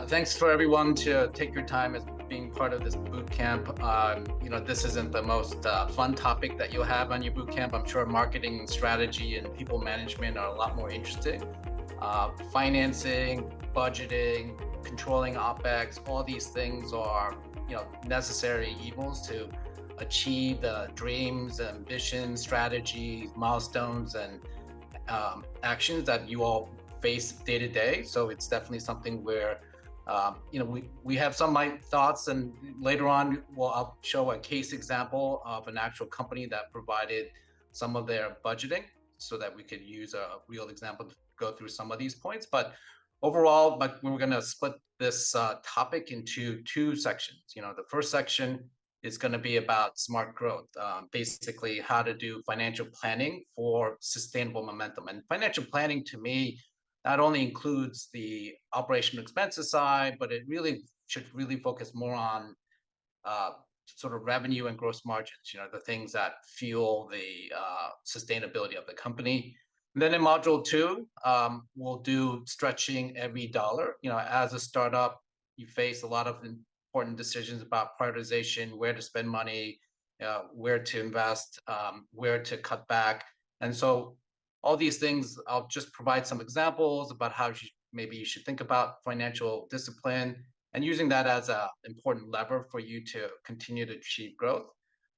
Thanks for everyone to take your time as being part of this boot camp. This isn't the most fun topic that you'll have on your boot camp. I'm sure marketing and strategy and people management are a lot more interesting. Financing, budgeting, controlling OpEx, all these things are, necessary evils to achieve the dreams, ambitions, strategies, milestones, and actions that you all face day to day. So it's definitely something where we have some of my thoughts, and later on, I'll show a case example of an actual company that provided some of their budgeting so that we could use a real example to go through some of these points. But overall, like, we're going to split this topic into two sections. The first section is going to be about smart growth, basically how to do financial planning for sustainable momentum. And financial planning, to me, not only includes the operational expenses side, but it really should focus more on sort of revenue and gross margins, the things that fuel the sustainability of the company. And then in module 2, we'll do stretching every dollar. As a startup, you face a lot of important decisions about prioritization, where to spend money, where to invest, where to cut back. And so all these things, I'll just provide some examples about how maybe you should think about financial discipline and using that as an important lever for you to continue to achieve growth.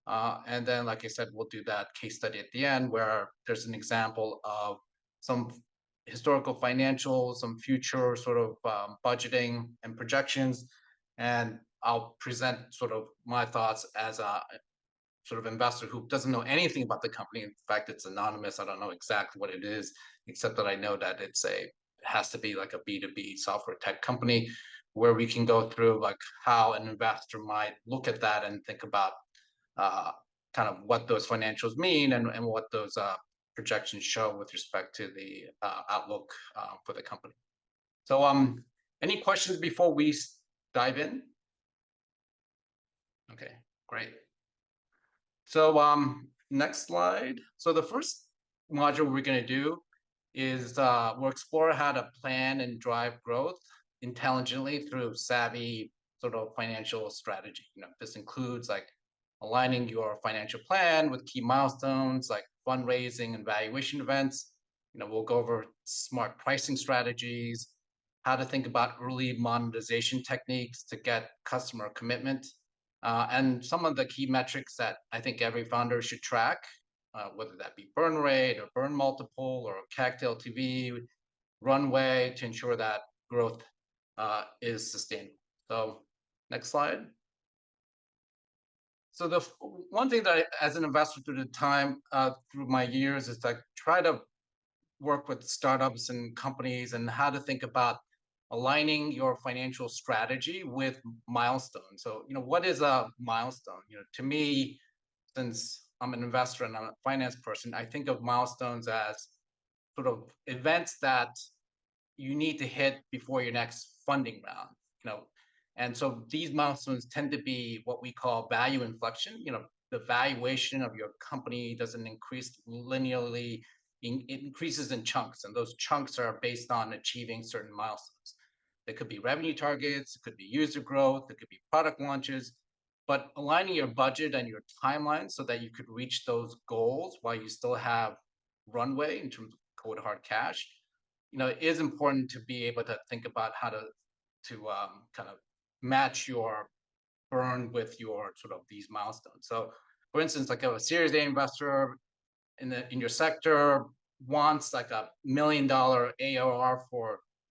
And then, like I said, we'll do that case study at the end where there's an example of some historical financials, some future sort of budgeting and projections. And I'll present sort of my thoughts as a sort of investor who doesn't know anything about the company. In fact, it's anonymous. I don't know exactly what it is, except that I know that it has to be like a B2B software tech company where we can go through like how an investor might look at that and think about kind of what those financials mean and what those projections show with respect to the outlook for the company. So any questions before we dive in? Okay, great. So next slide. So the first module we're going to do is we'll explore how to plan and drive growth intelligently through savvy sort of financial strategy. This includes like aligning your financial plan with key milestones like fundraising and valuation events. We'll go over smart pricing strategies, how to think about early monetization techniques to get customer commitment, and some of the key metrics that I think every founder should track, whether that be burn rate or burn multiple or CAC to LTV, runway, to ensure that growth is sustainable. So next slide. So the one thing that as an investor through the time, through my years, is to try to work with startups and companies and how to think about aligning your financial strategy with milestones. So, what is a milestone? To me, since I'm an investor and I'm a finance person, I think of milestones as sort of events that you need to hit before your next funding round, and so these milestones tend to be what we call value inflection. The valuation of your company doesn't increase linearly, it increases in chunks, and those chunks are based on achieving certain milestones. It could be revenue targets, it could be user growth, it could be product launches, but aligning your budget and your timeline so that you could reach those goals while you still have runway in terms of cold hard cash, it is important to be able to think about how to kind of match your burn with your sort of these milestones. So, for instance, like a Series A investor in your sector wants like $1 million ARR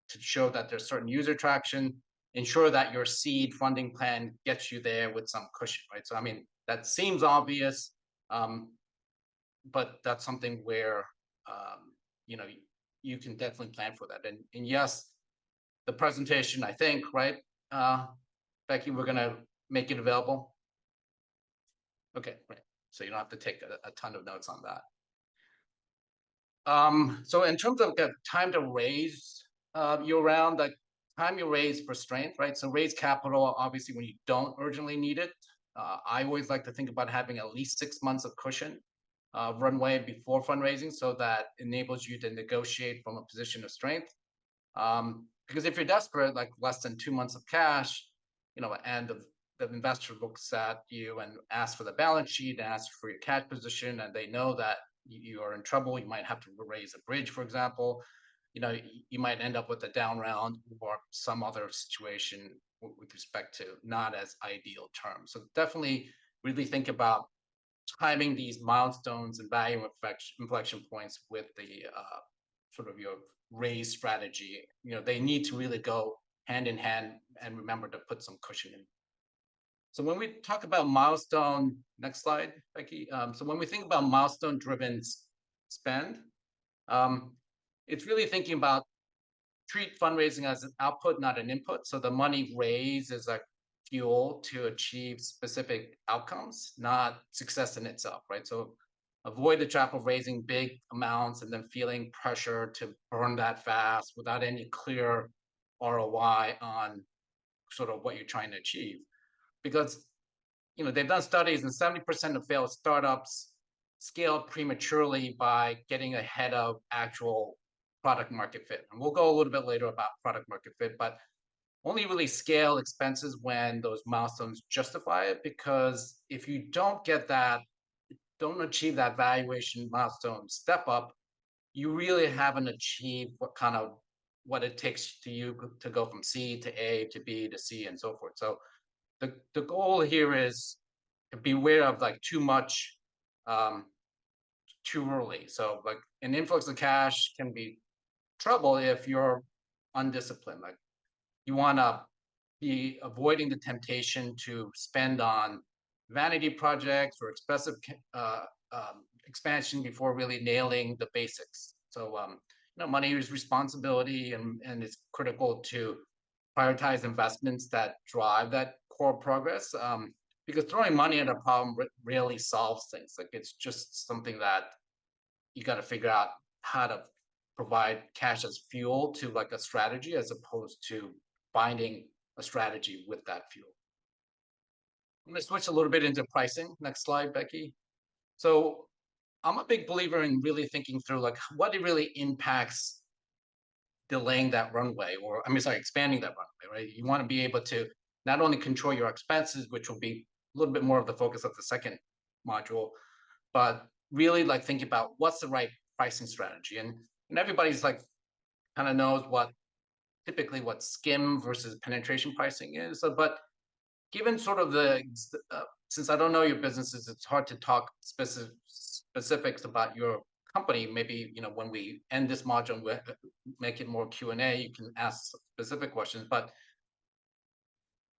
to show that there's certain user traction, ensure that your seed funding plan gets you there with some cushion, right? So, I mean, that seems obvious, but that's something where, you can definitely plan for that. And yes, the presentation, I think, right, Becky, we're going to make it available. Okay, right. So you don't have to take a ton of notes on that. So in terms of the time to raise your round, like time you raise for strength, right? So raise capital, obviously, when you don't urgently need it. I always like to think about having at least 6 months of cushion runway before fundraising, so that enables you to negotiate from a position of strength. Because if you're desperate, like less than 2 months of cash, and the investor looks at you and asks for the balance sheet and asks for your cash position, and they know that you are in trouble, you might have to raise a bridge, for example. You might end up with a down round or some other situation with respect to not as ideal terms. So definitely really think about timing these milestones and value inflection points with the sort of your raise strategy. They need to really go hand in hand, and remember to put some cushion in. So when we talk about milestone, next slide, Becky. So when we think about milestone driven spend, um, it's really thinking about treat fundraising as an output, not an input. So the money raised is like fuel to achieve specific outcomes, not success in itself, right? So avoid the trap of raising big amounts and then feeling pressure to burn that fast without any clear ROI on sort of what you're trying to achieve. Because they've done studies, and 70% of failed startups scaled prematurely by getting ahead of actual product market fit. And we'll go a little bit later about product market fit, but only really scale expenses when those milestones justify it. Because if you don't achieve that valuation milestone step up, you really haven't achieved what it takes to you to go from C to A to B to C and so forth. So the goal here is to beware of like too much um, too early. So like an influx of cash can be trouble if you're undisciplined. Like you want to be avoiding the temptation to spend on vanity projects or expensive expansion before really nailing the basics. So money is responsibility, and it's critical to prioritize investments that drive that core progress. Because throwing money at a problem rarely solves things. Like it's just something that you got to figure out how to provide cash as fuel to like a strategy, as opposed to binding a strategy with that fuel. I'm going to switch a little bit into pricing. Next slide, Becky. So I'm a big believer in really thinking through like what it really impacts delaying that runway, or expanding that runway, right? You want to be able to not only control your expenses, which will be a little bit more of the focus of the second module, but really like think about what's the right pricing strategy. And everybody's like kind of knows typically what skim versus penetration pricing is. So, but given sort of since I don't know your businesses, it's hard to talk specifics about your company. Maybe when we end this module, we make it more Q&A. You can ask specific questions. But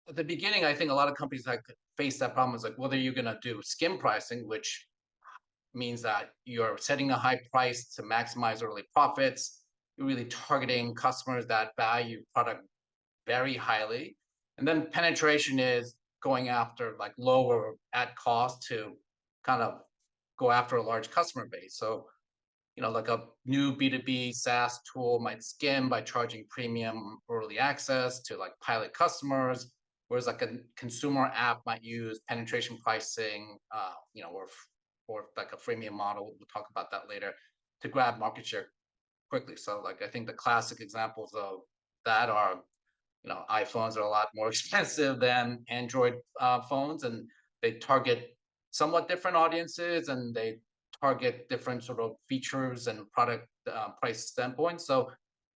at the beginning, I think a lot of companies like face that problem is like whether you're going to do skim pricing, which means that you're setting a high price to maximize early profits. You're really targeting customers that value product very highly. And then penetration is going after like lower at cost to kind of go after a large customer base. So, like a new B2B SaaS tool might skim by charging premium early access to like pilot customers, whereas like a consumer app might use penetration pricing, or like a freemium model. We'll talk about that later, to grab market share quickly. So like I think the classic examples of that are iPhones are a lot more expensive than Android phones, and they target somewhat different audiences, and they target different sort of features and product price standpoints. So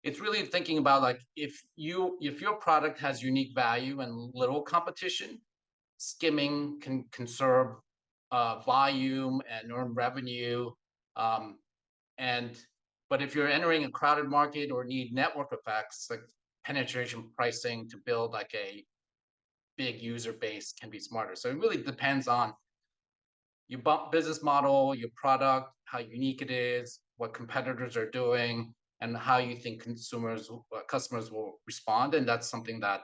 it's really thinking about like if your product has unique value and little competition, skimming can conserve volume and earn revenue. Um, and but if you're entering a crowded market or need network effects, like penetration pricing to build like a big user base can be smarter. So it really depends on your business model, your product, how unique it is, what competitors are doing, and how you think customers will respond. And that's something that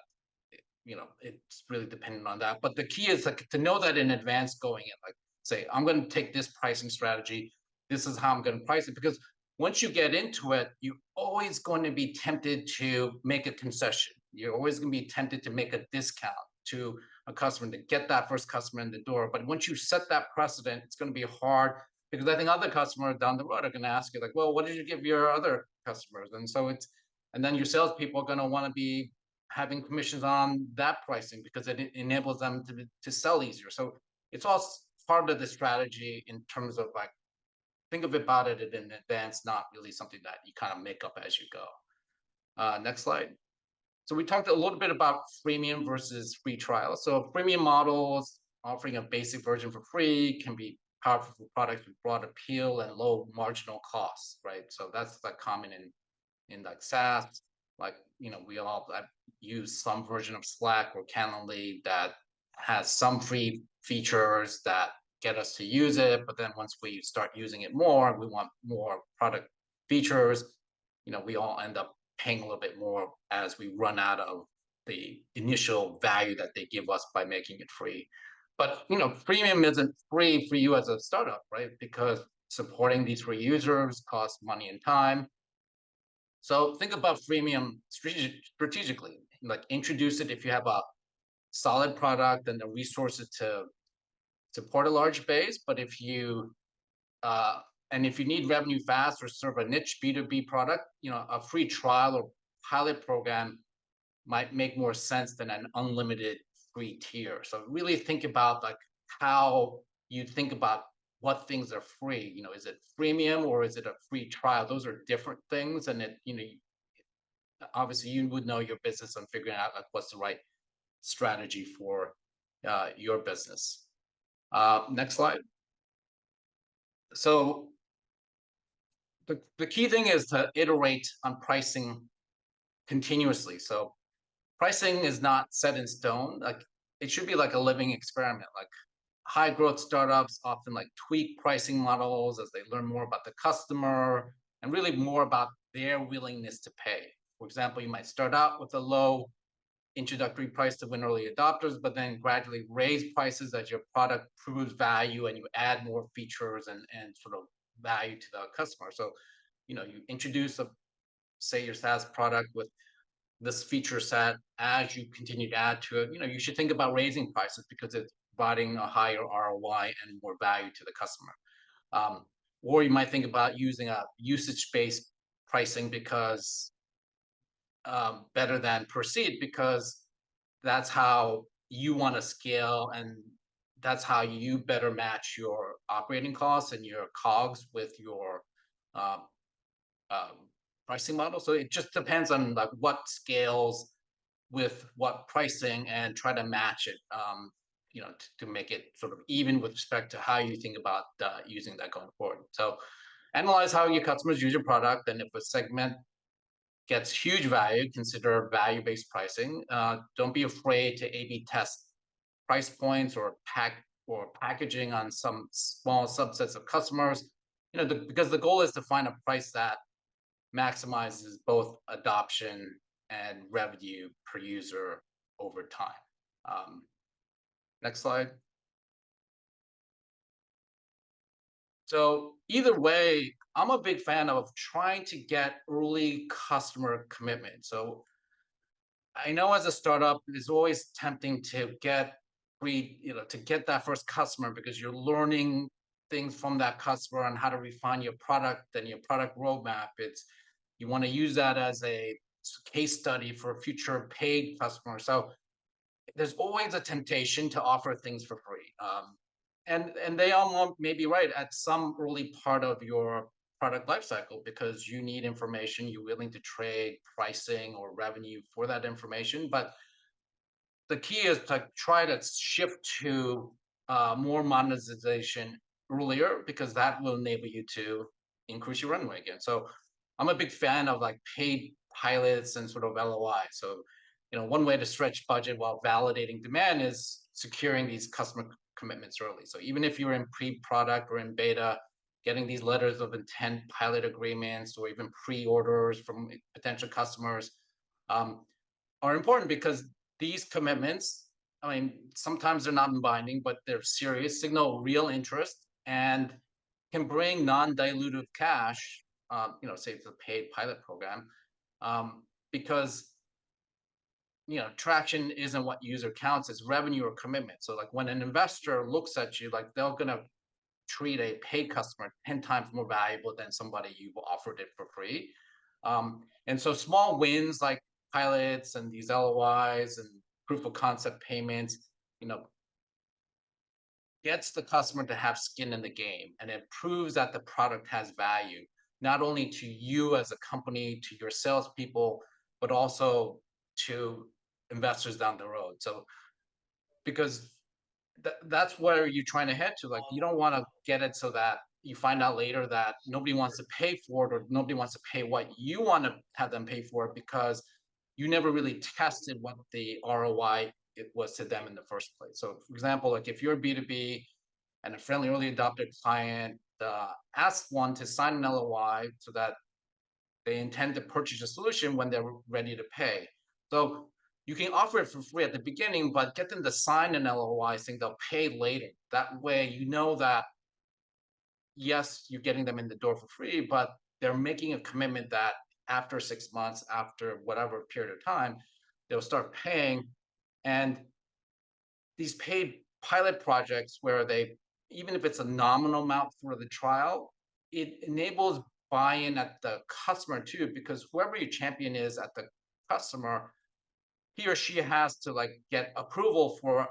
it's really dependent on that. But the key is like to know that in advance going in, like say, I'm going to take this pricing strategy. This is how I'm going to price it. Because once you get into it, you're always going to be tempted to make a concession. You're always going to be tempted to make a discount to a customer to get that first customer in the door. But once you set that precedent, it's going to be hard, because I think other customers down the road are going to ask you like, well, what did you give your other customers? And so And then your salespeople are going to want to be having commissions on that pricing because it enables them to sell easier. So it's all part of the strategy in terms of like, think of about it in advance, not really something that you kind of make up as you go. Next slide. So we talked a little bit about freemium versus free trial. So freemium models offering a basic version for free can be powerful for products with broad appeal and low marginal costs, right? So that's like common in like SaaS. Like, we all use some version of Slack or Calendly that has some free features that get us to use it. But then once we start using it more, we want more product features. We all end up paying a little bit more as we run out of the initial value that they give us by making it free. But premium isn't free for you as a startup, right? Because supporting these free users costs money and time. So think about freemium strategically. Like, introduce it if you have a solid product and the resources to support a large base. But if you need revenue fast or serve a niche B2B product, a free trial or pilot program might make more sense than an unlimited free tier. So really think about like how you think about what things are free. Is it freemium or is it a free trial? Those are different things, and obviously you would know your business and figuring out like what's the right strategy for your business. Next slide. So the key thing is to iterate on pricing continuously. So pricing is not set in stone. Like, it should be like a living experiment. Like, high growth startups often like tweak pricing models as they learn more about the customer and really more about their willingness to pay. For example, you might start out with a low introductory price to win early adopters, but then gradually raise prices as your product proves value and you add more features and sort of value to the customer. So, you introduce say your SaaS product with this feature set. As you continue to add to it, you should think about raising prices because it's providing a higher ROI and more value to the customer. Or you might think about using a usage-based pricing because better than per seat, because that's how you want to scale and that's how you better match your operating costs and your COGS with your uh, pricing model. So it just depends on like what scales with what pricing and try to match it, to make it sort of even with respect to how you think about using that going forward. So analyze how your customers use your product, and if a segment gets huge value, consider value-based pricing. Don't be afraid to A/B test price points or packaging on some small subsets of customers. Because the goal is to find a price that maximizes both adoption and revenue per user over time. Next slide. So either way, I'm a big fan of trying to get early customer commitment. So I know as a startup, it's always tempting to get to get that first customer because you're learning things from that customer on how to refine your product and your product roadmap. You want to use that as a case study for future paid customers. So there's always a temptation to offer things for free. And they all may be right at some early part of your product lifecycle because you need information, you're willing to trade pricing or revenue for that information. But the key is to try to shift to more monetization earlier, because that will enable you to increase your runway again. So I'm a big fan of like paid pilots and sort of LOI. So, one way to stretch budget while validating demand is securing these customer commitments early. So even if you're in pre-product or in beta, getting these letters of intent, pilot agreements, or even pre-orders from potential customers are important, because these commitments, sometimes they're not binding, but they're serious, signal real interest, and can bring non-dilutive cash, say it's a paid pilot program, because traction isn't what user counts, it's revenue or commitment. So like when an investor looks at you, like they're gonna treat a paid customer 10 times more valuable than somebody you've offered it for free. And so small wins like pilots and these LOIs and proof of concept payments, you know, gets the customer to have skin in the game, and it proves that the product has value, not only to you as a company, to your salespeople, but also to investors down the road. So because that's where you're trying to head to. Like, you don't want to get it so that you find out later that nobody wants to pay for it, or nobody wants to pay what you want to have them pay for it, because you never really tested what the ROI it was to them in the first place. So, for example, like if you're B2B and a friendly early adopter client asks one to sign an LOI so that they intend to purchase a solution when they're ready to pay. So you can offer it for free at the beginning, but get them to sign an LOI saying they'll pay later. That way, you know that yes, you're getting them in the door for free, but they're making a commitment that after 6 months, after whatever period of time, they'll start paying. And these paid pilot projects where they, even if it's a nominal amount for the trial, it enables buy-in at the customer too, because whoever your champion is at the customer, he or she has to like get approval for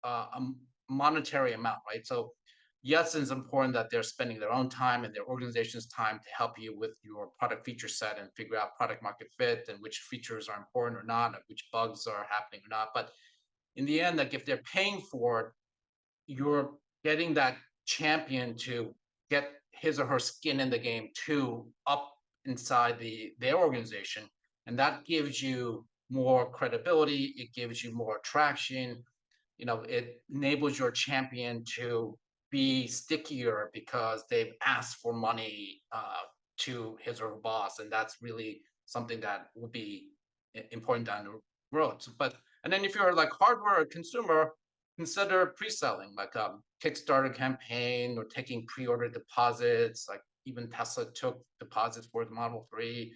a monetary amount, right? So yes, it's important that they're spending their own time and their organization's time to help you with your product feature set and figure out product market fit and which features are important or not, and which bugs are happening or not. But in the end, like if they're paying for it, you're getting that champion to get his or her skin in the game too, up inside their organization, and that gives you more credibility. It gives you more traction. It enables your champion to be stickier because they've asked for money to his or her boss, and that's really something that will be important down the road. But and then if you're like hardware or consumer, consider pre-selling, like a Kickstarter campaign or taking pre-order deposits. Like even Tesla took deposits for the Model 3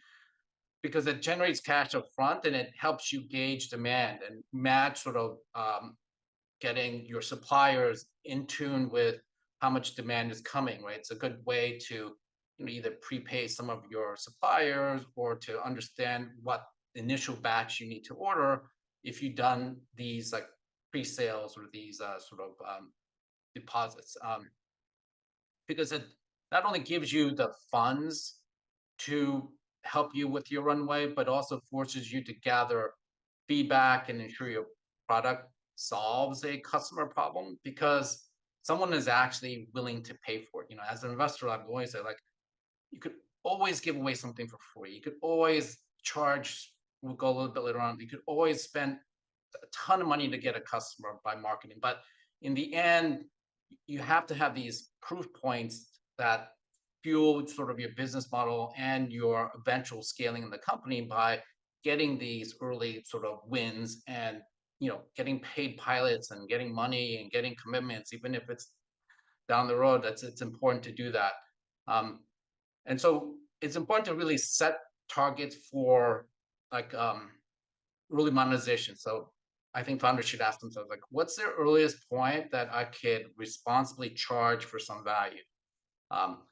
because it generates cash up front and it helps you gauge demand and match sort of getting your suppliers in tune with how much demand is coming, right? It's a good way to either prepay some of your suppliers or to understand what initial batch you need to order if you've done these like pre-sales or these sort of deposits. Because it not only gives you the funds to help you with your runway, but also forces you to gather feedback and ensure your product solves a customer problem, because someone is actually willing to pay for it. As an investor, I've always said, like, you could always give away something for free. You could always charge, we'll go a little bit later on, you could always spend a ton of money to get a customer by marketing. But in the end, you have to have these proof points that fuel sort of your business model and your eventual scaling in the company by getting these early sort of wins and getting paid pilots and getting money and getting commitments, even if it's down the road. It's important to do that. And so it's important to really set targets for like early monetization. So I think founders should ask themselves, like, what's the earliest point that I could responsibly charge for some value? Um,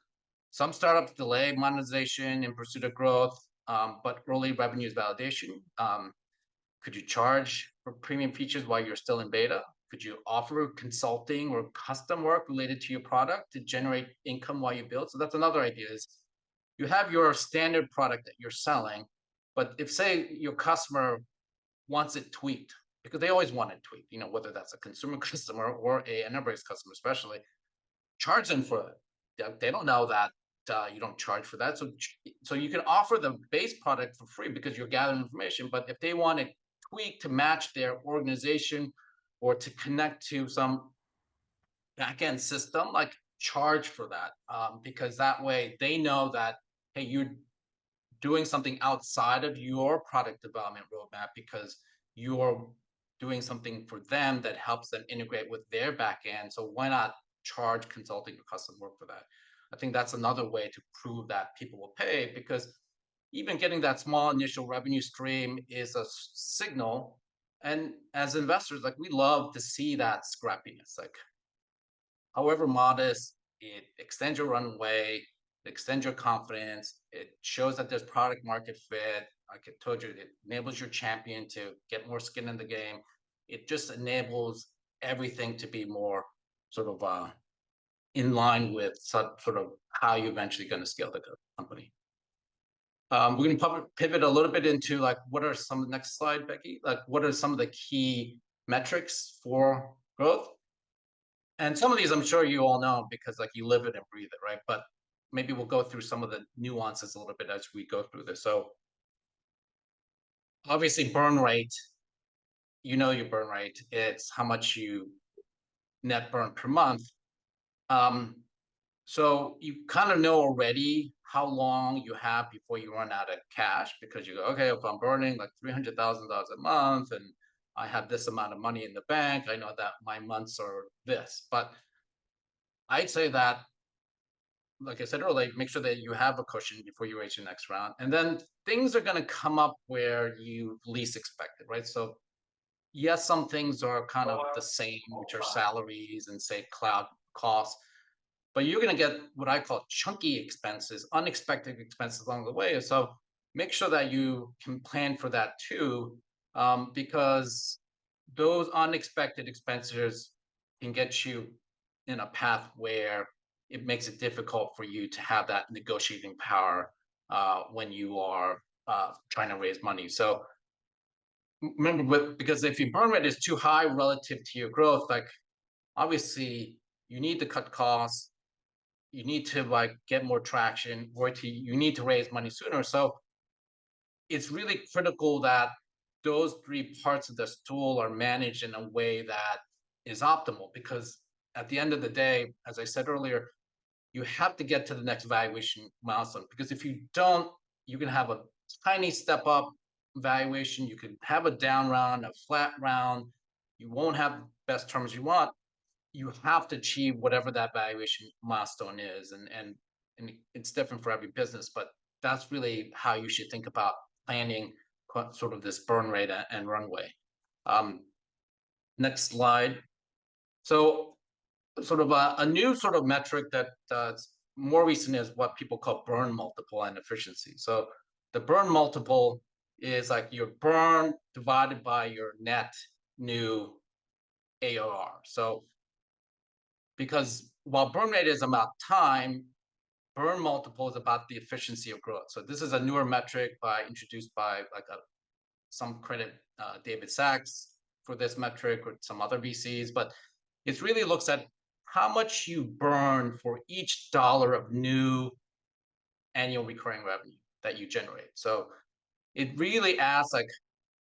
some startups delay monetization in pursuit of growth, but early revenue is validation. Could you charge for premium features while you're still in beta? Could you offer consulting or custom work related to your product to generate income while you build? So that's another idea, is you have your standard product that you're selling, but if say your customer wants it tweaked, because they always want it tweaked, whether that's a consumer customer or a enterprise customer, especially, charge them for it. They don't know that you don't charge for that. So you can offer the base product for free because you're gathering information. But if they want it tweaked to match their organization or to connect to some backend system, like, charge for that, because that way they know that, hey, you're doing something outside of your product development roadmap because you're doing something for them that helps them integrate with their backend. So why not charge consulting or custom work for that? I think that's another way to prove that people will pay, because even getting that small initial revenue stream is a signal. And as investors, like, we love to see that scrappiness. Like, however modest, it extends your runway, it extends your confidence, it shows that there's product market fit. Like I told you, it enables your champion to get more skin in the game. It just enables everything to be more sort of in line with sort of how you're eventually going to scale the company. We're going to pivot a little bit into like what are some, next slide, Becky, like what are some of the key metrics for growth? And some of these I'm sure you all know because like you live it and breathe it, right? But maybe we'll go through some of the nuances a little bit as we go through this. So obviously burn rate, you know your burn rate, it's how much you net burn per month. So you kind of know already how long you have before you run out of cash because you go, okay, if I'm burning like $300,000 a month and I have this amount of money in the bank, I know that my months are this. But I'd say that, like I said earlier, make sure that you have a cushion before you raise your next round. And then things are going to come up where you least expect it, right? So yes, some things are kind of the same, which are salaries and say cloud costs, but you're going to get what I call chunky expenses, unexpected expenses along the way. So make sure that you can plan for that too, because those unexpected expenses can get you in a path where it makes it difficult for you to have that negotiating power when you are trying to raise money. So remember, because if your burn rate is too high relative to your growth, like obviously you need to cut costs, you need to like get more traction, or you need to raise money sooner. So it's really critical that those three parts of the stool are managed in a way that is optimal, because at the end of the day, as I said earlier, you have to get to the next valuation milestone, because if you don't, you can have a tiny step up valuation, you could have a down round, a flat round, you won't have the best terms you want. You have to achieve whatever that valuation milestone is, and it's different for every business, but that's really how you should think about planning sort of this burn rate and runway. Next slide. So sort of a new sort of metric that more recent is what people call burn multiple and efficiency. So the burn multiple is like your burn divided by your net new ARR. So because while burn rate is about time, burn multiple is about the efficiency of growth. So this is a newer metric introduced by like some credit David Sachs for this metric, or some other VCs, but it really looks at how much you burn for each dollar of new annual recurring revenue that you generate. So it really asks like,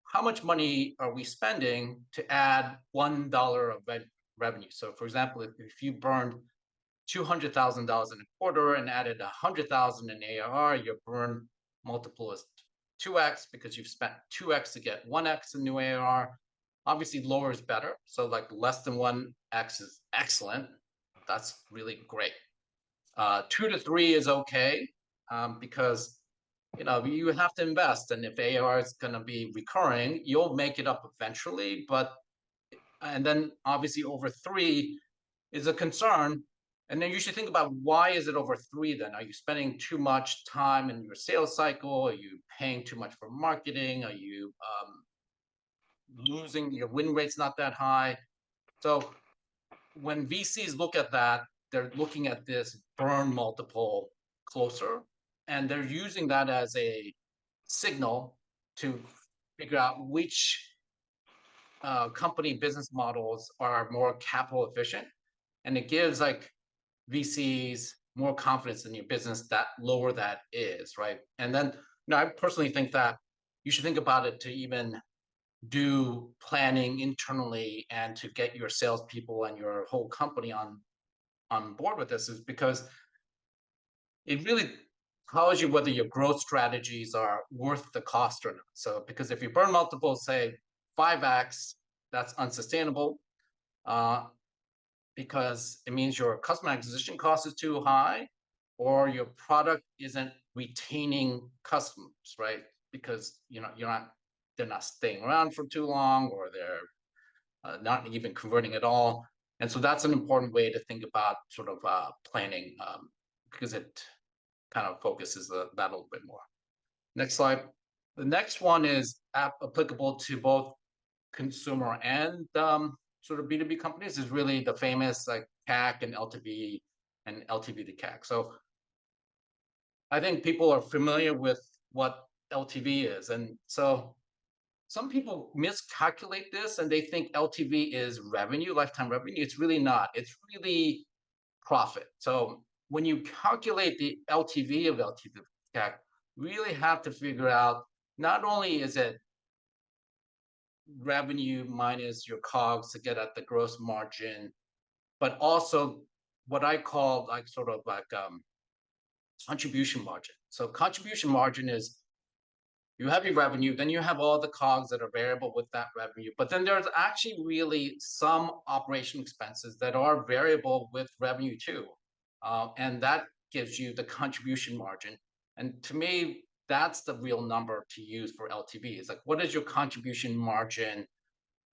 how much money are we spending to add $1 of revenue? So for example, if you burned $200,000 in a quarter and added 100,000 in ARR, your burn multiple is 2x, because you've spent 2x to get 1x in new ARR. Obviously, lower is better. So like less than 1x is excellent. That's really great. 2 to 3 is okay, because you have to invest, and if ARR is going to be recurring, you'll make it up eventually. And then obviously over 3 is a concern. And then you should think about, why is it over 3 then? Are you spending too much time in your sales cycle? Are you paying too much for marketing? Are you losing, your win rate's not that high? So when VCs look at that, they're looking at this burn multiple closer, and they're using that as a signal to figure out which company business models are more capital efficient. And it gives like VCs more confidence in your business that lower that is, right? And then, I personally think that you should think about it to even do planning internally and to get your salespeople and your whole company on board with this, is because it really tells you whether your growth strategies are worth the cost or not. So because if you burn multiples, say 5x, that's unsustainable. Because it means your customer acquisition cost is too high, or your product isn't retaining customers, right? Because they're not staying around for too long, or they're not even converting at all. And so that's an important way to think about sort of planning, because kind of focuses that a little bit more. Next slide. The next one is applicable to both consumer and sort of B2B companies is really the famous like CAC and LTV to CAC. So I think people are familiar with what LTV is. And so some people miscalculate this and they think LTV is revenue, lifetime revenue. It's really not. It's really profit. So when you calculate the LTV of LTV to CAC, really have to figure out not only is it revenue minus your COGS to get at the gross margin, but also what I call like sort of like contribution margin. So contribution margin is you have your revenue, then you have all the COGS that are variable with that revenue. But then there's actually really some operation expenses that are variable with revenue too. And that gives you the contribution margin. And to me, that's the real number to use for LTV. It's like, what is your contribution margin?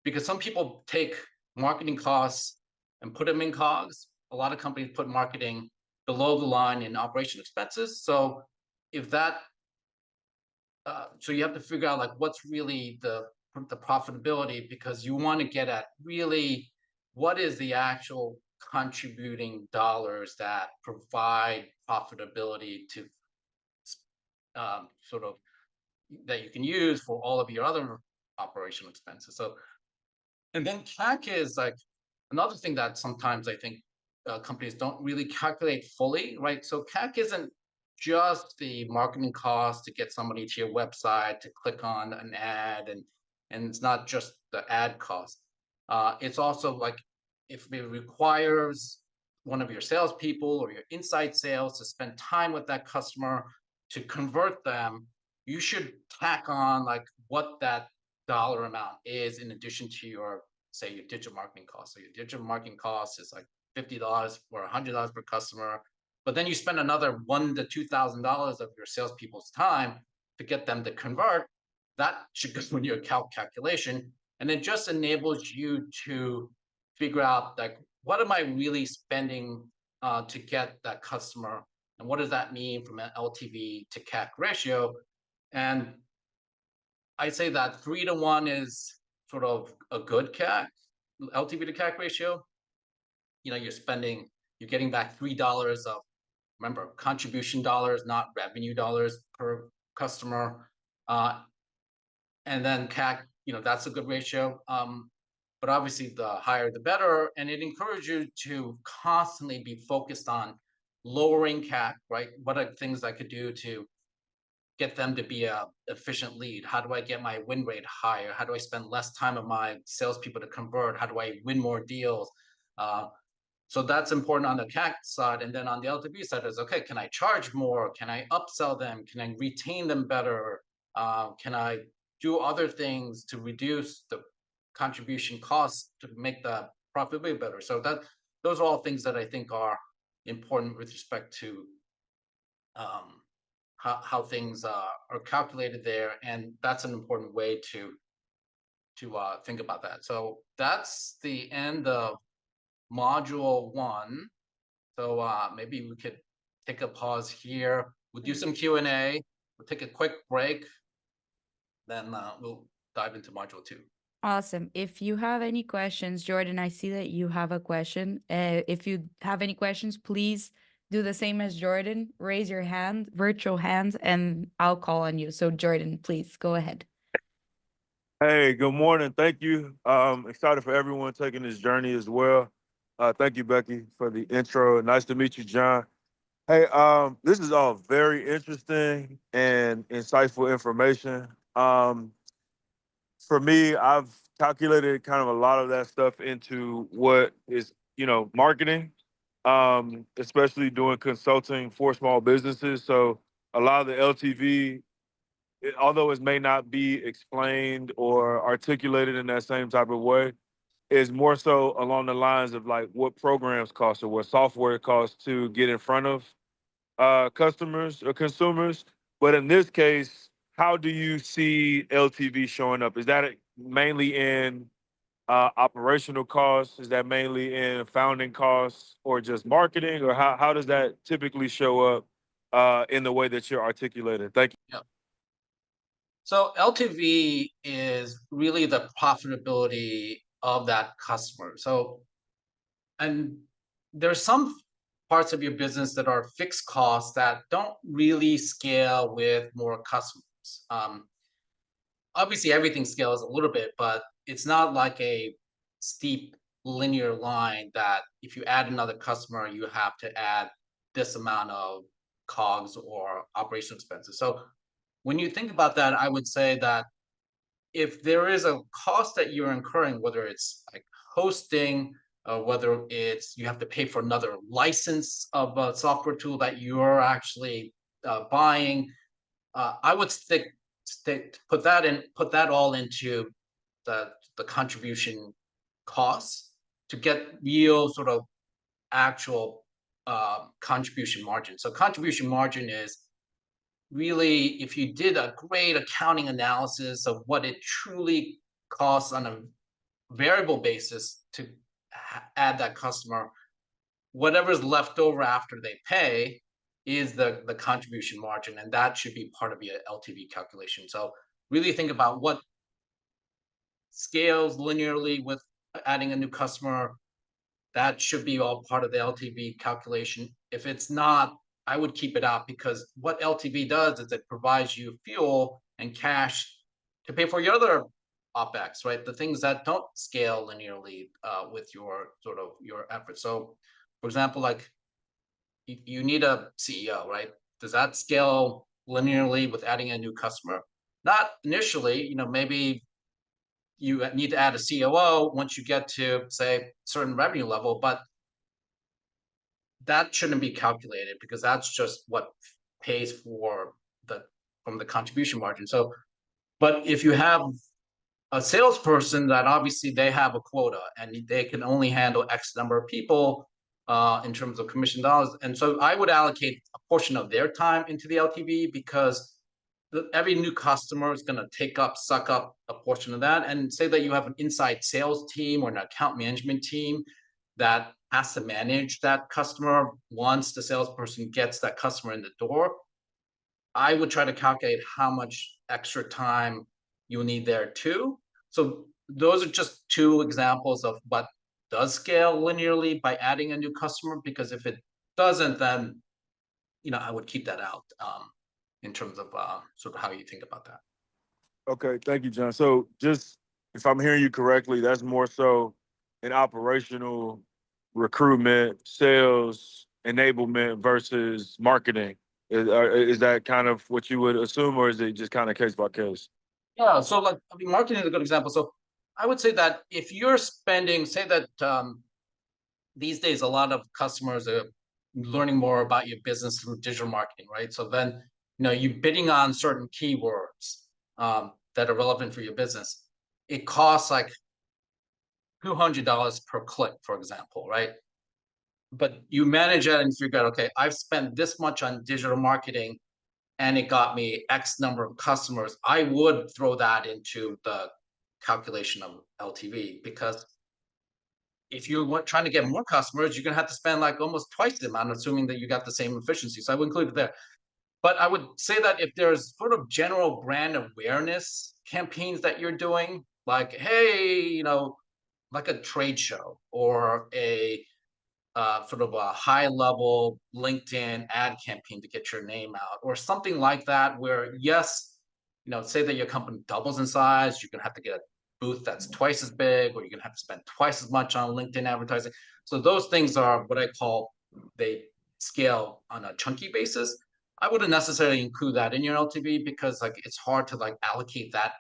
Because some people take marketing costs and put them in COGS. A lot of companies put marketing below the line in operation expenses. So if that so you have to figure out like what's really the profitability because you want to get at really what is the actual contributing dollars that provide profitability to sort of that you can use for all of your other operational expenses. So and then CAC is like another thing that sometimes I think companies don't really calculate fully, right? So CAC isn't just the marketing cost to get somebody to your website to click on an ad, and it's not just the ad cost. It's also like if it requires one of your salespeople or your inside sales to spend time with that customer to convert them, you should tack on like what that dollar amount is in addition to your say your digital marketing cost. So your digital marketing cost is like $50 or $100 per customer, but then you spend another $1,000 to $2,000 of your salespeople's time to get them to convert. That should go in your calculation, and it just enables you to figure out like what am I really spending to get that customer, and what does that mean from an LTV to CAC ratio, and I say that 3 to 1 is sort of a good CAC, LTV to CAC ratio. You know, you're getting back $3 of, remember, contribution dollars, not revenue dollars per customer. And then CAC, you know, that's a good ratio. But obviously, the higher the better. And it encourages you to constantly be focused on lowering CAC, right? What are things I could do to get them to be a efficient lead? How do I get my win rate higher? How do I spend less time of my salespeople to convert? How do I win more deals? Uh, so that's important on the CAC side. And then on the LTV side is, okay, can I charge more? Can I upsell them? Can I retain them better? Can I do other things to reduce the contribution costs to make the profitability better? So those are all things that I think are important with respect to um, how things are calculated there, and that's an important way to think about that. So that's the end of module 1. So maybe we could take a pause here. We'll do some Q&A. We'll take a quick break, then we'll dive into module 2. Awesome. If you have any questions, Jordan, I see that you have a question. If you have any questions, please do the same as Jordan. Raise your hand, virtual hand, and I'll call on you. So, Jordan, please go ahead. Hey, good morning. Thank you. Excited for everyone taking this journey as well. Thank you, Becky, for the intro. Nice to meet you, John. Hey, this is all very interesting and insightful information. For me, I've calculated kind of a lot of that stuff into what is, marketing, especially doing consulting for small businesses. So a lot of the LTV, although it may not be explained or articulated in that same type of way, is more so along the lines of like what programs cost or what software costs to get in front of customers or consumers. But in this case, how do you see LTV showing up? Is that mainly in operational costs? Is that mainly in founding costs or just marketing? Or how does that typically show up in the way that you're articulating. Thank you. Yeah. So LTV is really the profitability of that customer. So, and there's some parts of your business that are fixed costs that don't really scale with more customers. Obviously, everything scales a little bit, but it's not like a steep linear line that if you add another customer, you have to add this amount of COGS or operational expenses. So when you think about that, I would say that if there is a cost that you're incurring, whether it's like hosting, whether it's you have to pay for another license of a software tool that you're actually buying, I would put that all into the contribution costs to get real sort of actual contribution margin. So contribution margin is really, if you did a great accounting analysis of what it truly costs on a variable basis to add that customer, whatever's left over after they pay is the contribution margin, and that should be part of your LTV calculation. So really think about what scales linearly with adding a new customer. That should be all part of the LTV calculation. If it's not, I would keep it out, because what LTV does is it provides you fuel and cash to pay for your other OpEx, right? The things that don't scale linearly with your sort of your efforts. So, for example, like you need a CEO, right? Does that scale linearly with adding a new customer? Not initially, maybe you need to add a COO once you get to, say, certain revenue level, but that shouldn't be calculated because that's just what pays for from the contribution margin. So, but if you have a salesperson that obviously they have a quota and they can only handle X number of people in terms of commission dollars. And so I would allocate a portion of their time into the LTV, because every new customer is going to suck up a portion of that. And say that you have an inside sales team or an account management team that has to manage that customer once the salesperson gets that customer in the door. I would try to calculate how much extra time you'll need there too. So those are just two examples of what does scale linearly by adding a new customer, because if it doesn't, then I would keep that out in terms of sort of how you think about that. Okay, thank you, John. So just if I'm hearing you correctly, that's more so an operational recruitment, sales, enablement versus marketing. Is that kind of what you would assume, or is it just kind of case by case? Yeah, so like, marketing is a good example. So I would say that if you're spending, say that these days a lot of customers are learning more about your business through digital marketing, right? So then, you're bidding on certain keywords that are relevant for your business. It costs like $200 per click, for example, right? But you manage that and figure out, okay, I've spent this much on digital marketing and it got me X number of customers. I would throw that into the calculation of LTV, because if you're trying to get more customers, you're going to have to spend like almost twice the amount, assuming that you got the same efficiency. So I would include it there. But I would say that if there's sort of general brand awareness campaigns that you're doing, like, hey, like a trade show or a sort of a high level LinkedIn ad campaign to get your name out, or something like that, where yes, say that your company doubles in size, you're going to have to get a booth that's twice as big, or you're going to have to spend twice as much on LinkedIn advertising. So those things are what I call, they scale on a chunky basis. I wouldn't necessarily include that in your LTV, because like it's hard to like allocate that,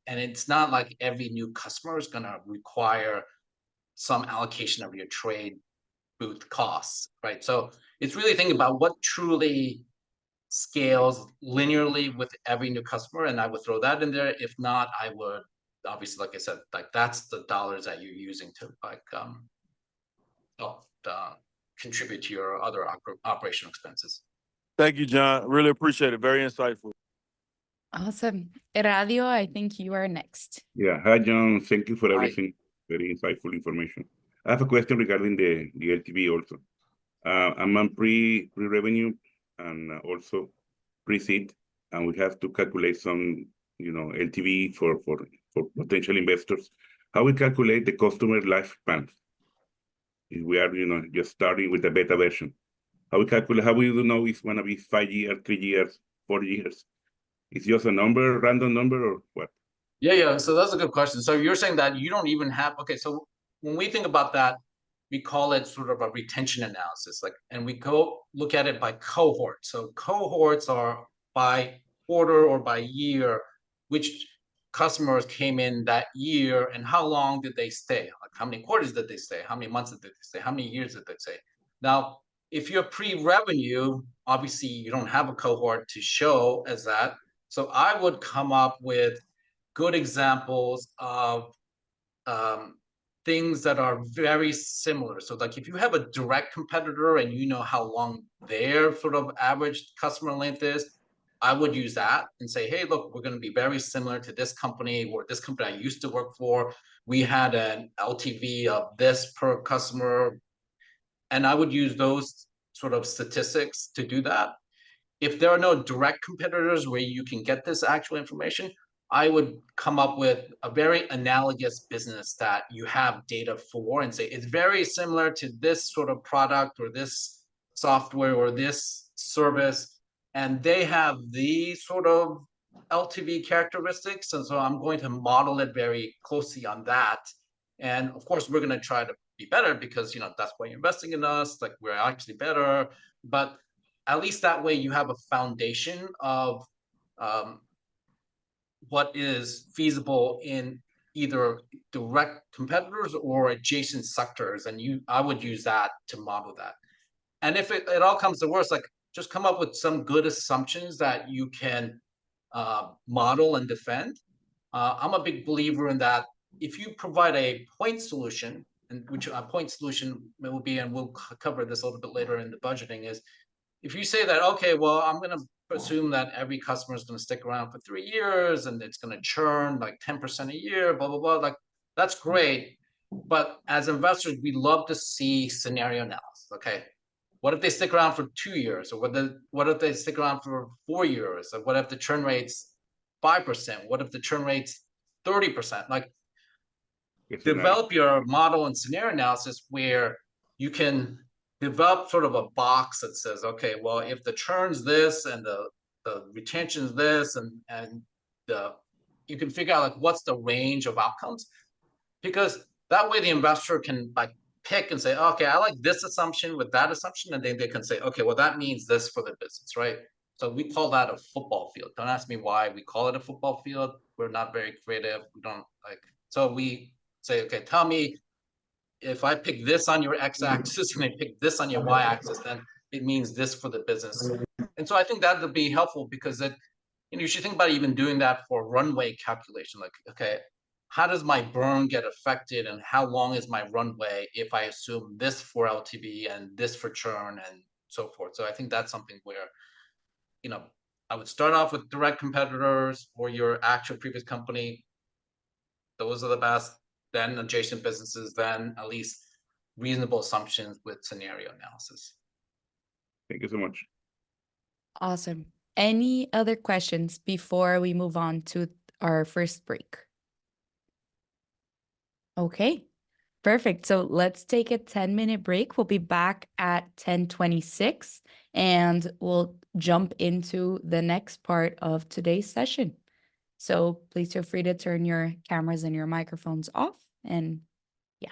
and it's not like every new customer is going to require some allocation of your trade booth costs, right? So it's really thinking about what truly scales linearly with every new customer, and I would throw that in there. If not, I would obviously, like I said, like that's the dollars that you're using to like contribute to your other operational expenses. Thank you, John. Really appreciate it. Very insightful. Awesome. Radio, I think you are next. Yeah. Hi, John. Thank you for Hi. everything. Very insightful information. I have a question regarding the LTV also. I'm on pre-revenue and also pre-seed, and we have to calculate some, LTV for potential investors. How we calculate the customer lifespan? If we are, just starting with the beta version, how we do know it's gonna be 5 years, 3 years, 4 years? It's just a number, random number, or what? Yeah. So that's a good question. So you're saying that you don't even have, okay, so when we think about that, we call it sort of a retention analysis, and we go look at it by cohort. So cohorts are by quarter or by year, which customers came in that year and how long did they stay? Like how many quarters did they stay? How many months did they stay? How many years did they stay? Now, if you're pre-revenue, obviously you don't have a cohort to show as that. So I would come up with good examples of things that are very similar. So like if you have a direct competitor and you know how long their sort of average customer length is, I would use that and say, hey, look, we're going to be very similar to this company or this company I used to work for. We had an LTV of this per customer. And I would use those sort of statistics to do that. If there are no direct competitors where you can get this actual information, I would come up with a very analogous business that you have data for and say it's very similar to this sort of product or this software or this service, and they have these sort of LTV characteristics. And so I'm going to model it very closely on that. And of course, we're going to try to be better because, that's why you're investing in us. Like we're actually better. But at least that way you have a foundation of what is feasible in either direct competitors or adjacent sectors. And I would use that to model that. And if it all comes to worst, like just come up with some good assumptions that you can model and defend. I'm a big believer in that. If you provide a point solution, and which a point solution will be, and we'll cover this a little bit later in the budgeting, is if you say that, okay, well, I'm going to assume that every customer is going to stick around for 3 years and it's going to churn like 10% a year, blah, blah, blah. Like that's great. But as investors, we love to see scenario analysis. Okay, what if they stick around for 2 years? Or what if they stick around for 4 years? Or what if the churn rate's 5%? What if the churn rate's 30%? Like develop your model and scenario analysis where you can develop sort of a box that says, okay, well, if the churn's this and the retention's this and you can figure out like what's the range of outcomes, because that way the investor can like pick and say, okay, I like this assumption with that assumption, and then they can say, okay, well, that means this for the business, right? So we call that a football field. Don't ask me why we call it a football field. We're not very creative. We don't like, so we say, okay, tell me if I pick this on your x-axis and I pick this on your y-axis, then it means this for the business. And so I think that would be helpful because you should think about even doing that for runway calculation. Like, okay, how does my burn get affected and how long is my runway if I assume this for LTV and this for churn and so forth. So I think that's something where, I would start off with direct competitors or your actual previous company. Those are the best. Then adjacent businesses, then at least reasonable assumptions with scenario analysis. Thank you so much. Awesome. Any other questions before we move on to our first break? Okay, perfect. So let's take a 10-minute break. We'll be back at 10:26 and we'll jump into the next part of today's session. So please feel free to turn your cameras and your microphones off and yeah.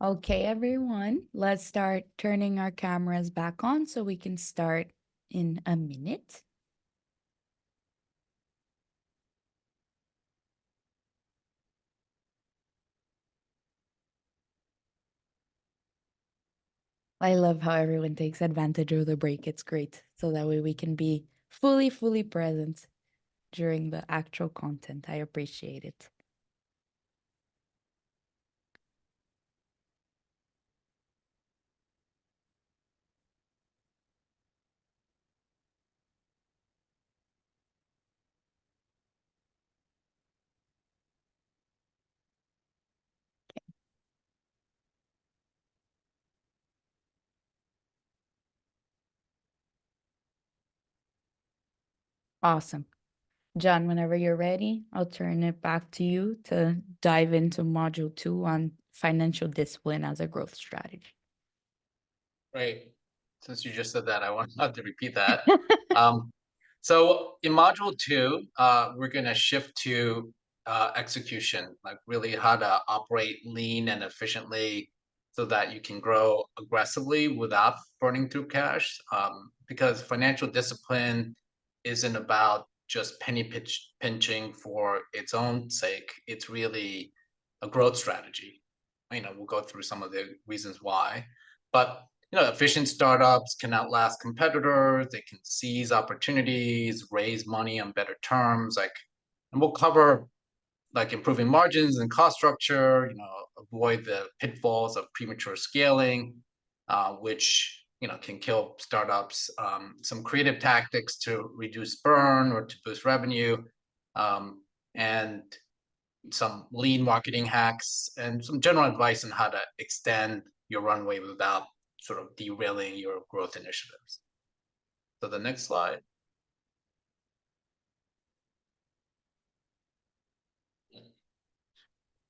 Okay, everyone, let's start turning our cameras back on so we can start in a minute. I love how everyone takes advantage of the break. It's great. So that way we can be fully present during the actual content. I appreciate it. Awesome. John, whenever you're ready, I'll turn it back to you to dive into module 2 on financial discipline as a growth strategy. Great. Since you just said that, I want not to repeat that. So in module 2, we're going to shift to execution, like really how to operate lean and efficiently so that you can grow aggressively without burning through cash. Because financial discipline isn't about just pinching for its own sake. It's really a growth strategy. We'll go through some of the reasons why, but efficient startups can outlast competitors. They can seize opportunities, raise money on better terms. And we'll cover improving margins and cost structure. Avoid the pitfalls of premature scaling, which can kill startups. Some creative tactics to reduce burn or to boost revenue, and some lean marketing hacks, and some general advice on how to extend your runway without sort of derailing your growth initiatives. So the next slide.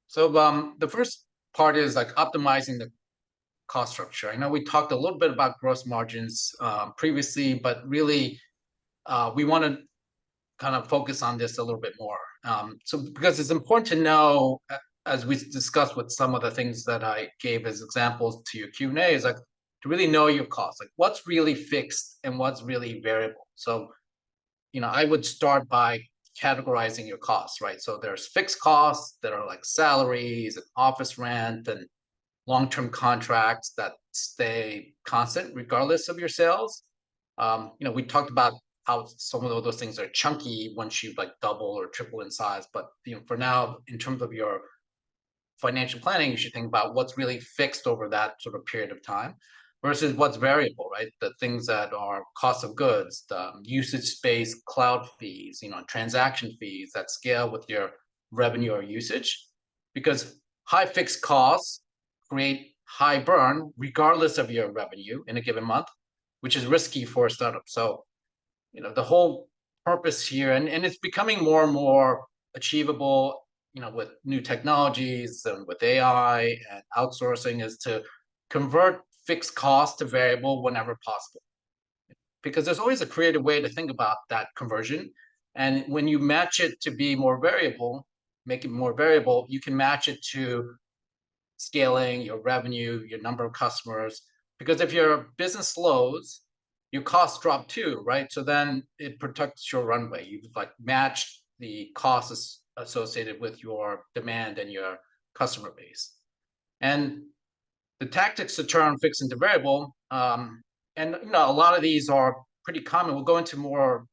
So the first part is optimizing the cost structure. I know we talked a little bit about gross margins previously, but really we want to kind of focus on this a little bit more. So because it's important to know, as we discussed with some of the things that I gave as examples to your Q&A, is to really know your costs, what's really fixed and what's really variable. So, I would start by categorizing your costs, right? So there's fixed costs that are like salaries and office rent and long-term contracts that stay constant regardless of your sales. We talked about how some of those things are chunky once you double or triple in size, but for now, in terms of your financial planning, you should think about what's really fixed over that sort of period of time versus what's variable, right? The things that are cost of goods, the usage space, cloud fees, transaction fees that scale with your revenue or usage, because high fixed costs create high burn regardless of your revenue in a given month, which is risky for a startup. So, the whole purpose here, and it's becoming more and more achievable, with new technologies and with AI and outsourcing, is to convert fixed costs to variable whenever possible. Because there's always a creative way to think about that conversion. And when you match it to be more variable, make it more variable, you can match it to scaling your revenue, your number of customers. Because if your business slows, your costs drop too, right? So then it protects your runway. You've matched the costs associated with your demand and your customer base. And the tactics to turn fixed into variable, and a lot of these are pretty common. We'll go into more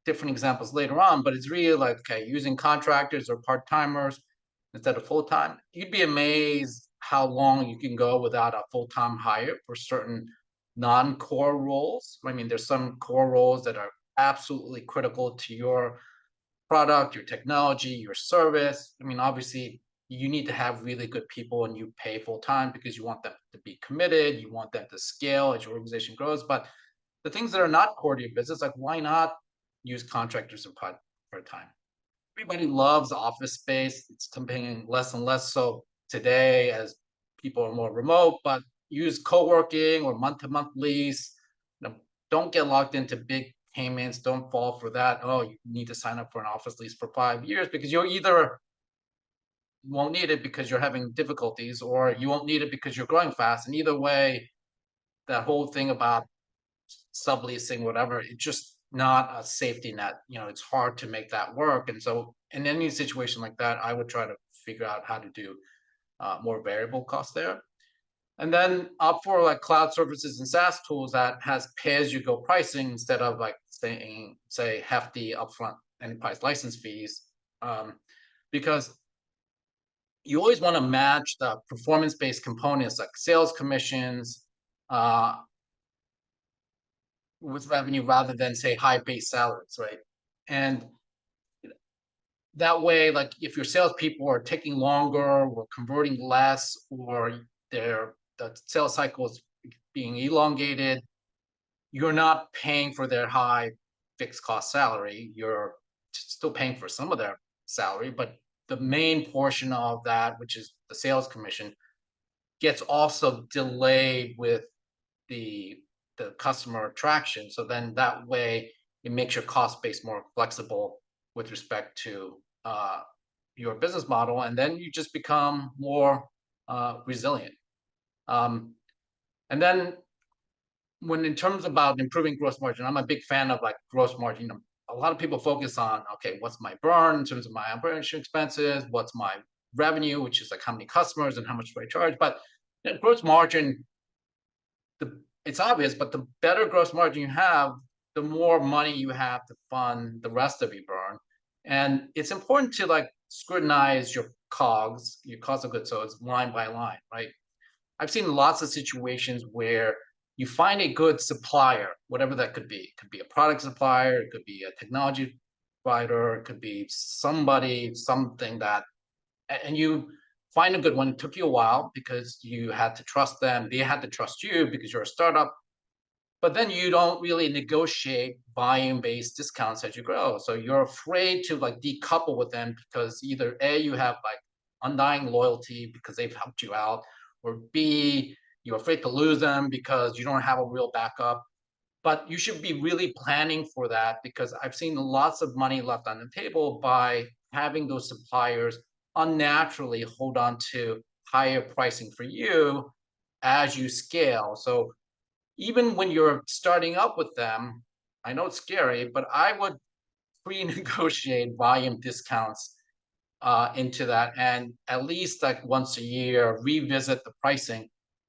different examples later on, but it's really using contractors or part-timers instead of full-time. You'd be amazed how long you can go without a full-time hire for certain non-core roles. I mean, there's some core roles that are absolutely critical to your product, your technology, your service. I mean, obviously, you need to have really good people and you pay full-time because you want them to be committed. You want them to scale as your organization grows. But the things that are not core to your business, why not use contractors and part-time? Everybody loves office space. It's becoming less and less so today as people are more remote, but use co-working or month-to-month lease. Don't get locked into big payments. Don't fall for that. Oh, you need to sign up for an office lease for 5 years, because you'll either won't need it because you're having difficulties, or you won't need it because you're growing fast. And either way, that whole thing about subleasing, whatever, it's just not a safety net. It's hard to make that work. And so in any situation like that, I would try to figure out how to do more variable costs there. And then opt for cloud services and SaaS tools that has pay-as-you-go pricing instead of saying, say, hefty upfront enterprise license fees, because you always want to match the performance-based components like sales commissions with revenue rather than, say, high base salaries, right? And that way, if your salespeople are taking longer or converting less, or the sales cycle is being elongated, you're not paying for their high fixed cost salary. You're still paying for some of their salary, but the main portion of that, which is the sales commission, gets also delayed with the customer attraction. So then that way it makes your cost base more flexible with respect to your business model, and then you just become more resilient. And then when in terms about improving gross margin, I'm a big fan of like gross margin. You know, a lot of people focus on, okay, what's my burn in terms of my operation expenses, what's my revenue, which is like how many customers and how much do I charge. But you know, gross margin, it's obvious, but the better gross margin you have, the more money you have to fund the rest of your burn. And it's important to like scrutinize your COGS, your cost of goods, so it's line by line, right? I've seen lots of situations where you find a good supplier, whatever that could be. It could be a product supplier, it could be a technology provider, it could be somebody, something that, and you find a good one. It took you a while because you had to trust them. They had to trust you because you're a startup. But then you don't really negotiate volume-based discounts as you grow. So you're afraid to like decouple with them because either A, you have like undying loyalty because they've helped you out, or B, you're afraid to lose them because you don't have a real backup. But you should be really planning for that, because I've seen lots of money left on the table by having those suppliers unnaturally hold on to higher pricing for you as you scale. So even when you're starting up with them, I know it's scary, but I would pre-negotiate volume discounts into that, and at least like once a year revisit the pricing,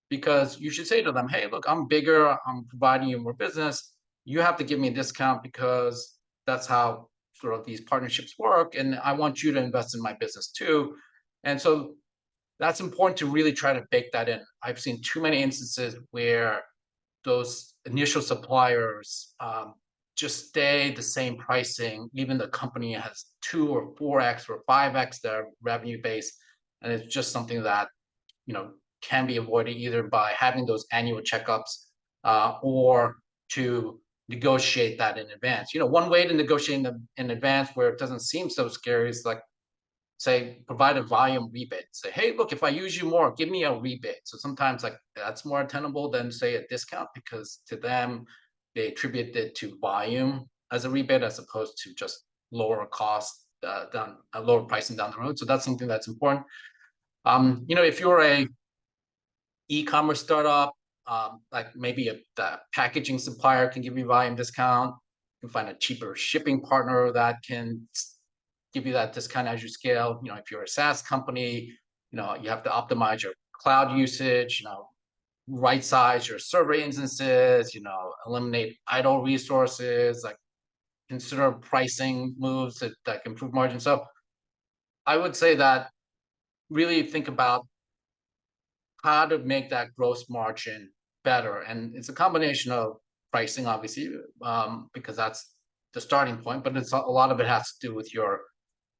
because you should say to them, hey, look, I'm bigger, I'm providing you more business, you have to give me a discount because that's how sort of these partnerships work, and I want you to invest in my business too. And so that's important to really try to bake that in. I've seen too many instances where those initial suppliers just stay the same pricing, even the company has 2 or 4x or 5x their revenue base, and it's just something that, you know, can be avoided either by having those annual checkups or to negotiate that in advance. You know, one way to negotiate in advance where it doesn't seem so scary is like, say, provide a volume rebate. Say, hey, look, if I use you more, give me a rebate. So sometimes like that's more attainable than say a discount, because to them, they attribute it to volume as a rebate as opposed to just lower cost down, lower pricing down the road. So that's something that's important. You know, if you're a e-commerce startup, like maybe the packaging supplier can give you volume discount. You can find a cheaper shipping partner that can give you that discount as you scale. You know, if you're a SaaS company, you know, you have to optimize your cloud usage, you know, right size your server instances, you know, eliminate idle resources, like consider pricing moves that can improve margin. So I would say that really think about how to make that gross margin better. And it's a combination of pricing, obviously, because that's the starting point, but it's a lot of it has to do with your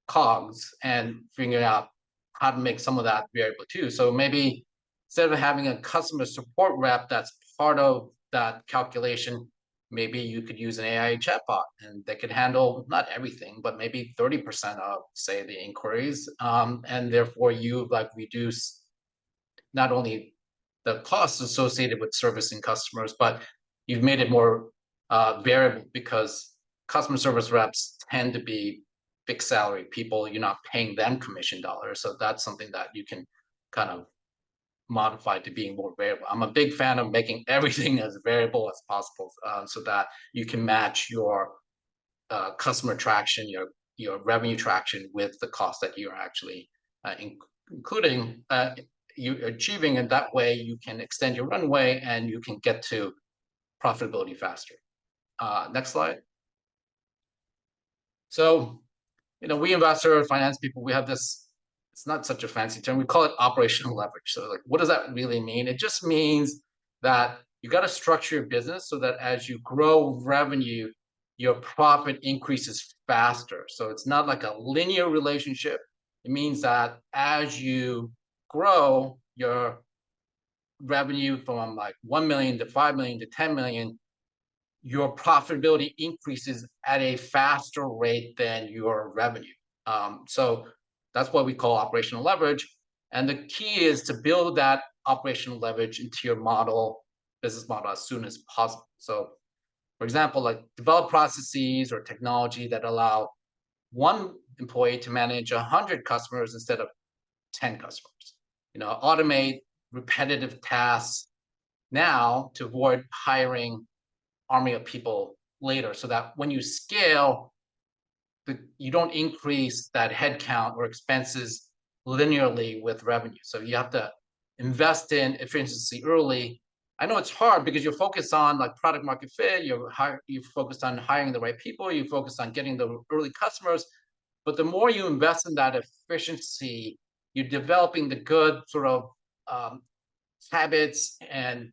COGS and figuring out how to make some of that variable too. So maybe instead of having a customer support rep that's part of that calculation, maybe you could use an AI chatbot and they could handle not everything, but maybe 30% of, say, the inquiries. And therefore you like reduce not only the costs associated with servicing customers, but you've made it more variable, because customer service reps tend to be fixed salary people. You're not paying them commission dollars. So that's something that you can kind of modify to being more variable. I'm a big fan of making everything as variable as possible, so that you can match your customer traction, your revenue traction with the cost that you're actually including you achieving, and that way you can extend your runway and you can get to profitability faster. Next slide. So, you know, we investor finance people, we have this, it's not such a fancy term, we call it operational leverage. So like, what does that really mean? It just means that you got to structure your business so that as you grow revenue, your profit increases faster. So it's not like a linear relationship. It means that as you grow your revenue from like 1 million to 5 million to 10 million, your profitability increases at a faster rate than your revenue. So that's what we call operational leverage. And the key is to build that operational leverage into your business model as soon as possible. So for example, like develop processes or technology that allow one employee to manage 100 customers instead of 10 customers. Automate repetitive tasks now to avoid hiring army of people later, so that when you scale, you don't increase that headcount or expenses linearly with revenue. So you have to invest in efficiency early. I know it's hard because you're focused on like product market fit, you're focused on hiring the right people, you focused on getting the early customers. But the more you invest in that efficiency, you're developing the good sort of habits and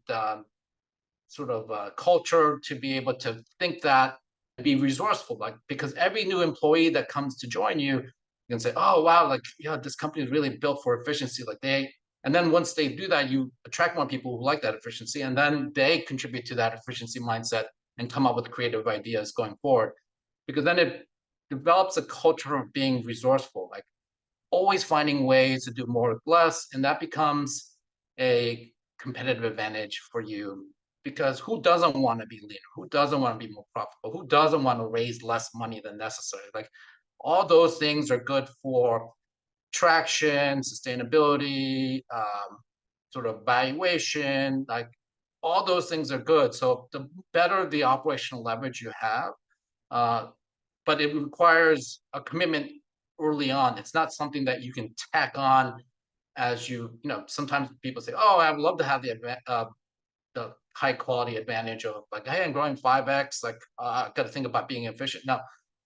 culture to be able to think that, be resourceful, like, because every new employee that comes to join you, you can say, oh wow, like, yeah, this company is really built for efficiency. And then once they do that, you attract more people who like that efficiency, and then they contribute to that efficiency mindset and come up with creative ideas going forward. Because then it develops a culture of being resourceful, like always finding ways to do more with less, and that becomes a competitive advantage for you. Because who doesn't want to be leaner? Who doesn't want to be more profitable? Who doesn't want to raise less money than necessary? Like, all those things are good for traction, sustainability, valuation. Like, all those things are good. So the better the operational leverage you have, but it requires a commitment early on. It's not something that you can tack on as sometimes people say, oh, I would love to have the high quality advantage of like, hey, I'm growing 5x, like I've got to think about being efficient. Now,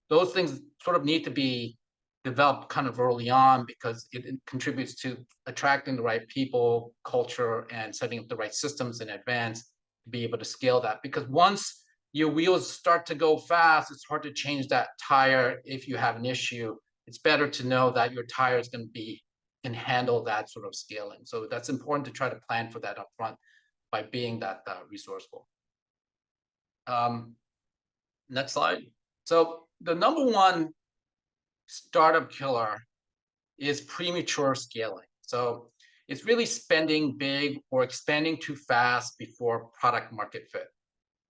those things sort of need to be developed kind of early on, because it contributes to attracting the right people, culture, and setting up the right systems in advance to be able to scale that. Because once your wheels start to go fast, it's hard to change that tire if you have an issue. It's better to know that your tire is going to can handle that sort of scaling. So that's important to try to plan for that upfront by being that resourceful. Next slide. So the number one startup killer is premature scaling. So it's really spending big or expanding too fast before product market fit.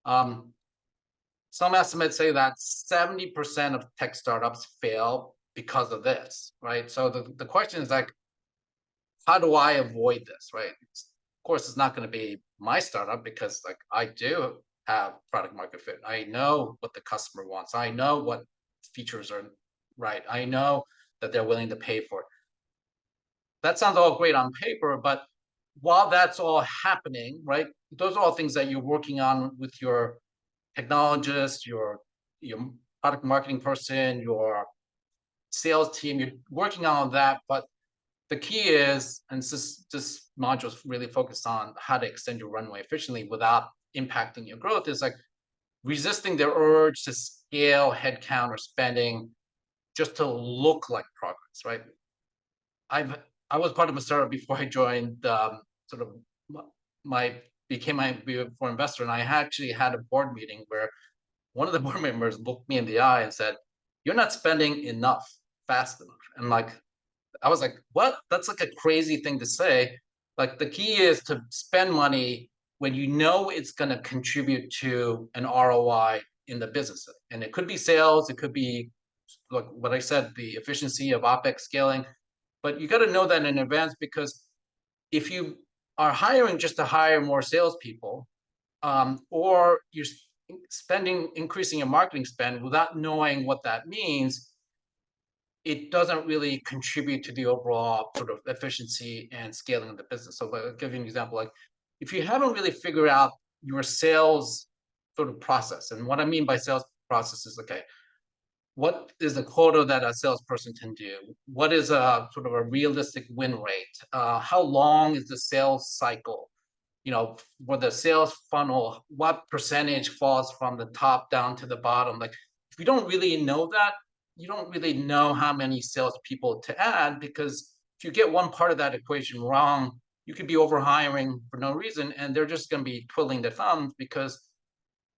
Some estimates say that 70% of tech startups fail because of this, right? So the question is like, how do I avoid this, right? Of course, it's not going to be my startup, because like I do have product market fit. I know what the customer wants. I know what features are right. I know that they're willing to pay for it. That sounds all great on paper, but while that's all happening, right, those are all things that you're working on with your technologist, your product marketing person, your sales team. You're working on that, but the key is, and this module is really focused on how to extend your runway efficiently without impacting your growth, is like resisting the urge to scale headcount or spending just to look like progress, right? I was part of a startup before I joined became my before investor, and I actually had a board meeting where one of the board members looked me in the eye and said, "You're not spending enough fast enough." And like, I was like, what? That's like a crazy thing to say. Like, the key is to spend money when you know it's going to contribute to an ROI in the business. And it could be sales, it could be like what I said, the efficiency of OpEx scaling. But you got to know that in advance, because if you are hiring just to hire more salespeople, or you're increasing your marketing spend without knowing what that means, it doesn't really contribute to the overall sort of efficiency and scaling of the business. So I'll give you an example. Like, if you haven't really figured out your sales sort of process, and what I mean by sales process is, okay, what is the quota that a salesperson can do? What is a sort of a realistic win rate? How long is the sales cycle? For the sales funnel, what percentage falls from the top down to the bottom? Like, if you don't really know that, you don't really know how many salespeople to add, because if you get one part of that equation wrong, you could be over hiring for no reason, and they're just going to be twiddling their thumbs because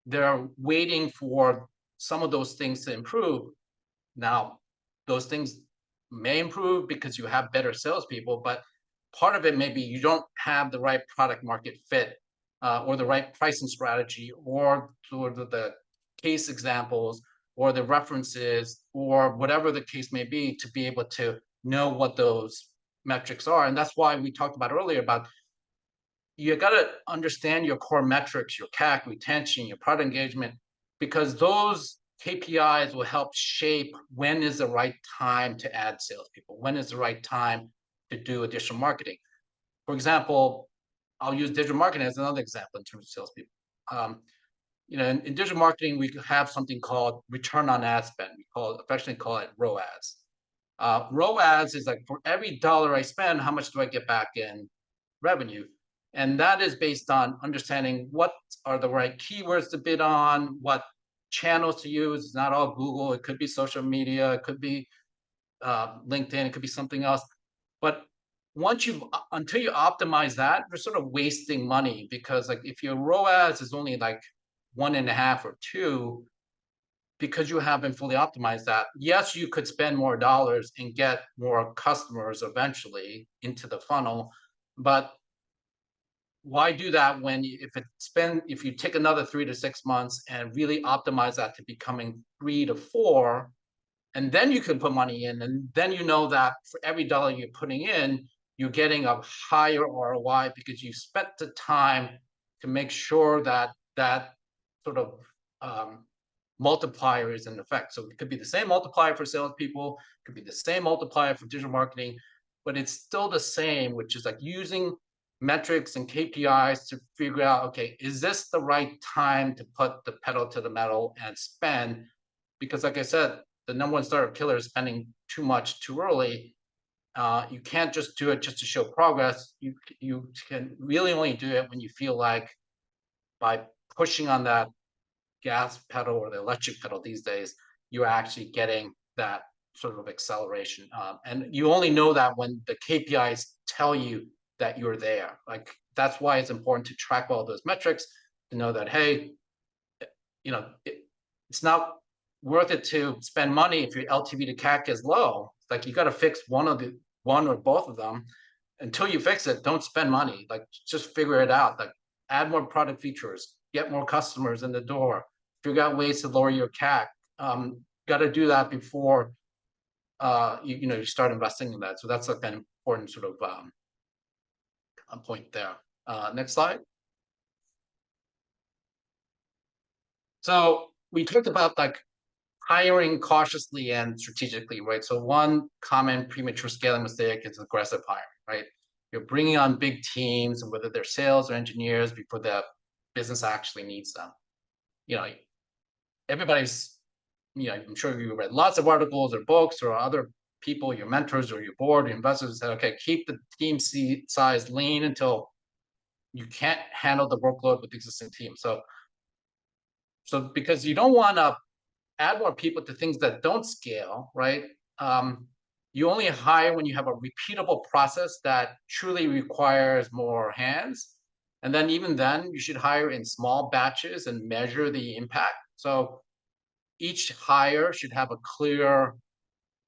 they're waiting for some of those things to improve. Now, those things may improve because you have better salespeople, but part of it may be you don't have the right product market fit, or the right pricing strategy, or sort of the case examples, or the references, or whatever the case may be, to be able to know what those metrics are. And that's why we talked about earlier about you got to understand your core metrics, your CAC, retention, your product engagement, because those KPIs will help shape when is the right time to add salespeople, when is the right time to do additional marketing. For example, I'll use digital marketing as another example in terms of salespeople. In digital marketing, we have something called return on ad spend. We affectionately call it ROAS. ROAS is like, for every dollar I spend, how much do I get back in revenue? And that is based on understanding what are the right keywords to bid on, what channels to use. It's not all Google. It could be social media. It could be LinkedIn. It could be something else. But until you optimize that, you're sort of wasting money, because like if your ROAS is only like 1.5 or 2, because you haven't fully optimized that, yes, you could spend more dollars and get more customers eventually into the funnel, but why do that when if you take another 3 to 6 months and really optimize that to becoming 3 to 4, and then you can put money in, and then you know that for every dollar you're putting in, you're getting a higher ROI because you spent the time to make sure that that sort of multiplier is in effect. So it could be the same multiplier for salespeople, it could be the same multiplier for digital marketing, but it's still the same, which is like using metrics and KPIs to figure out, okay, is this the right time to put the pedal to the metal and spend? Because like I said, the number one startup killer is spending too much too early. You can't just do it just to show progress. You can really only do it when you feel like by pushing on that gas pedal or the electric pedal these days, you're actually getting that sort of acceleration. And you only know that when the KPIs tell you that you're there. Like, that's why it's important to track all those metrics, to know that, hey, it's not worth it to spend money if your LTV to CAC is low. It's like, you got to fix one or both of them. Until you fix it, don't spend money. Like, just figure it out. Like, add more product features, get more customers in the door, figure out ways to lower your CAC. Got to do that before you start investing in that. So that's like an important sort of point there. Next slide. So we talked about like hiring cautiously and strategically, right? So one common premature scaling mistake is aggressive hiring, right? You're bringing on big teams, whether they're sales or engineers, before the business actually needs them. Everybody's, I'm sure you read lots of articles or books or other people, your mentors or your board, your investors said, okay, keep the team size lean until you can't handle the workload with the existing team. So because you don't want to add more people to things that don't scale, right? You only hire when you have a repeatable process that truly requires more hands. And then even then, you should hire in small batches and measure the impact. So each hire should have a clear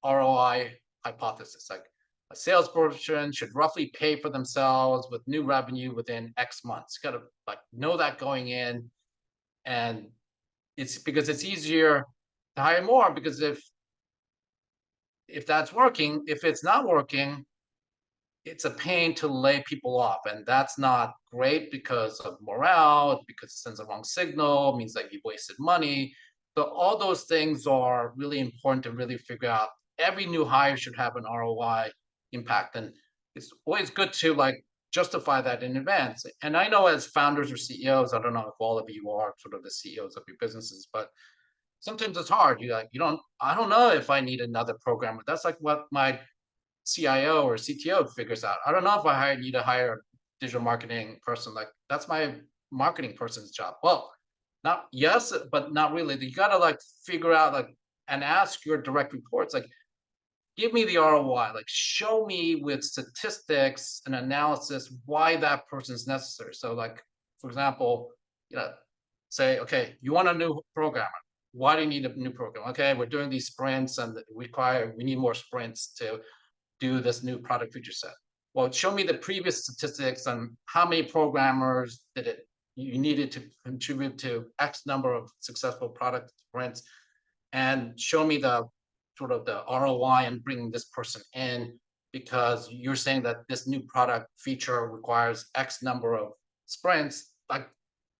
ROI hypothesis. Like, a salesperson should roughly pay for themselves with new revenue within X months. Got to like know that going in. And it's because it's easier to hire more, because if that's working, if it's not working, it's a pain to lay people off, and that's not great because of morale, because it sends the wrong signal, means that you've wasted money. So all those things are really important to really figure out. Every new hire should have an ROI impact, and it's always good to like justify that in advance. And I know as founders or CEOs, I don't know if all of you are sort of the CEOs of your businesses, but sometimes it's hard. I don't know if I need another programmer. That's like what my CIO or CTO figures out. I don't know if I need to hire a digital marketing person. Like, that's my marketing person's job. Well, not yes, but not really. You got to like figure out like and ask your direct reports, like, give me the ROI, like show me with statistics and analysis why that person's necessary. So like, for example, say, okay, you want a new programmer. Why do you need a new program? Okay, we're doing these sprints and we need more sprints to do this new product feature set. Well, show me the previous statistics on how many programmers you needed to contribute to X number of successful product sprints, and show me the sort of the ROI and bringing this person in, because you're saying that this new product feature requires X number of sprints. Like,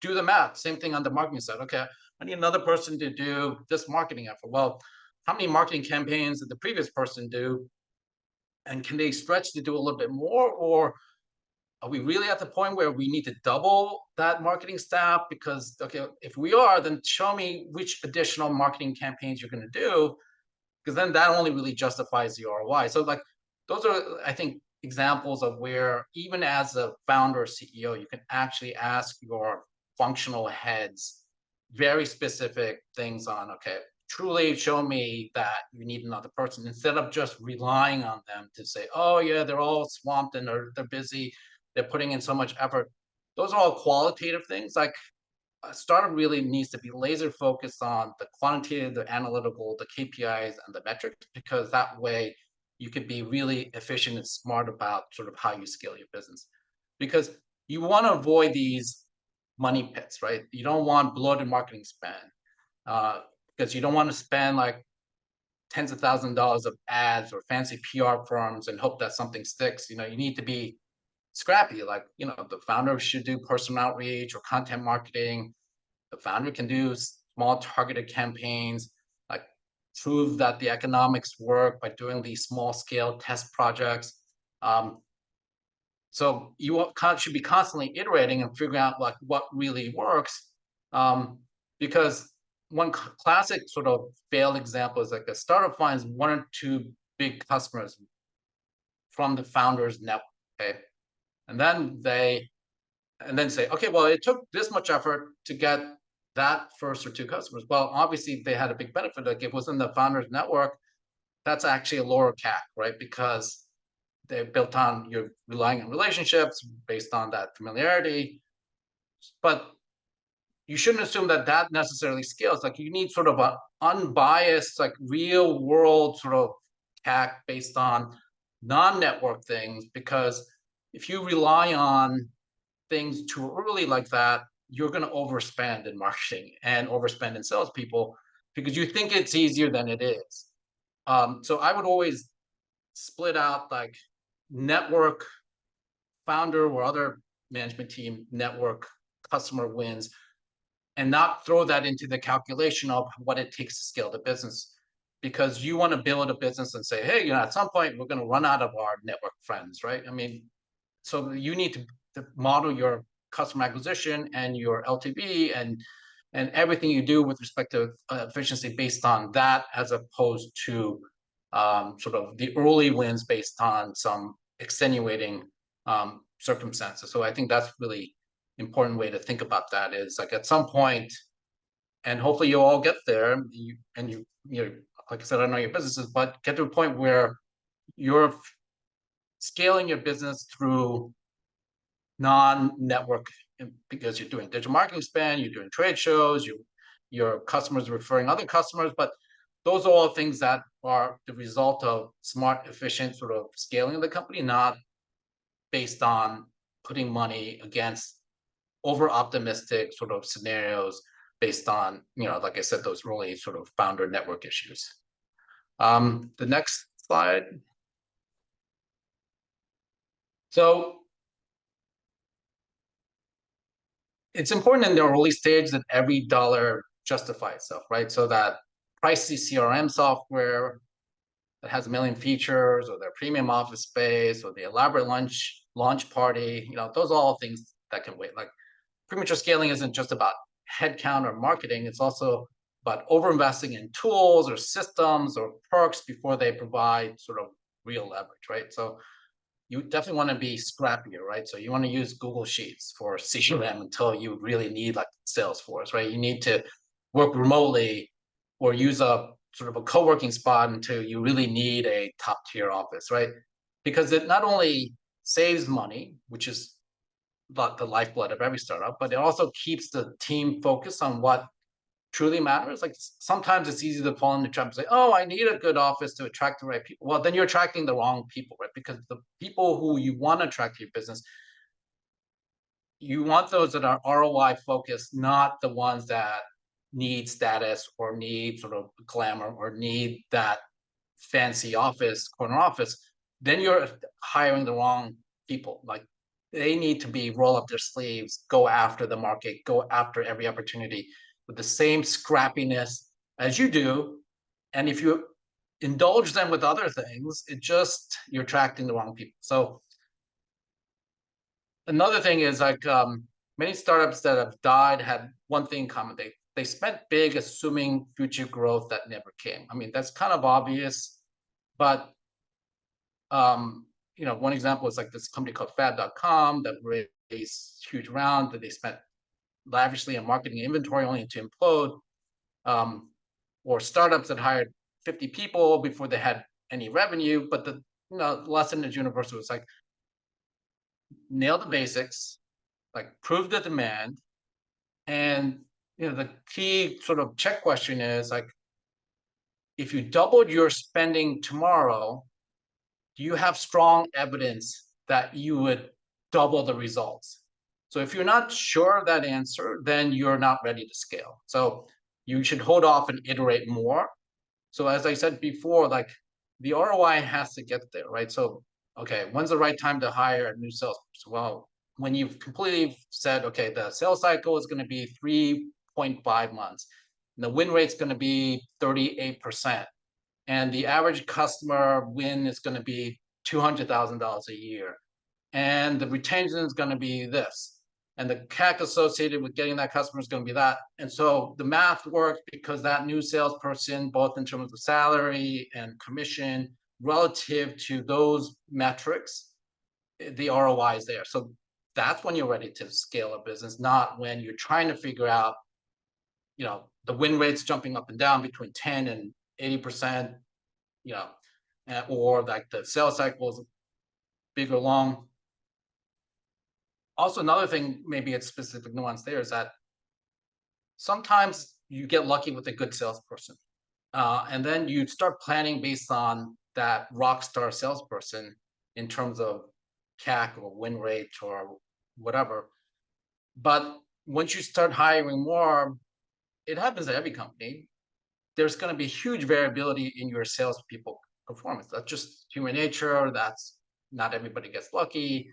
do the math. Same thing on the marketing side. Okay, I need another person to do this marketing effort. Well, how many marketing campaigns did the previous person do? And can they stretch to do a little bit more? Or are we really at the point where we need to double that marketing staff? Because, okay, if we are, then show me which additional marketing campaigns you're going to do, because then that only really justifies the ROI. So like, those are, I think, examples of where even as a founder or CEO, you can actually ask your functional heads very specific things on, okay, truly show me that you need another person, instead of just relying on them to say, oh yeah, they're all swamped and they're busy, they're putting in so much effort. Those are all qualitative things. Like, a startup really needs to be laser focused on the quantitative, the analytical, the KPIs, and the metrics, because that way you could be really efficient and smart about sort of how you scale your business. Because you want to avoid these money pits, right? You don't want bloated marketing spend, because you don't want to spend like tens of thousands of dollars of ads or fancy PR firms and hope that something sticks. You need to be scrappy. Like, the founder should do personal outreach or content marketing. The founder can do small targeted campaigns, like prove that the economics work by doing these small scale test projects. So you should be constantly iterating and figuring out like what really works, because one classic sort of failed example is like a startup finds one or two big customers from the founder's network, okay, and then say, okay, well, it took this much effort to get that first or two customers. Well, obviously they had a big benefit. Like, if it was in the founder's network, that's actually a lower CAC, right? Because they're built on, you're relying on relationships based on that familiarity. But you shouldn't assume that that necessarily scales. Like, you need sort of an unbiased, like real world sort of CAC based on non-network things, because if you rely on things too early like that, you're going to overspend in marketing and overspend in salespeople because you think it's easier than it is. So I would always split out like network founder or other management team network customer wins, and not throw that into the calculation of what it takes to scale the business, because you want to build a business and say, hey, at some point we're going to run out of our network friends, right? I mean, so you need to model your customer acquisition and your LTV and everything you do with respect to efficiency based on that, as opposed to sort of the early wins based on some extenuating circumstances. So I think that's really important way to think about that, is like at some point, and hopefully you all get there, you like I said, I don't know your businesses, but get to a point where you're scaling your business through non-network, because you're doing digital marketing spend, you're doing trade shows, your customers referring other customers, but those are all things that are the result of smart, efficient sort of scaling of the company, not based on putting money against over-optimistic sort of scenarios based on, like I said, those really sort of founder network issues. The next slide. So it's important in the early stage that every dollar justify itself, right? So that pricey CRM software that has a million features, or their premium office space, or the elaborate launch party, those are all things that can wait. Like, premature scaling isn't just about headcount or marketing. It's also about over-investing in tools or systems or perks before they provide sort of real leverage, right? So you definitely want to be scrappier, right? So you want to use Google Sheets for CRM until you really need like Salesforce, right? You need to work remotely or use a sort of a co-working spot until you really need a top tier office, right? Because it not only saves money, which is the lifeblood of every startup, but it also keeps the team focused on what truly matters. Like sometimes it's easy to fall into the trap and say, oh, I need a good office to attract the right people. Well, then you're attracting the wrong people, right? Because the people who you want to attract to your business, you want those that are ROI focused, not the ones that need status or need sort of glamour or need that fancy office, corner office. Then you're hiring the wrong people. Like they need to be roll up their sleeves, go after the market, go after every opportunity with the same scrappiness as you do. And if you indulge them with other things, you're attracting the wrong people. So another thing is like many startups that have died had one thing in common. They spent big assuming future growth that never came. I mean, that's kind of obvious, but one example is like this company called Fab.com that raised huge round that they spent lavishly on marketing and inventory only to implode, or startups that hired 50 people before they had any revenue. But the lesson is universal. It's like nail the basics, like prove the demand, and the key sort of check question is like, if you doubled your spending tomorrow, do you have strong evidence that you would double the results? So if you're not sure of that answer, then you're not ready to scale. So you should hold off and iterate more. So as I said before, like the ROI has to get there, right? So, okay, when's the right time to hire a new salesperson? Well, when you've completely said, okay, the sales cycle is going to be 3.5 months, and the win rate's going to be 38%. And the average customer win is going to be $200,000 a year. And the retention is going to be this. And the CAC associated with getting that customer is going to be that. And so the math works because that new salesperson, both in terms of salary and commission, relative to those metrics, the ROI is there. So that's when you're ready to scale a business, not when you're trying to figure out, the win rates jumping up and down between 10 and 80%, or like the sales cycles big or long. Also, another thing, maybe it's specific nuance there, is that sometimes you get lucky with a good salesperson, and then you start planning based on that rock star salesperson in terms of CAC or win rate or whatever. But once you start hiring more, it happens at every company, there's going to be huge variability in your salespeople performance. That's just human nature. That's not everybody gets lucky.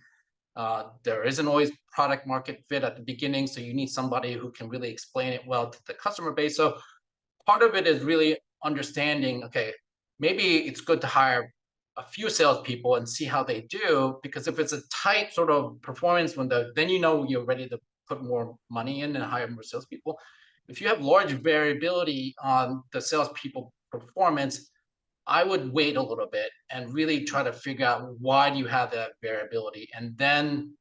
There isn't always product market fit at the beginning, so you need somebody who can really explain it well to the customer base. So part of it is really understanding, okay, maybe it's good to hire a few salespeople and see how they do, because if it's a tight sort of performance window, then you're ready to put more money in and hire more salespeople. If you have large variability on the salespeople performance, I would wait a little bit and really try to figure out why do you have that variability, and then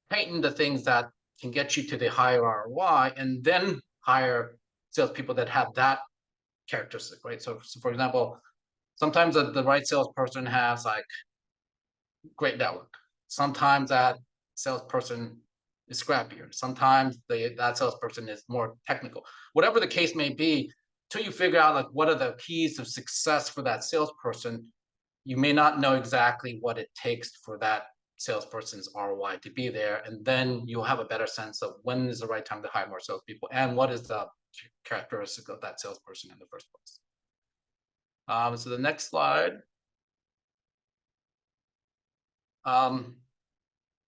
tighten the things that can get you to the higher ROI, and then hire salespeople that have that characteristic, right? So for example, sometimes the right salesperson has like great network. Sometimes that salesperson is scrappier. Sometimes that salesperson is more technical. Whatever the case may be, until you figure out like what are the keys of success for that salesperson, you may not know exactly what it takes for that salesperson's ROI to be there. And then you'll have a better sense of when is the right time to hire more salespeople and what is the characteristic of that salesperson in the first place. So the next slide.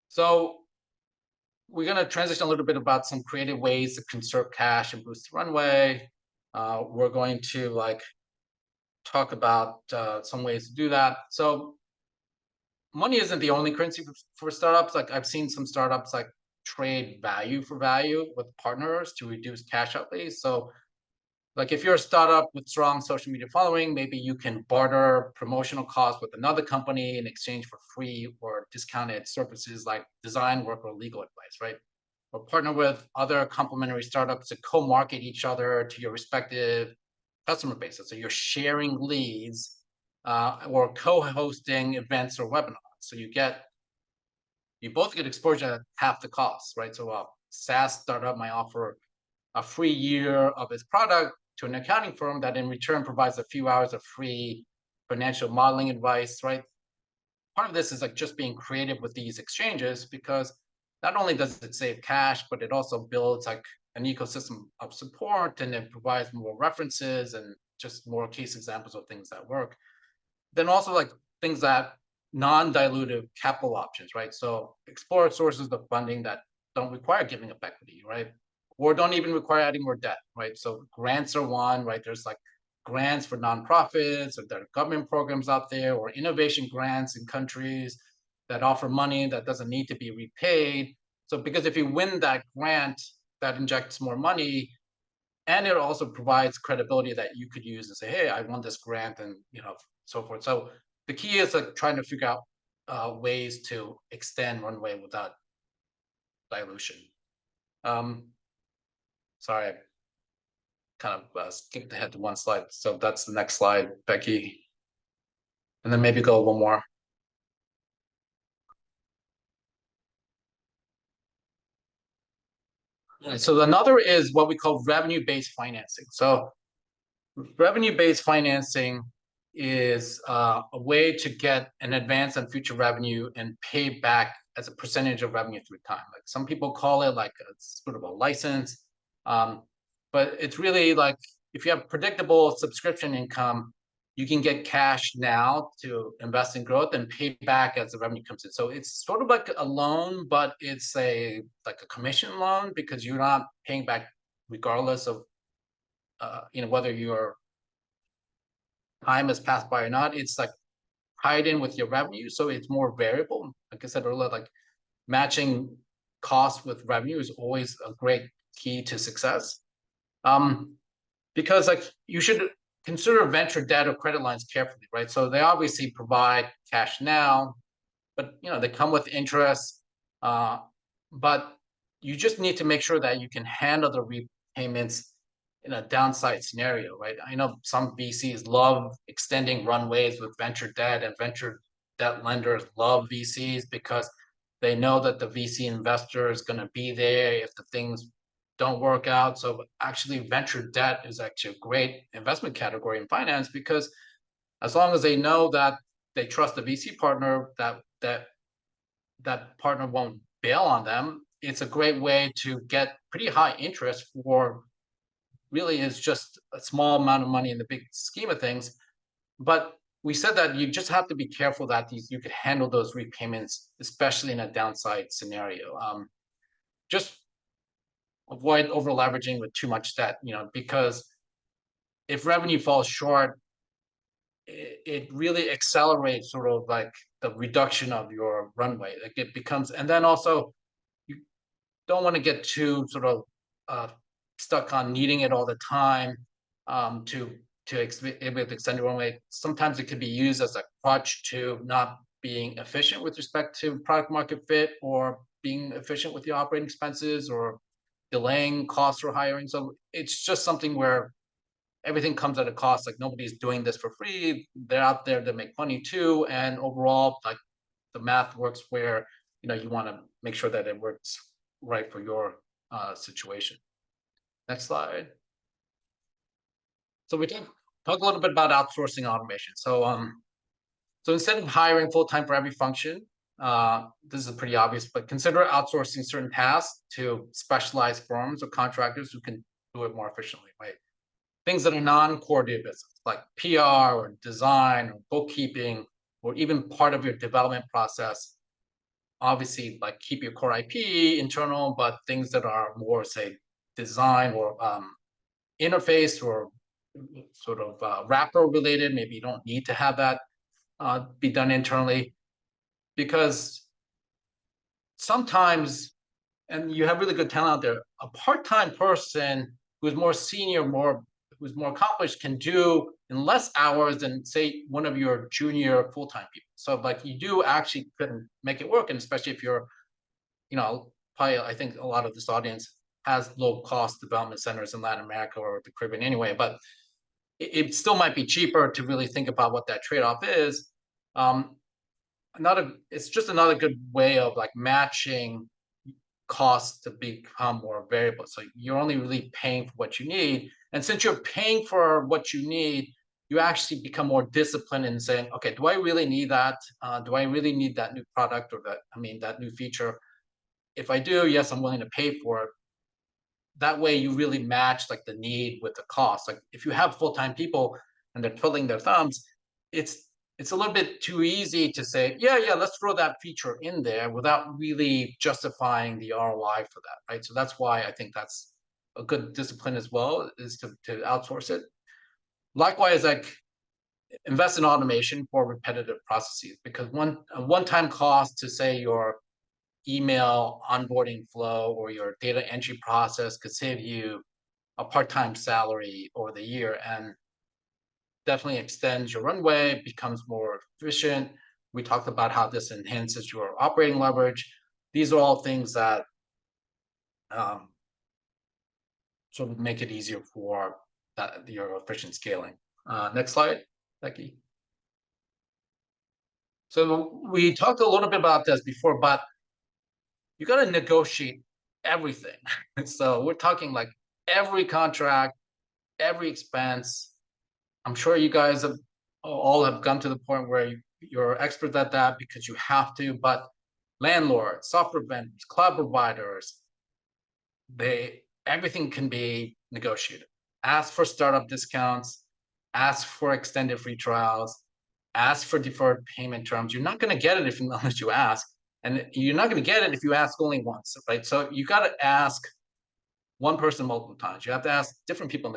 So we're going to transition a little bit about some creative ways to conserve cash and boost the runway. We're going to talk about some ways to do that. So money isn't the only currency for startups. Like I've seen some startups like trade value for value with partners to reduce cash outlays. So like if you're a startup with strong social media following, maybe you can barter promotional costs with another company in exchange for free or discounted services like design work or legal advice, right? Or partner with other complementary startups to co-market each other to your respective customer bases. So you're sharing leads or co-hosting events or webinars. So you get you both get exposure at half the cost, right? So a SaaS startup might offer a free year of its product to an accounting firm that in return provides a few hours of free financial modeling advice, right? Part of this is like just being creative with these exchanges, because not only does it save cash, but it also builds like an ecosystem of support, and it provides more references and just more case examples of things that work. Then also like things that non-dilutive capital options, right? So explore sources of funding that don't require giving up equity, right? Or don't even require adding more debt, right? So grants are one, right? There's like grants for nonprofits, or there are government programs out there, or innovation grants in countries that offer money that doesn't need to be repaid. So because if you win that grant, that injects more money, and it also provides credibility that you could use and say, hey, I won this grant, and so forth. So the key is like trying to figure out ways to extend runway without dilution. Sorry, I kind of skipped ahead to one slide. So that's the next slide, Becky. And then maybe go one more. So another is what we call revenue-based financing. So revenue-based financing is a way to get an advance on future revenue and pay back as a percentage of revenue through time. Like some people call it like a sort of a license, but it's really like if you have predictable subscription income, you can get cash now to invest in growth and pay back as the revenue comes in. So it's sort of like a loan, but it's like a commission loan, because you're not paying back regardless of whether your time has passed by or not. It's like tied in with your revenue, so it's more variable. Like I said earlier, like matching cost with revenue is always a great key to success. Because like you should consider venture debt or credit lines carefully, right? So they obviously provide cash now, but they come with interest. But you just need to make sure that you can handle the repayments in a downside scenario, right? I know some VCs love extending runways with venture debt, and venture debt lenders love VCs because they know that the VC investor is going to be there if the things don't work out. So actually venture debt is actually a great investment category in finance, because as long as they know that they trust the VC partner, that partner won't bail on them, it's a great way to get pretty high interest for really is just a small amount of money in the big scheme of things. But we said that you just have to be careful that you could handle those repayments, especially in a downside scenario. Just avoid over leveraging with too much debt, because if revenue falls short, it really accelerates sort of like the reduction of your runway. Like it becomes, and then also you don't want to get too sort of stuck on needing it all the time to extend your runway. Sometimes it could be used as a crutch to not being efficient with respect to product market fit, or being efficient with the operating expenses, or delaying costs for hiring. So it's just something where everything comes at a cost. Like nobody's doing this for free. They're out there to make money too. And overall, like the math works where, you want to make sure that it works right for your situation. Next slide. So we talk a little bit about outsourcing automation. So instead of hiring full-time for every function, this is pretty obvious, but consider outsourcing certain tasks to specialized firms or contractors who can do it more efficiently, right? Things that are non-core to your business, like PR or design or bookkeeping, or even part of your development process. Obviously, like keep your core IP internal, but things that are more, say, design or interface or sort of wrapper related, maybe you don't need to have that be done internally, because sometimes, and you have really good talent out there, a part-time person who's more senior, who's more accomplished can do in less hours than, say, one of your junior full-time people. So like you do actually can make it work. And especially if you're, probably, I think a lot of this audience has low-cost development centers in Latin America or the Caribbean anyway, but it still might be cheaper to really think about what that trade-off is. it's just another good way of like matching costs to become more variable. So you're only really paying for what you need. And since you're paying for what you need, you actually become more disciplined in saying, okay, do I really need that? Do I really need that new product or that new feature? If I do, yes, I'm willing to pay for it. That way you really match like the need with the cost. Like if you have full-time people and they're twiddling their thumbs, it's a little bit too easy to say, yeah, let's throw that feature in there without really justifying the ROI for that, right? So that's why I think that's a good discipline as well, is to outsource it. Likewise, like invest in automation for repetitive processes, because a one-time cost to say your email onboarding flow or your data entry process could save you a part-time salary over the year, and definitely extends your runway, becomes more efficient. We talked about how this enhances your operating leverage. These are all things that sort of make it easier for your efficient scaling. Next slide, Becky. So we talked a little bit about this before, but you got to negotiate everything. So we're talking like every contract, every expense. I'm sure you guys all have come to the point where you're experts at that because you have to, but landlords, software vendors, cloud providers, everything can be negotiated. Ask for startup discounts, ask for extended free trials, ask for deferred payment terms. You're not going to get it unless you ask, and you're not going to get it if you ask only once, right? So you got to ask one person multiple times. You have to ask different people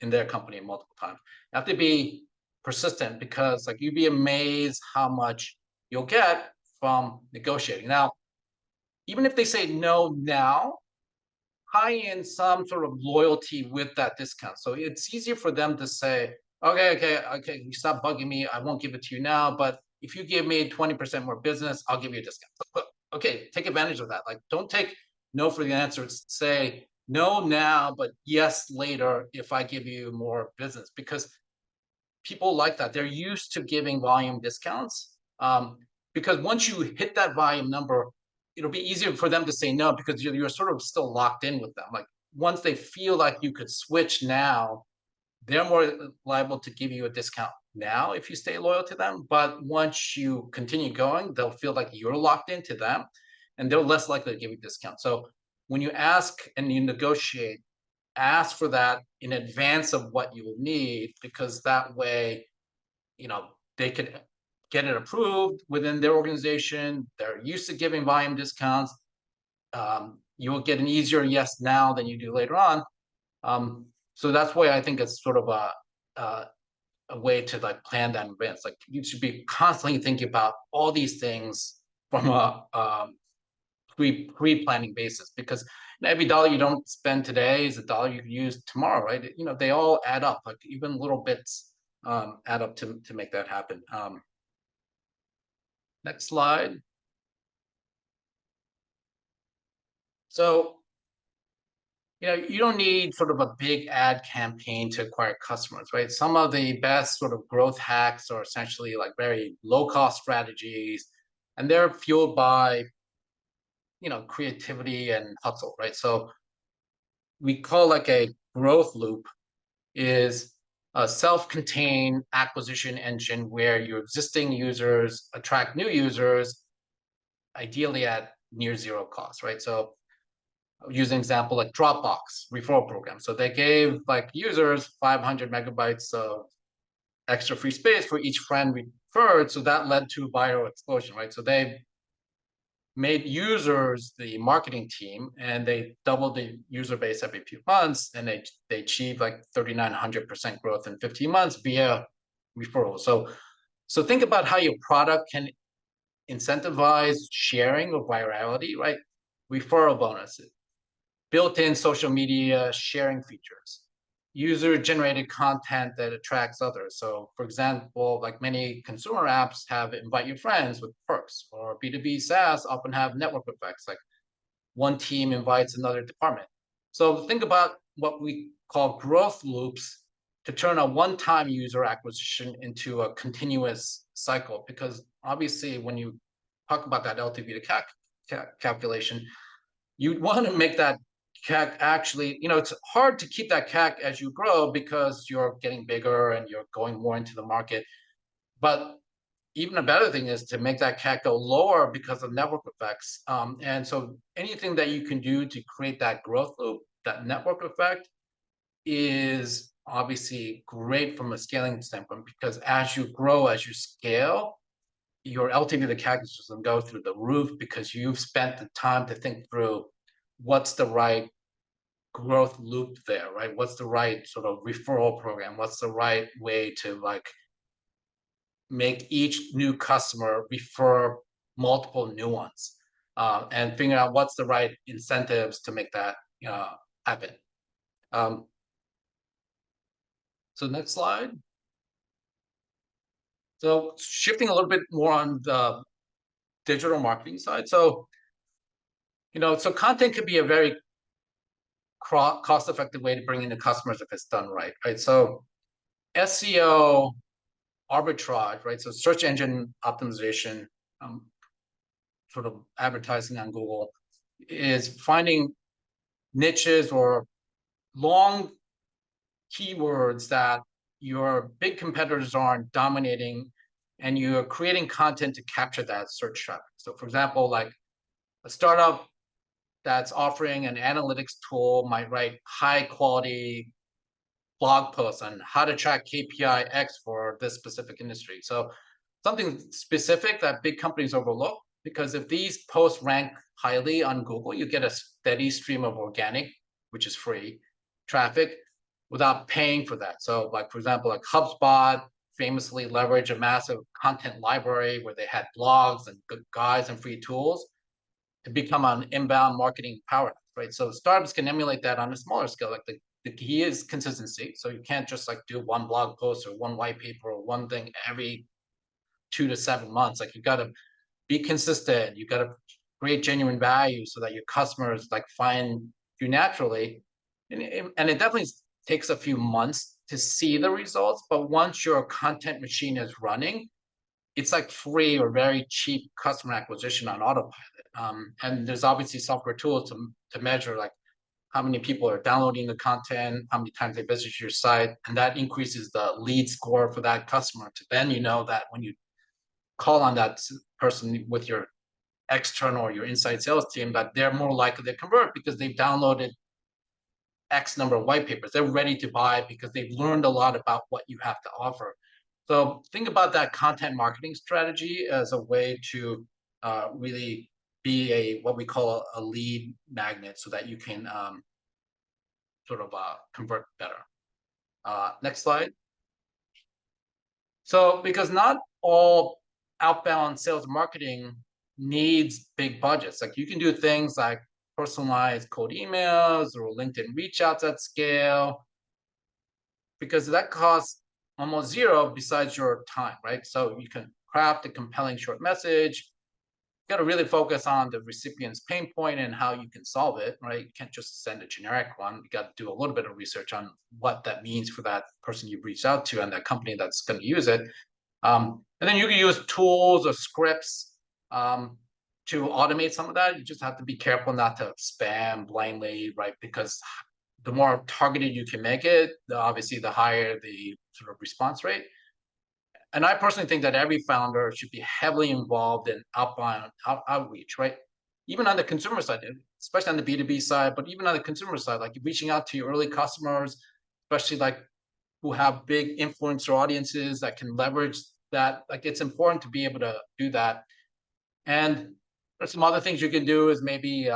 in their company multiple times. You have to be persistent, because like you'd be amazed how much you'll get from negotiating. Now, even if they say no now, tie in some sort of loyalty with that discount. So it's easier for them to say, okay, you stop bugging me. I won't give it to you now, but if you give me 20% more business, I'll give you a discount. Okay, take advantage of that. Like, don't take no for the answer. Say no now, but yes later if I give you more business, because people like that. They're used to giving volume discounts, because once you hit that volume number, it'll be easier for them to say no, because you're sort of still locked in with them. Like once they feel like you could switch now, they're more liable to give you a discount now if you stay loyal to them. But once you continue going, they'll feel like you're locked into them, and they're less likely to give you a discount. So when you ask and you negotiate, ask for that in advance of what you will need, because that way, they could get it approved within their organization. They're used to giving volume discounts. You will get an easier yes now than you do later on. So that's why I think it's sort of a way to like plan that in advance. Like you should be constantly thinking about all these things from a pre-planning basis, because every dollar you don't spend today is a dollar you can use tomorrow, right? They all add up. Like even little bits add up to make that happen. Next slide. So you don't need sort of a big ad campaign to acquire customers, right? Some of the best sort of growth hacks are essentially like very low cost strategies, and they're fueled by creativity and hustle, right? So we call like a growth loop is a self-contained acquisition engine where your existing users attract new users, ideally at near zero cost, right? So I'll use an example like Dropbox referral program. So they gave like users 500 megabytes of extra free space for each friend referred. So that led to viral explosion, right? So they made users the marketing team, and they doubled the user base every few months, and they achieved like 3,900% growth in 15 months via referrals. So think about how your product can incentivize sharing or virality, right? Referral bonuses, built-in social media sharing features, user-generated content that attracts others. So for example, like many consumer apps have invite your friends with perks, or B2B SaaS often have network effects, like one team invites another department. So think about what we call growth loops to turn a one-time user acquisition into a continuous cycle, because obviously when you talk about that LTV to CAC calculation, you want to make that CAC actually, it's hard to keep that CAC as you grow because you're getting bigger and you're going more into the market. But even a better thing is to make that CAC go lower because of network effects. And so anything that you can do to create that growth loop, that network effect, is obviously great from a scaling standpoint, because as you grow, as you scale, your LTV to CAC is just going to go through the roof because you've spent the time to think through what's the right growth loop there, right? What's the right sort of referral program? What's the right way to like make each new customer refer multiple new ones, and figure out what's the right incentives to make that happen. So next slide. So shifting a little bit more on the digital marketing side. So, so content could be a very cost-effective way to bring in the customers if it's done right, right? So SEO arbitrage, right? So search engine optimization, sort of advertising on Google, is finding niches or long keywords that your big competitors aren't dominating, and you're creating content to capture that search traffic. So for example, like a startup that's offering an analytics tool might write high quality blog posts on how to track KPI X for this specific industry. So something specific that big companies overlook, because if these posts rank highly on Google, you get a steady stream of organic, which is free traffic, without paying for that. So like, for example, like HubSpot famously leveraged a massive content library where they had blogs and good guides and free tools to become an inbound marketing powerhouse, right? So startups can emulate that on a smaller scale. Like the key is consistency. So you can't just like do one blog post or one white paper or one thing every 2 to 7 months. Like you got to be consistent. You got to create genuine value so that your customers like find you naturally. And it definitely takes a few months to see the results. But once your content machine is running, it's like free or very cheap customer acquisition on autopilot. And there's obviously software tools to measure like how many people are downloading the content, how many times they visit your site, and that increases the lead score for that customer. To then that when you call on that person with your external or your inside sales team, that they're more likely to convert because they've downloaded X number of white papers. They're ready to buy because they've learned a lot about what you have to offer. So think about that content marketing strategy as a way to really be what we call a lead magnet, so that you can sort of convert better. Next slide. So because not all outbound sales marketing needs big budgets. Like you can do things like personalized cold emails or LinkedIn reach outs at scale, because that costs almost zero besides your time, right? So you can craft a compelling short message. You got to really focus on the recipient's pain point and how you can solve it, right? You can't just send a generic one. You got to do a little bit of research on what that means for that person you've reached out to and that company that's going to use it. And then you can use tools or scripts to automate some of that. You just have to be careful not to spam blindly, right? Because the more targeted you can make it, obviously the higher the sort of response rate. And I personally think that every founder should be heavily involved in outbound outreach, right? Even on the consumer side, especially on the B2B side, but even on the consumer side, like reaching out to your early customers, especially like who have big influencer audiences that can leverage that. Like it's important to be able to do that. And there's some other things you can do is maybe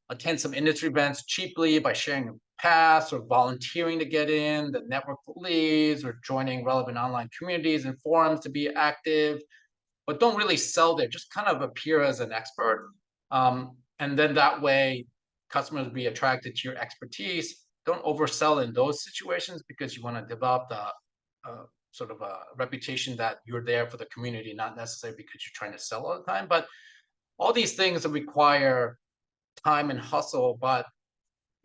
attend some industry events cheaply by sharing a pass or volunteering to get in, the network leads, or joining relevant online communities and forums to be active, but don't really sell there. Just kind of appear as an expert. And then that way customers will be attracted to your expertise. Don't oversell in those situations, because you want to develop the sort of a reputation that you're there for the community, not necessarily because you're trying to sell all the time. But all these things require time and hustle, but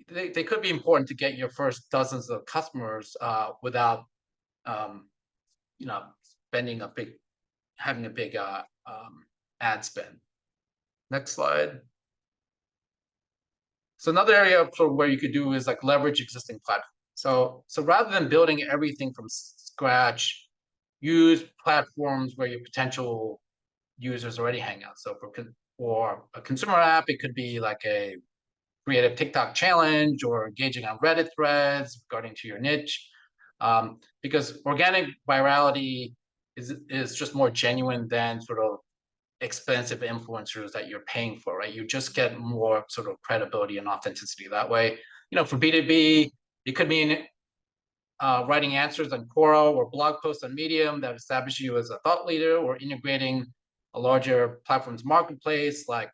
they could be important to get your first dozens of customers without having a big ad spend. Next slide. So another area for where you could do is like leverage existing platforms. So rather than building everything from scratch, use platforms where your potential users already hang out. So for a consumer app, it could be like a creative TikTok challenge or engaging on Reddit threads regarding to your niche. Because organic virality is just more genuine than sort of expensive influencers that you're paying for, right? You just get more sort of credibility and authenticity that way. For B2B, it could mean writing answers on Quora or blog posts on Medium that establish you as a thought leader, or integrating a larger platform's marketplace, like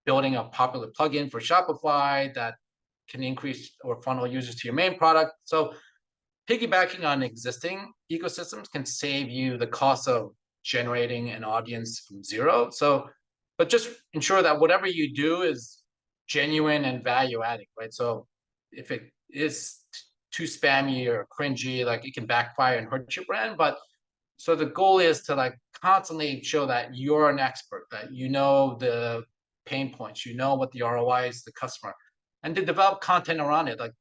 building a popular plugin for Shopify that can increase or funnel users to your main product. So piggybacking on existing ecosystems can save you the cost of generating an audience from zero. But just ensure that whatever you do is genuine and value adding, right? So if it is too spammy or cringy, like it can backfire and hurt your brand. But so the goal is to like constantly show that you're an expert, that you know the pain points, you know what the ROI is to the customer, and to develop content around it. Like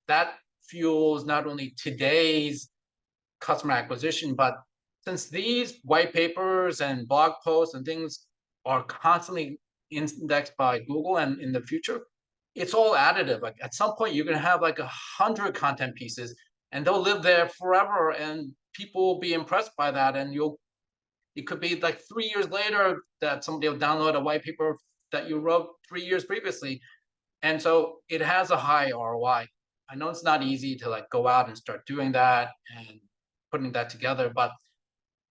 that fuels not only today's customer acquisition, but since these white papers and blog posts and things are constantly indexed by Google, and in the future, it's all additive. Like at some point, you're going to have like 100 content pieces, and they'll live there forever, and people will be impressed by that. And it could be like 3 years later that somebody will download a white paper that you wrote 3 years previously. And so it has a high ROI. I know it's not easy to like go out and start doing that and putting that together, but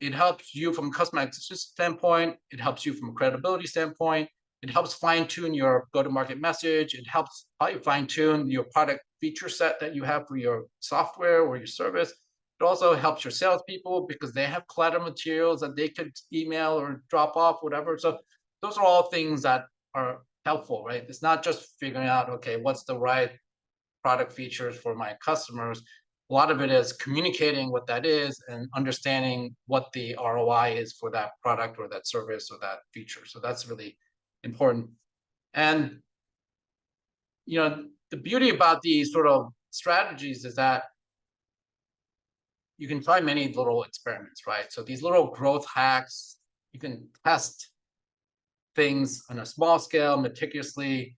it helps you from a customer acquisition standpoint. It helps you from a credibility standpoint. It helps fine tune your go-to-market message. It helps probably fine tune your product feature set that you have for your software or your service. It also helps your salespeople because they have collateral materials that they could email or drop off, whatever. So those are all things that are helpful, right? It's not just figuring out, okay, what's the right product features for my customers. A lot of it is communicating what that is and understanding what the ROI is for that product or that service or that feature. So that's really important. And the beauty about these sort of strategies is that you can try many little experiments, right? So these little growth hacks, you can test things on a small scale meticulously.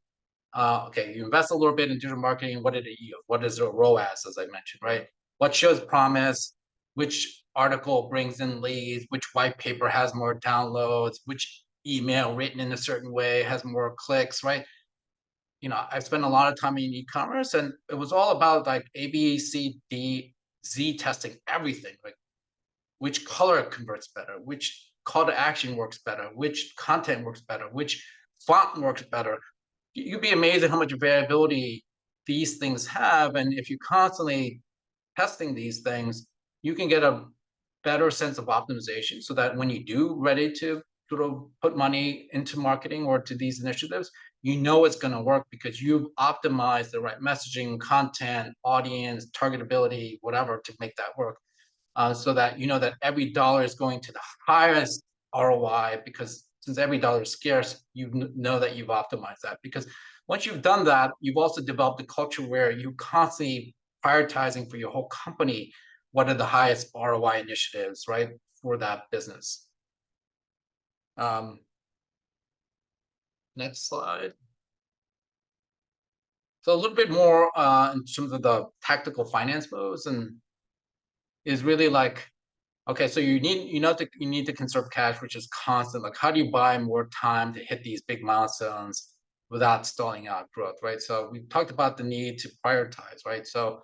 Okay, you invest a little bit in digital marketing. What did it yield? What is the ROAS, as I mentioned, right? What shows promise? Which article brings in leads? Which white paper has more downloads? Which email written in a certain way has more clicks, right? I spent a lot of time in e-commerce, and it was all about like A, B, C, D, Z testing everything. Like which color converts better, which call to action works better, which content works better, which font works better. You'd be amazed at how much variability these things have. And if you're constantly testing these things, you can get a better sense of optimization so that when you do ready to sort of put money into marketing or to these initiatives, you know it's going to work because you've optimized the right messaging, content, audience, targetability, whatever to make that work. So that you know that every dollar is going to the highest ROI, because since every dollar is scarce, you know that you've optimized that. Because once you've done that, you've also developed a culture where you're constantly prioritizing for your whole company what are the highest ROI initiatives, right, for that business. Next slide. So a little bit more in terms of the tactical finance moves, and is really like, okay, so you need to conserve cash, which is constant. Like, how do you buy more time to hit these big milestones without stalling out growth, right? So we talked about the need to prioritize, right? So,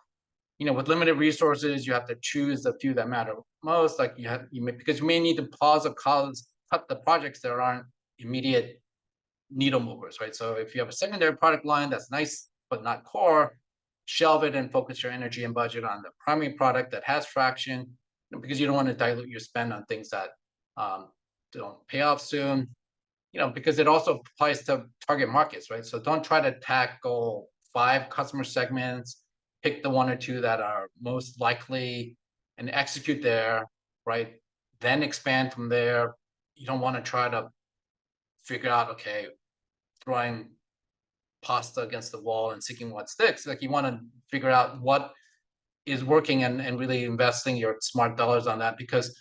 with limited resources, you have to choose the few that matter most. Like because you may need to pause or cut the projects that aren't immediate needle movers, right? So if you have a secondary product line that's nice but not core, shelve it and focus your energy and budget on the primary product that has traction, because you don't want to dilute your spend on things that don't pay off soon. Because it also applies to target markets, right? So don't try to tackle 5 customer segments. Pick the 1 or 2 that are most likely and execute there, right? then expand from there. You don't want to try to figure out, okay, throwing pasta against the wall and seeking what sticks. Like you want to figure out what is working and really investing your smart dollars on that, because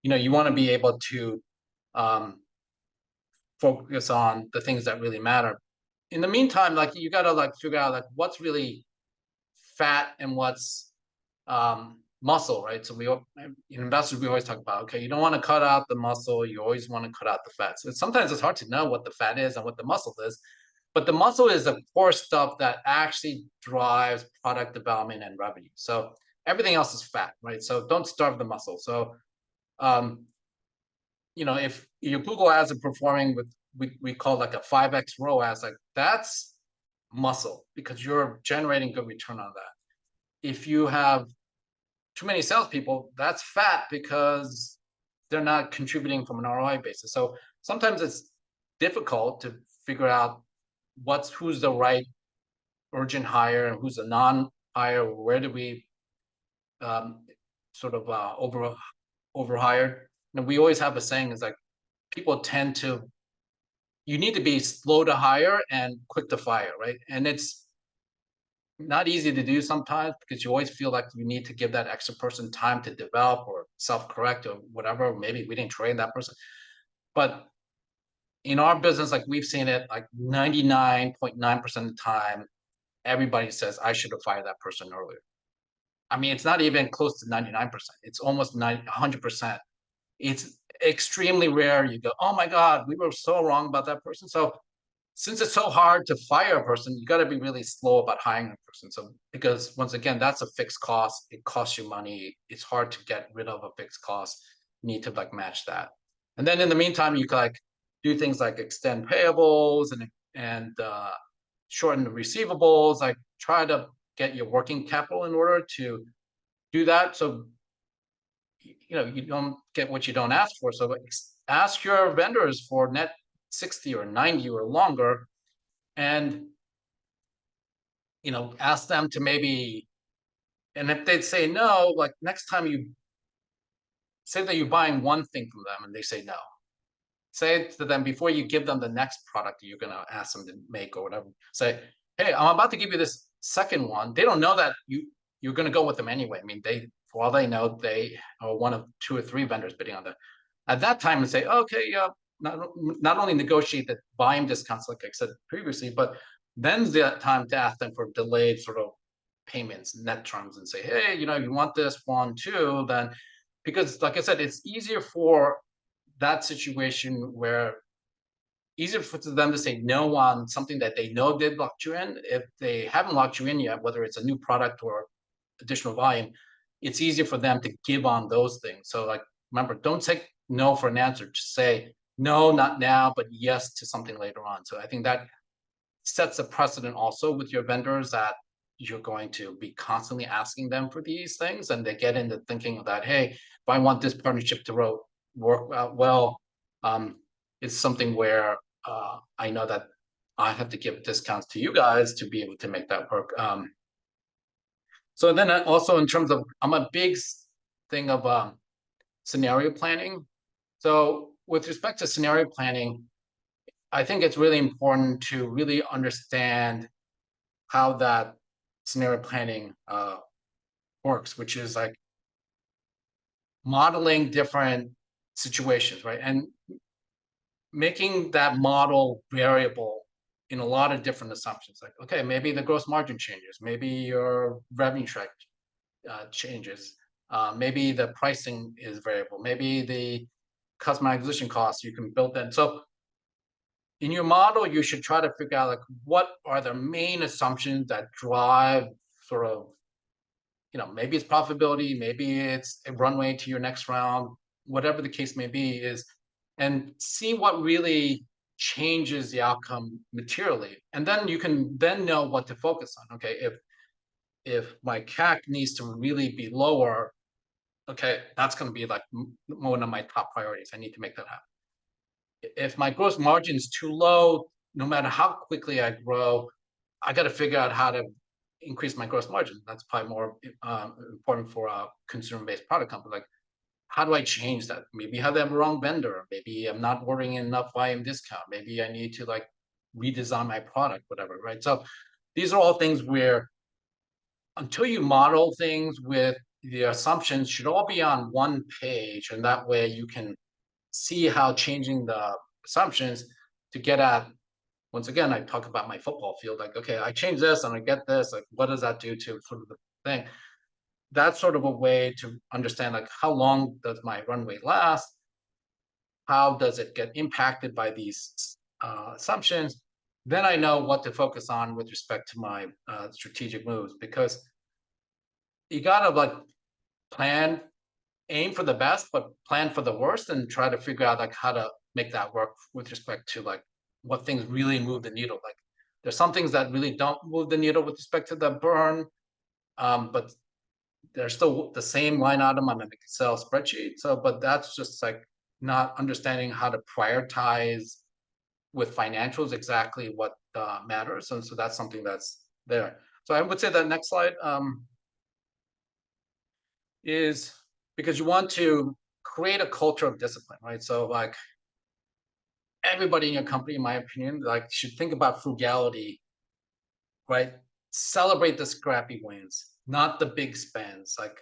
you want to be able to focus on the things that really matter. In the meantime, like you got to like figure out like what's really fat and what's muscle, right? So in investors, we always talk about, okay, you don't want to cut out the muscle, you always want to cut out the fat. So sometimes it's hard to know what the fat is and what the muscle is, but the muscle is the core stuff that actually drives product development and revenue. So everything else is fat, right? So don't starve the muscle. So if your Google ads are performing with we call like a 5x ROAS, like that's muscle because you're generating good return on that. If you have too many salespeople, that's fat because they're not contributing from an ROI basis. So sometimes it's difficult to figure out who's the right urgent hire and who's a non-hire. Where do we sort of overhired? And we always have a saying is like people tend to, you need to be slow to hire and quick to fire, right? And it's not easy to do sometimes because you always feel like you need to give that extra person time to develop or self-correct or whatever. Maybe we didn't train that person. But in our business, like we've seen it like 99.9% of the time, everybody says, I should have fired that person earlier. I mean, it's not even close to 99%. It's almost 100%. It's extremely rare. You go, oh my God, we were so wrong about that person. So since it's so hard to fire a person, you got to be really slow about hiring a person. So because once again, that's a fixed cost. It costs you money. It's hard to get rid of a fixed cost. You need to like match that. And then in the meantime, you can like do things like extend payables and shorten the receivables. Like try to get your working capital in order to do that. So you don't get what you don't ask for. So ask your vendors for net 60 or 90 or longer, and ask them to maybe, and if they'd say no, like next time you say that you're buying one thing from them and they say no, say to them before you give them the next product you're going to ask them to make or whatever, say, hey, I'm about to give you this second one. They don't know that you're going to go with them anyway. I mean, for all they know, they are one of 2 or 3 vendors bidding on that. At that time, and say, okay, yeah, not only negotiate the volume discounts, like I said previously, but then's the time to ask them for delayed sort of payments, net terms, and say, hey, you want this one too, then, because like I said, it's easier for that situation where easier for them to say no on something that they know they've locked you in. If they haven't locked you in yet, whether it's a new product or additional volume, it's easier for them to give on those things. So like, remember, don't take no for an answer. Just say no, not now, but yes to something later on. So I think that sets a precedent also with your vendors that you're going to be constantly asking them for these things, and they get into thinking that, hey, if I want this partnership to work out well, it's something where I know that I have to give discounts to you guys to be able to make that work. So then also in terms of, I'm a big thing of scenario planning. So with respect to scenario planning, I think it's really important to really understand how that scenario planning works, which is like modeling different situations, right? And making that model variable in a lot of different assumptions. Like, okay, maybe the gross margin changes, maybe your revenue track changes, maybe the pricing is variable, maybe the customer acquisition costs, you can build that. So in your model, you should try to figure out like what are the main assumptions that drive sort of, maybe it's profitability, maybe it's a runway to your next round, whatever the case may be is, and see what really changes the outcome materially. And then you can then know what to focus on. Okay, if my CAC needs to really be lower, okay, that's going to be like one of my top priorities. I need to make that happen. If my gross margin is too low, no matter how quickly I grow, I got to figure out how to increase my gross margin. That's probably more important for a consumer-based product company. Like, how do I change that? Maybe I have the wrong vendor. Maybe I'm not ordering enough volume discount. Maybe I need to like redesign my product, whatever, right? So these are all things where until you model things with the assumptions should all be on one page, and that way you can see how changing the assumptions to get at, once again, I talk about my football field, like, okay, I change this and I get this, like, what does that do to sort of the thing? That's sort of a way to understand, like, how long does my runway last? How does it get impacted by these assumptions? Then I know what to focus on with respect to my strategic moves, because you gotta like plan, aim for the best, but plan for the worst, and try to figure out like how to make that work with respect to like what things really move the needle. Like there's some things that really don't move the needle with respect to the burn, but they're still the same line item on an Excel spreadsheet. So, but that's just like not understanding how to prioritize with financials exactly what matters, and so that's something that's there. So I would say that next slide is because you want to create a culture of discipline, right? So like everybody in your company, in my opinion, like should think about frugality, right? Celebrate the scrappy wins, not the big spends. Like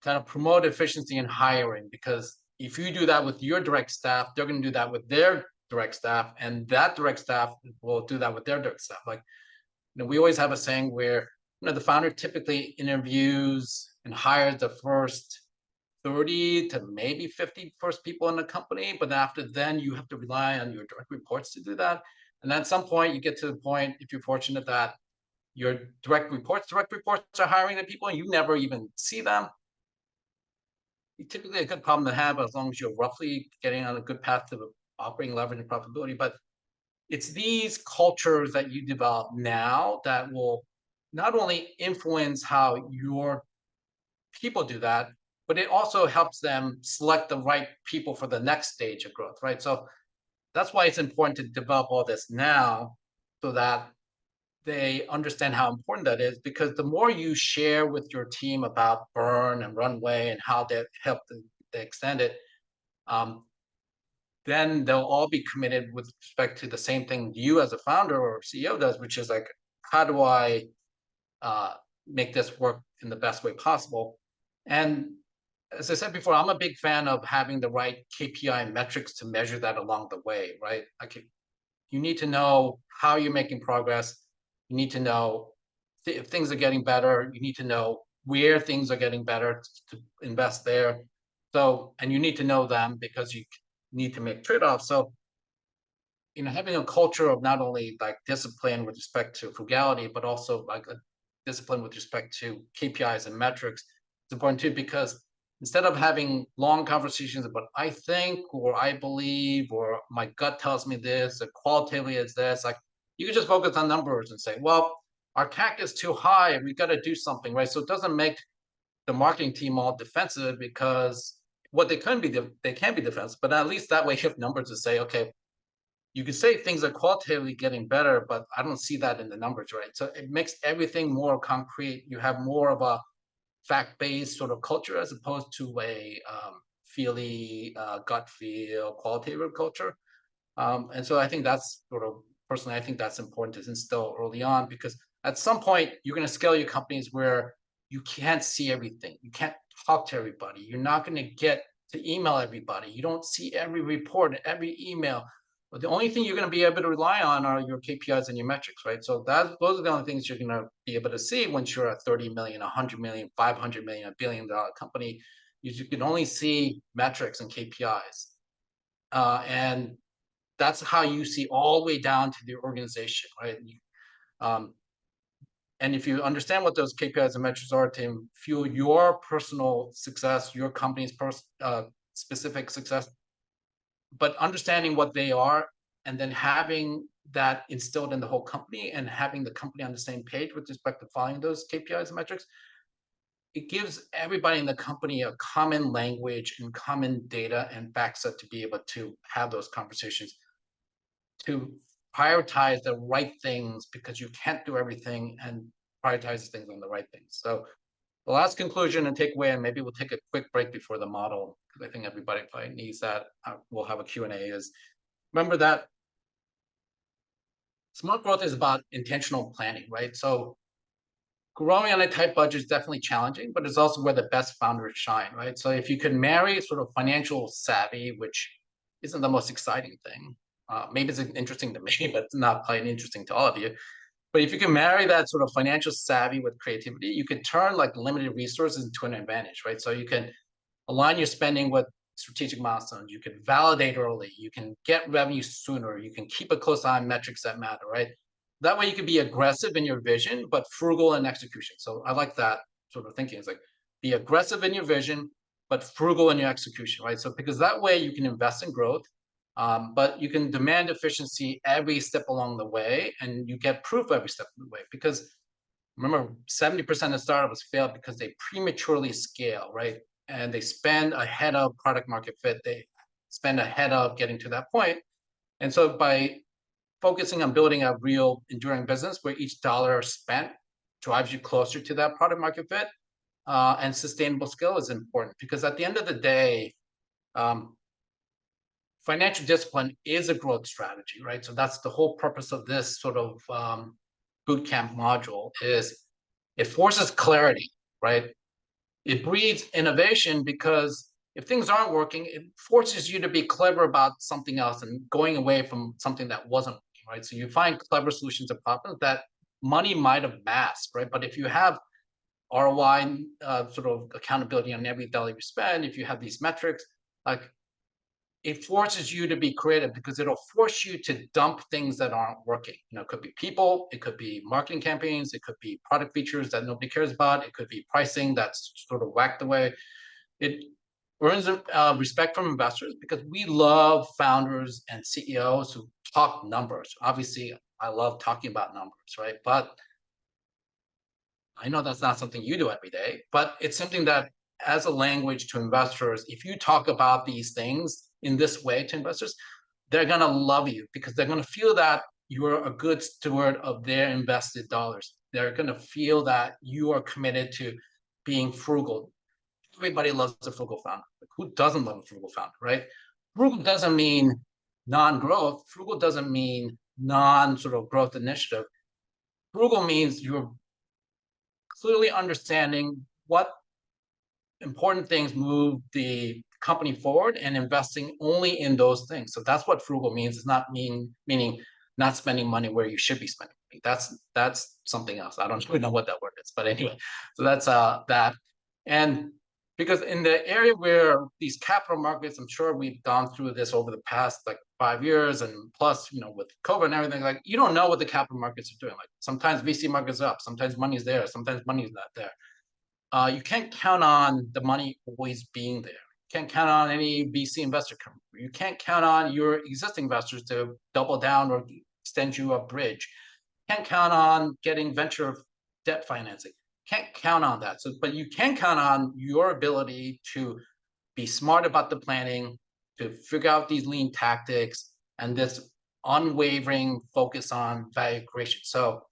kind of promote efficiency in hiring, because if you do that with your direct staff, they're going to do that with their direct staff, and that direct staff will do that with their direct staff. Like, you know, we always have a saying where, you know, the founder typically interviews and hires the first 30 to maybe 50 first people in the company, but after then you have to rely on your direct reports to do that. And at some point you get to the point, if you're fortunate, that your direct reports are hiring the people and you never even see them. Typically a good problem to have, as long as you're roughly getting on a good path to operating leverage and profitability. But it's these cultures that you develop now that will not only influence how your people do that, but it also helps them select the right people for the next stage of growth, right? So that's why it's important to develop all this now, so that they understand how important that is, because the more you share with your team about burn and runway and how they help they extend it, then they'll all be committed with respect to the same thing you as a founder or CEO does, which is like, how do I make this work in the best way possible? And as I said before, I'm a big fan of having the right KPI metrics to measure that along the way, right? Like you need to know how you're making progress. You need to know if things are getting better. You need to know where things are getting better to invest there. So, and you need to know them because you need to make trade-offs. So, you know, having a culture of not only like discipline with respect to frugality, but also like a discipline with respect to KPIs and metrics is important too, because instead of having long conversations about I think or I believe or my gut tells me this, or qualitatively is this, like you can just focus on numbers and say, well, our CAC is too high and we got to do something, right? So it doesn't make the marketing team all defensive, because what they can be defensive, but at least that way you have numbers to say, okay, you could say things are qualitatively getting better, but I don't see that in the numbers, right? So it makes everything more concrete. You have more of a fact-based sort of culture as opposed to a feely, gut feel, qualitative culture. And so I think that's sort of, personally, I think that's important to instill early on, because at some point you're going to scale your companies where you can't see everything. You can't talk to everybody. You're not going to get to email everybody. You don't see every report, every email. But the only thing you're going to be able to rely on are your KPIs and your metrics, right? So those are the only things you're going to be able to see once you're a 30 million, 100 million, 500 million, $1 billion company. You can only see metrics and KPIs. And that's how you see all the way down to the organization, right? And if you understand what those KPIs and metrics are to fuel your personal success, your company's specific success, but understanding what they are and then having that instilled in the whole company and having the company on the same page with respect to following those KPIs and metrics, it gives everybody in the company a common language and common data and facts set to be able to have those conversations, to prioritize the right things, because you can't do everything, and prioritize things on the right things. So The last conclusion and takeaway, and maybe we'll take a quick break before the model, because I think everybody probably needs that. We'll have a Q&A, is remember that smart growth is about intentional planning, right? So growing on a tight budget is definitely challenging, but it's also where the best founders shine, right? So if you can marry sort of financial savvy, which isn't the most exciting thing, maybe it's interesting to me, but it's not quite interesting to all of you. But if you can marry that sort of financial savvy with creativity, you can turn like limited resources into an advantage, right? So you can align your spending with strategic milestones. You can validate early. You can get revenue sooner. You can keep a close eye on metrics that matter, right? That way you can be aggressive in your vision, but frugal in execution. So I like that sort of thinking. It's like be aggressive in your vision, but frugal in your execution, right? So because that way you can invest in growth, but you can demand efficiency every step along the way, and you get proof every step of the way. Because remember, 70% of startups fail because they prematurely scale, right? And they spend ahead of product market fit. They spend ahead of getting to that point. And so by focusing on building a real enduring business where each dollar spent drives you closer to that product market fit, and sustainable scale is important, because at the end of the day, financial discipline is a growth strategy, right? So that's the whole purpose of this sort of bootcamp module, is it forces clarity, right? It breeds innovation, because if things aren't working, it forces you to be clever about something else and going away from something that wasn't working, right? So you find clever solutions to problems that money might have masked, right? But if you have ROI, sort of accountability on every dollar you spend, if you have these metrics, like it forces you to be creative, because it'll force you to dump things that aren't working. You know, it could be people, it could be marketing campaigns, it could be product features that nobody cares about, it could be pricing that's sort of whacked away. It earns respect from investors, because we love founders and CEOs who talk numbers. Obviously, I love talking about numbers, right? But I know that's not something you do every day, but it's something that as a language to investors, if you talk about these things in this way to investors, they're going to love you, because they're going to feel that you're a good steward of their invested dollars. They're going to feel that you are committed to being frugal. Everybody loves a frugal founder. Like, who doesn't love a frugal founder, right? Frugal doesn't mean non-growth. Frugal doesn't mean non-sort of growth initiative. Frugal means you're clearly understanding what important things move the company forward and investing only in those things. So that's what frugal means. It's not meaning not spending money where you should be spending money. That's something else. I don't really know what that word is, but anyway, so that's that. And because in the area where these capital markets, I'm sure we've gone through this over the past like 5 years, and plus, you know, with COVID and everything, like you don't know what the capital markets are doing. Like sometimes VC markets are up, sometimes money's there, sometimes money's not there. You can't count on the money always being there. You can't count on any VC investor coming. You can't count on your existing investors to double down or extend you a bridge. You can't count on getting venture debt financing. You can't count on that. So, but you can count on your ability to be smart about the planning, to figure out these lean tactics, and this unwavering focus on value creation. So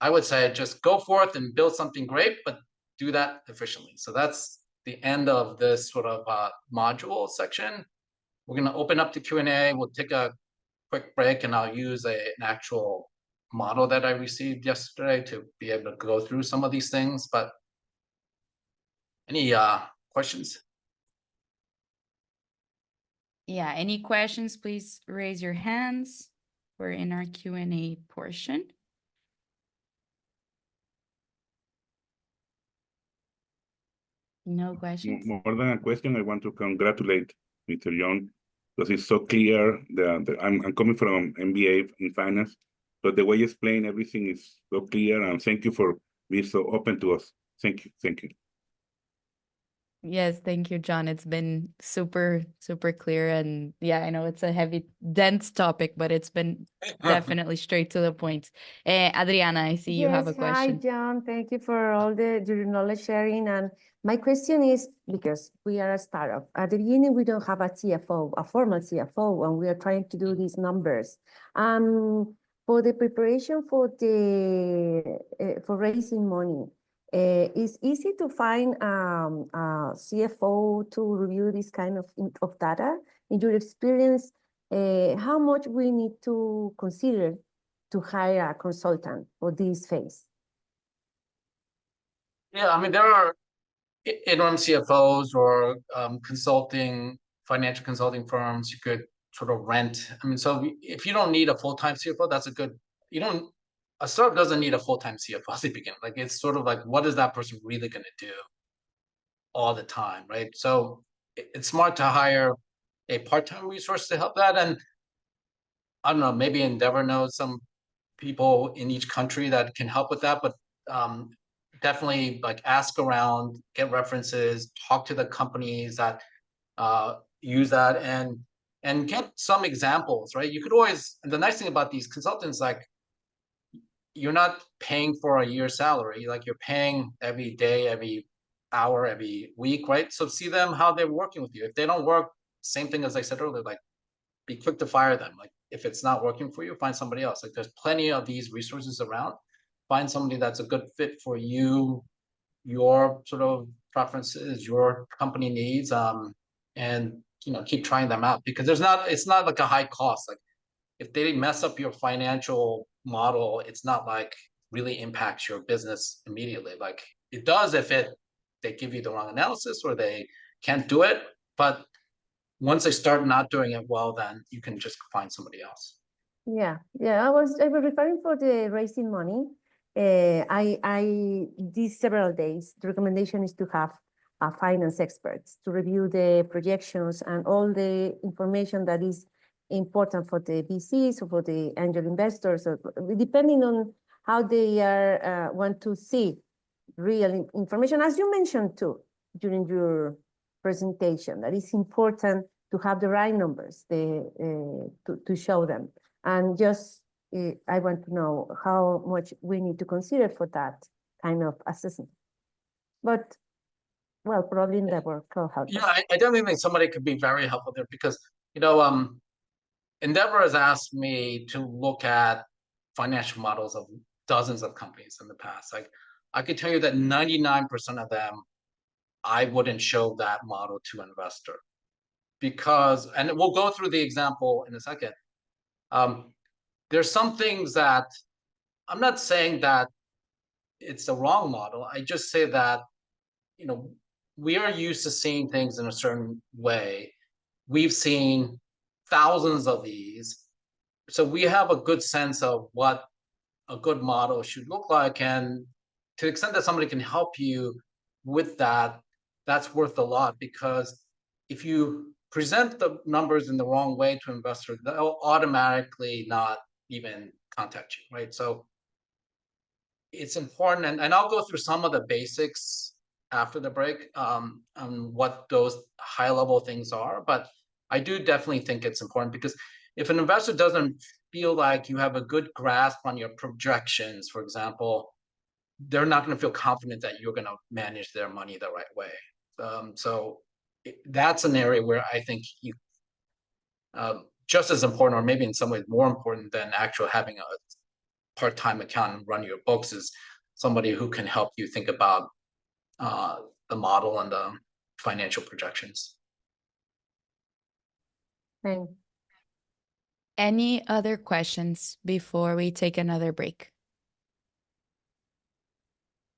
I would say just go forth and build something great, but do that efficiently. So that's the end of this sort of module section. We're going to open up to Q&A. We'll take a quick break, and I'll use an actual model that I received yesterday to be able to go through some of these things. But any questions? Yeah, any questions, please raise your hands. We're in our Q&A portion. No questions? More than a question, I want to congratulate Mr. John, because it's so clear. I'm coming from MBA in finance, but the way you explain everything is so clear, and thank you for being so open to us. Thank you. Thank you. Yes, thank you, John. It's been super, super clear. And yeah, I know it's a heavy, dense topic, but it's been definitely straight to the point. Adriana, I see you have a question. Hi, John. Thank you for all your knowledge sharing. And my question is, because we are a startup, at the beginning, we don't have a CFO, a formal CFO, and we are trying to do these numbers. For the preparation for raising money, It's easy to find a CFO to review this kind of data. In your experience, how much we need to consider to hire a consultant for this phase? Yeah, I mean, there are interim CFOs or financial consulting firms you could sort of rent. I mean, so if you don't need a full-time CFO, that's a startup doesn't need a full-time CFO to begin. Like, it's sort of like, what is that person really going to do all the time, right? So it's smart to hire a part-time resource to help that. And I don't know, maybe Endeavor knows some people in each country that can help with that, but definitely like ask around, get references, talk to the companies that use that, and get some examples, right? You could always, and the nice thing about these consultants, like, you're not paying for a year's salary, like you're paying every day, every hour, every week, right? So see them, how they're working with you. If they don't work, same thing as I said earlier, like, be quick to fire them. Like, if it's not working for you, find somebody else. Like, there's plenty of these resources around. Find somebody that's a good fit for you, your sort of preferences, your company needs, and keep trying them out, because it's not like a high cost. Like, if they mess up your financial model, it's not like really impacts your business immediately. Like, it does if they give you the wrong analysis or they can't do it, but once they start not doing it well, then you can just find somebody else. Yeah, I was referring for the raising money. These several days, the recommendation is to have finance experts to review the projections and all the information that is important for the VCs or for the angel investors, or depending on how they are want to see real information, as you mentioned too during your presentation, that it's important to have the right numbers to show them. And just, I want to know how much we need to consider for that kind of assessment. But, well, probably Endeavor can help us. Yeah, I definitely think somebody could be very helpful there, because, Endeavor has asked me to look at financial models of dozens of companies in the past. Like, I could tell you that 99% of them, I wouldn't show that model to an investor, because, and we'll go through the example in a second. There's some things that I'm not saying that it's the wrong model. I just say that, we are used to seeing things in a certain way. We've seen thousands of these, so we have a good sense of what a good model should look like. And to the extent that somebody can help you with that, that's worth a lot, because if you present the numbers in the wrong way to investors, they'll automatically not even contact you, right? So it's important, and I'll go through some of the basics after the break on what those high level things are. But I do definitely think it's important, because if an investor doesn't feel like you have a good grasp on your projections, for example, they're not going to feel confident that you're going to manage their money the right way. So that's an area where I think you just as important, or maybe in some ways more important than actual having a part-time accountant run your books, is somebody who can help you think about the model and the financial projections. Thanks. Any other questions before we take another break?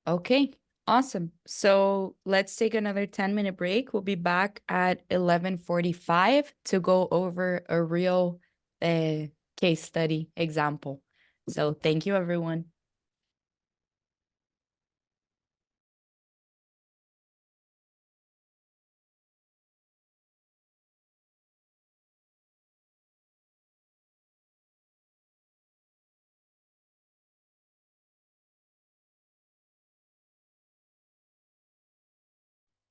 Okay, awesome. So let's take another 10-minute break. We'll be back at 11:45 to go over a real case study example. So thank you, everyone.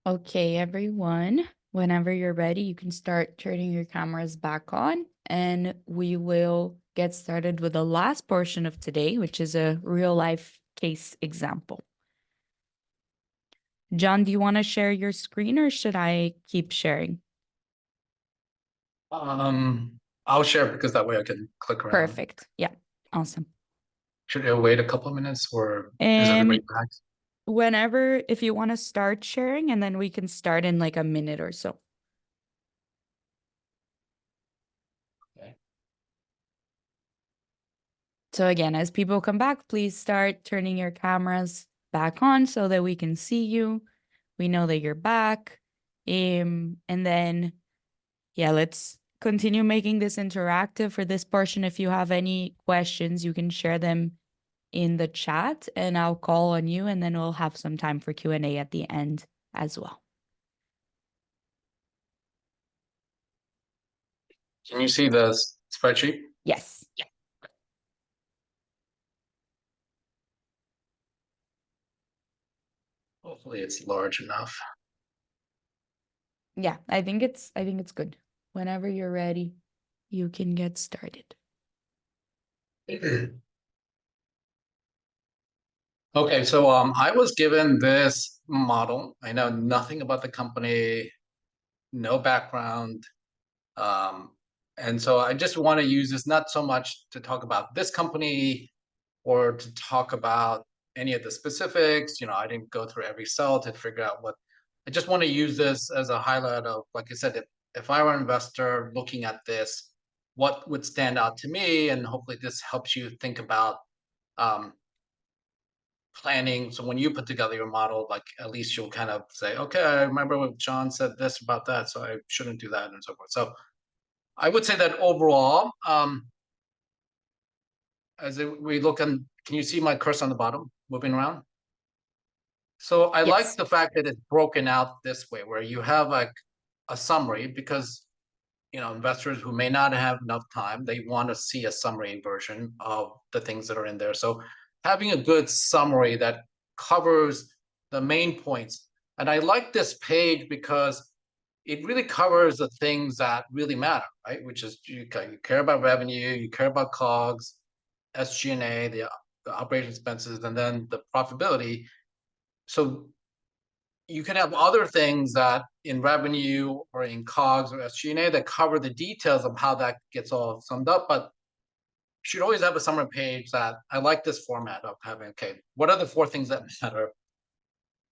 Okay, everyone, whenever you're ready, you can start turning your cameras back on, and we will get started with the last portion of today, which is a real life case example. John, do you want to share your screen, or should I keep sharing? I'll share, because that way I can click around. Perfect. Yeah, awesome. Should I wait a couple of minutes, or is everybody back? whenever, if you want to start sharing, and then we can start in like a minute or so. Okay. So again, as people come back, please start turning your cameras back on so that we can see you. We know that you're back. And then, yeah, let's continue making this interactive for this portion. If you have any questions, you can share them in the chat and I'll call on you, and then we'll have some time for Q&A at the end as well. Can you see the spreadsheet? Yes. Yeah. Hopefully it's large enough. Yeah, I think it's good. Whenever you're ready, you can get started. Okay, so I was given this model. I know nothing about the company, no background. And so I just want to use this not so much to talk about this company or to talk about any of the specifics. You know, I didn't go through every cell to figure out what. I just want to use this as a highlight of, like I said, if I were an investor looking at this, what would stand out to me? And hopefully this helps you think about planning. So when you put together your model, like at least you'll kind of say, okay, I remember what John said this about that, so I shouldn't do that and so forth. So I would say that overall, we look on, can you see my cursor on the bottom moving around? So I like Yes. the fact that it's broken out this way, where you have like a summary, because you know, investors who may not have enough time, they want to see a summary version of the things that are in there. So having a good summary that covers the main points. And I like this page because it really covers the things that really matter, right? Which is you care about revenue, you care about COGS, SG&A, the operating expenses, and then the profitability. So you can have other things that in revenue or in COGS or SG&A that cover the details of how that gets all summed up, but you should always have a summary page. That I like this format of having, okay, what are the 4 things that matter?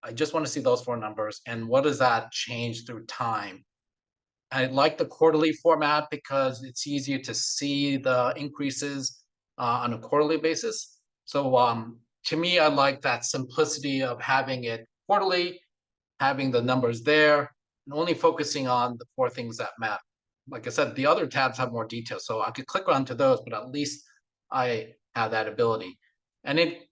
I just want to see those 4 numbers, and what does that change through time? I like the quarterly format because it's easier to see the increases on a quarterly basis. So to me, I like that simplicity of having it quarterly, having the numbers there, and only focusing on the 4 things that matter. Like I said, the other tabs have more detail, so I could click onto those, but at least I have that ability. And it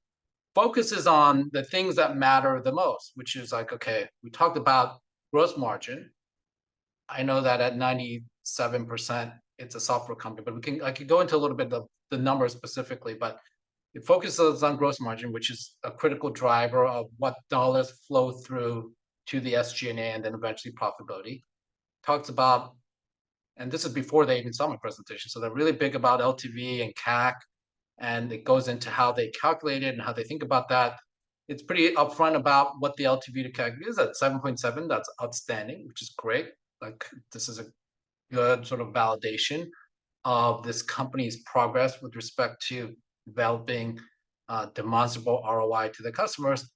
focuses on the things that matter the most, which is like, okay, we talked about gross margin. I know that at 97%, it's a software company, but I could go into a little bit of the numbers specifically, but it focuses on gross margin, which is a critical driver of what dollars flow through to the SG&A and then eventually profitability. Talks about, and this is before they even saw my presentation, so they're really big about LTV and CAC, and it goes into how they calculate it and how they think about that. It's pretty upfront about what the LTV to CAC is at 7.7. That's outstanding, which is great. Like this is a good sort of validation of this company's progress with respect to developing demonstrable ROI to the customers.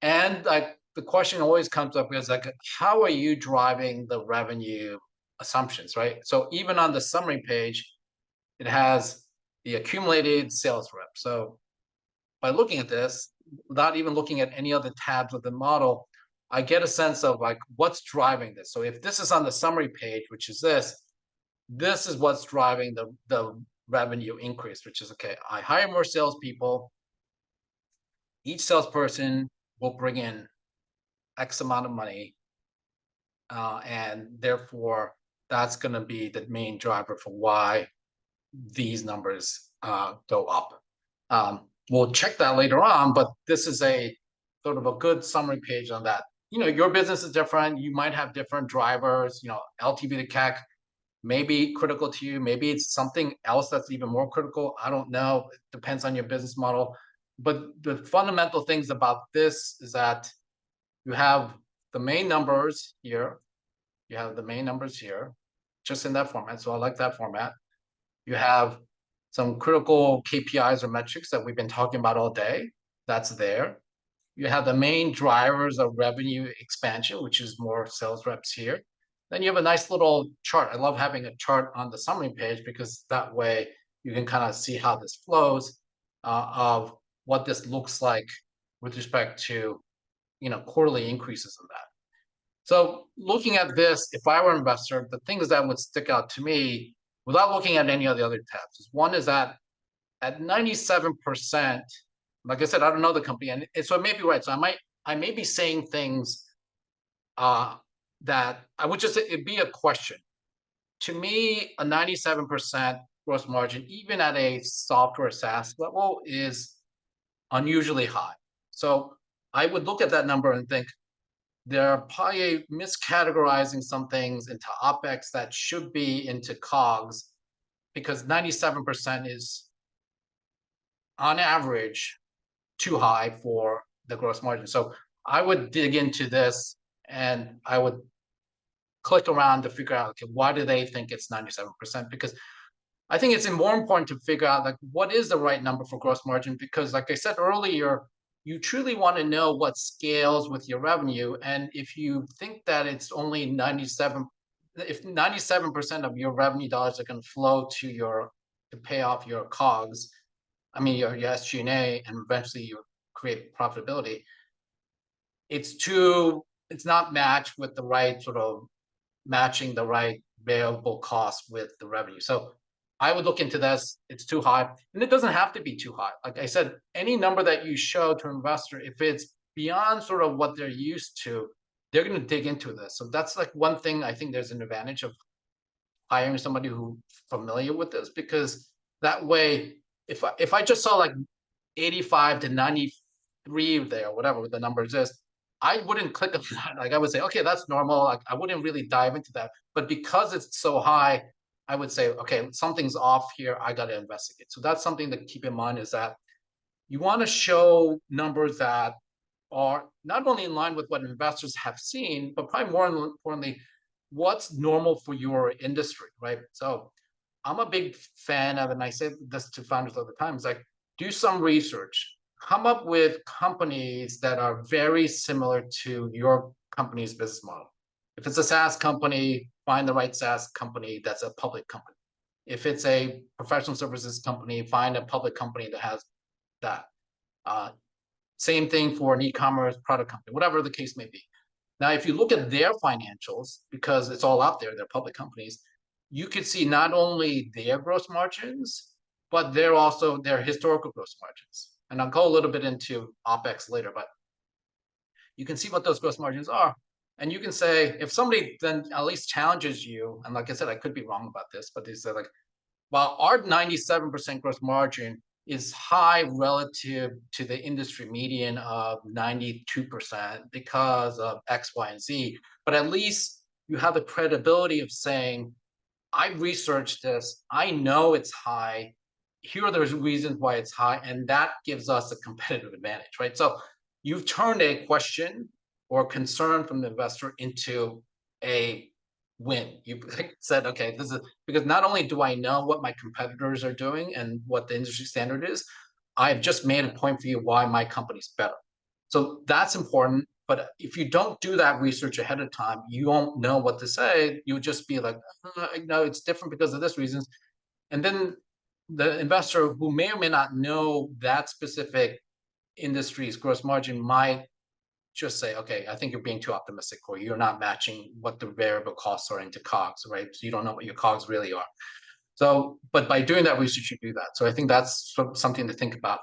And like the question always comes up is like, how are you driving the revenue assumptions, right? So even on the summary page, it has the accumulated sales rep. So by looking at this, without even looking at any other tabs of the model, I get a sense of like what's driving this. So if this is on the summary page, which is this is what's driving the revenue increase, which is okay, I hire more salespeople. Each salesperson will bring in X amount of money. And therefore, that's going to be the main driver for why these numbers go up. We'll check that later on, but this is a sort of a good summary page on that. You know, your business is different. You might have different drivers. You know, LTV to CAC may be critical to you. Maybe it's something else that's even more critical. I don't know. It depends on your business model. But the fundamental things about this is that you have the main numbers here. You have the main numbers here, just in that format. So I like that format. You have some critical KPIs or metrics that we've been talking about all day. That's there. You have the main drivers of revenue expansion, which is more sales reps here. Then you have a nice little chart. I love having a chart on the summary page because that way you can kind of see how this flows of what this looks like with respect to, quarterly increases in that. So looking at this, if I were an investor, the things that would stick out to me without looking at any of the other tabs is one is that at 97%, like I said, I don't know the company, and so it may be right. So I may be saying things that I would just, it'd be a question. To me, a 97% gross margin, even at a software SaaS level, is unusually high. So I would look at that number and think they're probably miscategorizing some things into OpEx that should be into COGS, because 97% is, on average, too high for the gross margin. So I would dig into this and I would click around to figure out, okay, why do they think it's 97%? Because I think it's more important to figure out like what is the right number for gross margin, because like I said earlier, you truly want to know what scales with your revenue. And if you think that it's only 97, if 97% of your revenue dollars are going to flow to pay off your COGS, I mean your SG&A, and eventually you create profitability, it's not matched with the right sort of matching the right variable cost with the revenue. So I would look into this. It's too high, and it doesn't have to be too high. Like I said, any number that you show to an investor, if it's beyond sort of what they're used to, they're going to dig into this. So that's like one thing I think there's an advantage of hiring somebody who's familiar with this, because that way, if I just saw like 85 to 93 there, whatever the numbers is, I wouldn't click on that. Like I would say, okay, that's normal. Like I wouldn't really dive into that. But because it's so high, I would say, okay, something's off here. I got to investigate. So that's something to keep in mind, is that you want to show numbers that are not only in line with what investors have seen, but probably more importantly, what's normal for your industry, right? So I'm a big fan of, and I say this to founders all the time, is like, do some research, come up with companies that are very similar to your company's business model. If it's a SaaS company, find the right SaaS company that's a public company. If it's a professional services company, find a public company that has that. Same thing for an e-commerce product company, whatever the case may be. Now, if you look at their financials, because it's all out there, they're public companies, you could see not only their gross margins, but they're also their historical gross margins. And I'll go a little bit into OpEx later, but you can see what those gross margins are. And you can say, if somebody then at least challenges you, and like I said, I could be wrong about this, but they say like, well, our 97% gross margin is high relative to the industry median of 92% because of X, Y, and Z. But at least you have the credibility of saying, I researched this, I know it's high, here are the reasons why it's high, and that gives us a competitive advantage, right? So you've turned a question or concern from the investor into a win. You said, okay, this is because not only do I know what my competitors are doing and what the industry standard is, I've just made a point for you why my company's better. So that's important. But if you don't do that research ahead of time, you won't know what to say. You'll just be like, no, it's different because of this reasons. And then the investor who may or may not know that specific industry's gross margin might just say, okay, I think you're being too optimistic, or you're not matching what the variable costs are into COGS, right? So you don't know what your COGS really are. So, but by doing that research, you do that. So I think that's something to think about.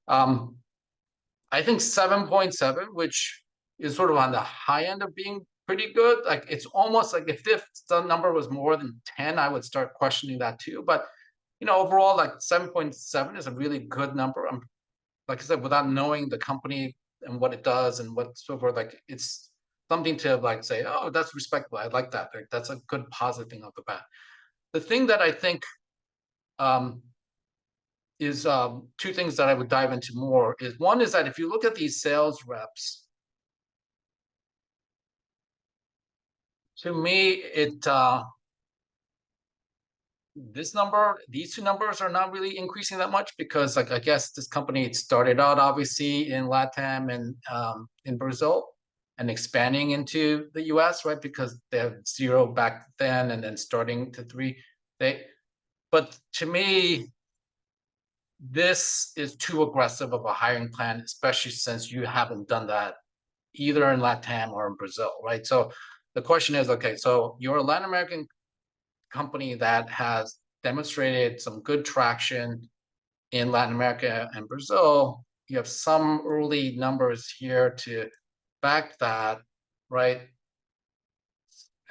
I think 7.7, which is sort of on the high end of being pretty good. Like it's almost like if the number was more than 10, I would start questioning that too. But overall, like 7.7 is a really good number. Like I said, without knowing the company and what it does and what so forth, like it's something to like say, oh, that's respectable. I like that. Like, that's a good positive thing off the bat. The thing that I think is two things that I would dive into more is one is that if you look at these sales reps, to me, these two numbers are not really increasing that much because, like, I guess this company started out obviously in Latam and in Brazil and expanding into the US, right? Because they have 0 back then and then starting to 3. But to me, this is too aggressive of a hiring plan, especially since you haven't done that either in Latam or in Brazil, right? So the question is, okay, so you're a Latin American company that has demonstrated some good traction in Latin America and Brazil. You have some early numbers here to back that, right?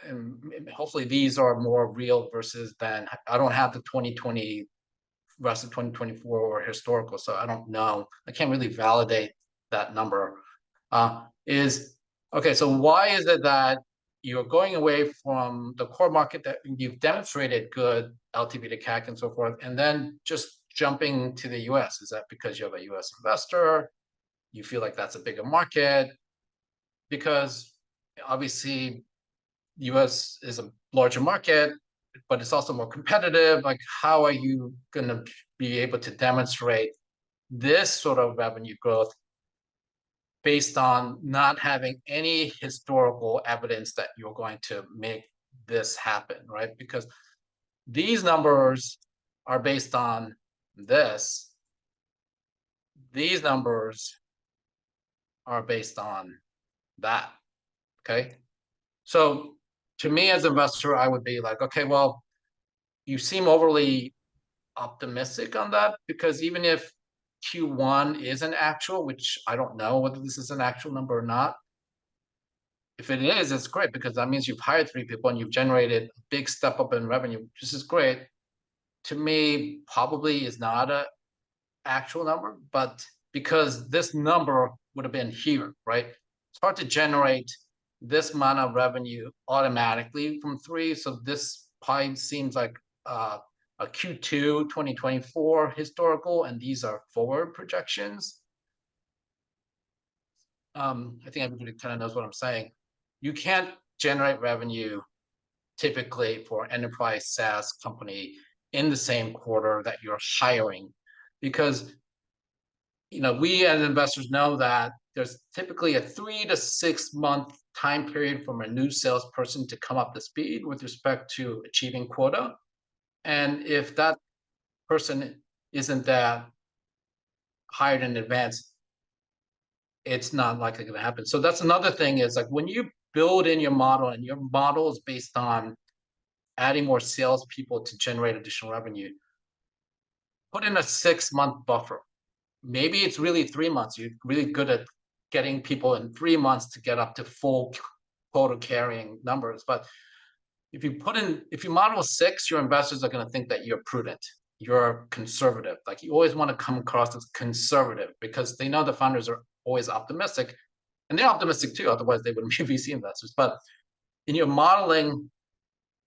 And hopefully these are more real versus than I don't have the 2020 rest of 2024 or historical, so I don't know. I can't really validate that number. Is okay, so why is it that you're going away from the core market that you've demonstrated good LTV to CAC and so forth, and then just jumping to the US? Is that because you have a US investor? You feel like that's a bigger market? Because obviously US is a larger market, but it's also more competitive. Like, how are you going to be able to demonstrate this sort of revenue growth based on not having any historical evidence that you're going to make this happen, right? Because these numbers are based on this. These numbers are based on that, okay? So to me as an investor, I would be like, okay, well, you seem overly optimistic on that, because even if Q1 is an actual, which I don't know whether this is an actual number or not, if it is, it's great, because that means you've hired 3 people and you've generated a big step up in revenue. This is great. To me, probably is not a actual number, but because this number would have been here, right? It's hard to generate this amount of revenue automatically from 3. So this probably seems like a Q2 2024 historical, and these are forward projections. I think everybody kind of knows what I'm saying. You can't generate revenue typically for enterprise SaaS company in the same quarter that you're hiring, because we as investors know that there's typically a 3 to 6 month time period from a new salesperson to come up to speed with respect to achieving quota. And if that person isn't that hired in advance, it's not likely going to happen. So that's another thing, is like when you build in your model and your model is based on adding more salespeople to generate additional revenue, put in a 6-month buffer. Maybe it's really 3 months. You're really good at getting people in 3 months to get up to full quota carrying numbers. But if you model 6, your investors are going to think that you're prudent, you're conservative. Like, you always want to come across as conservative because they know the founders are always optimistic, and they're optimistic too. Otherwise, they wouldn't be VC investors. But in your modeling,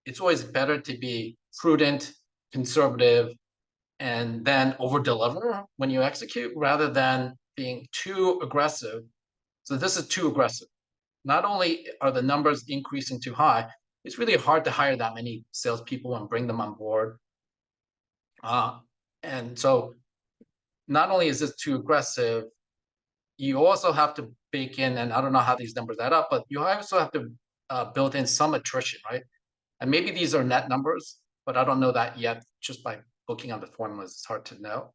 it's always better to be prudent, conservative, and then over deliver when you execute, rather than being too aggressive. So this is too aggressive. Not only are the numbers increasing too high, it's really hard to hire that many salespeople and bring them on board. And so not only is this too aggressive, you also have to bake in, and I don't know how these numbers add up, but you also have to build in some attrition, right? And maybe these are net numbers, but I don't know that yet. Just by looking on the formulas, it's hard to know.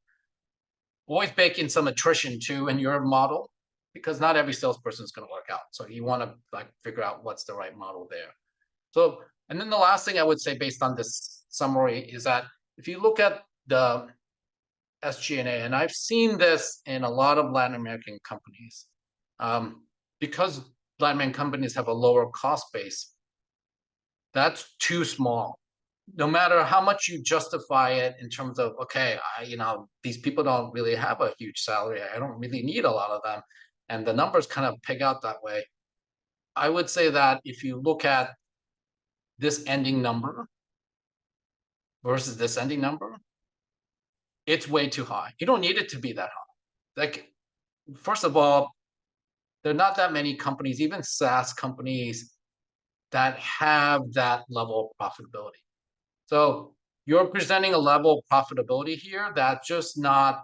Always bake in some attrition too in your model, because not every salesperson is going to work out. So you want to figure out what's the right model there. So, and then the last thing I would say based on this summary is that if you look at the SG&A, and I've seen this in a lot of Latin American companies, because Latin American companies have a lower cost base, that's too small. No matter how much you justify it in terms of, okay, these people don't really have a huge salary, I don't really need a lot of them, and the numbers kind of peg out that way. I would say that if you look at this ending number versus this ending number, it's way too high. You don't need it to be that high. Like, first of all, there are not that many companies, even SaaS companies, that have that level of profitability. So you're presenting a level of profitability here that's just not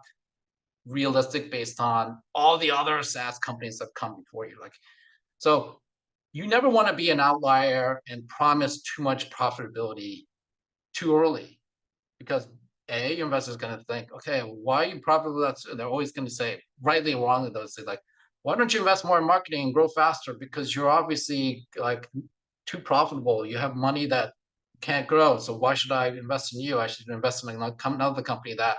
realistic based on all the other SaaS companies that come before you. Like, so you never want to be an outlier and promise too much profitability too early, because your investor is going to think, okay, why are you profitable that soon? They're always going to say, rightly or wrongly, they'll say like, why don't you invest more in marketing and grow faster? Because you're obviously like too profitable. You have money that can't grow. So why should I invest in you? I should invest in another company that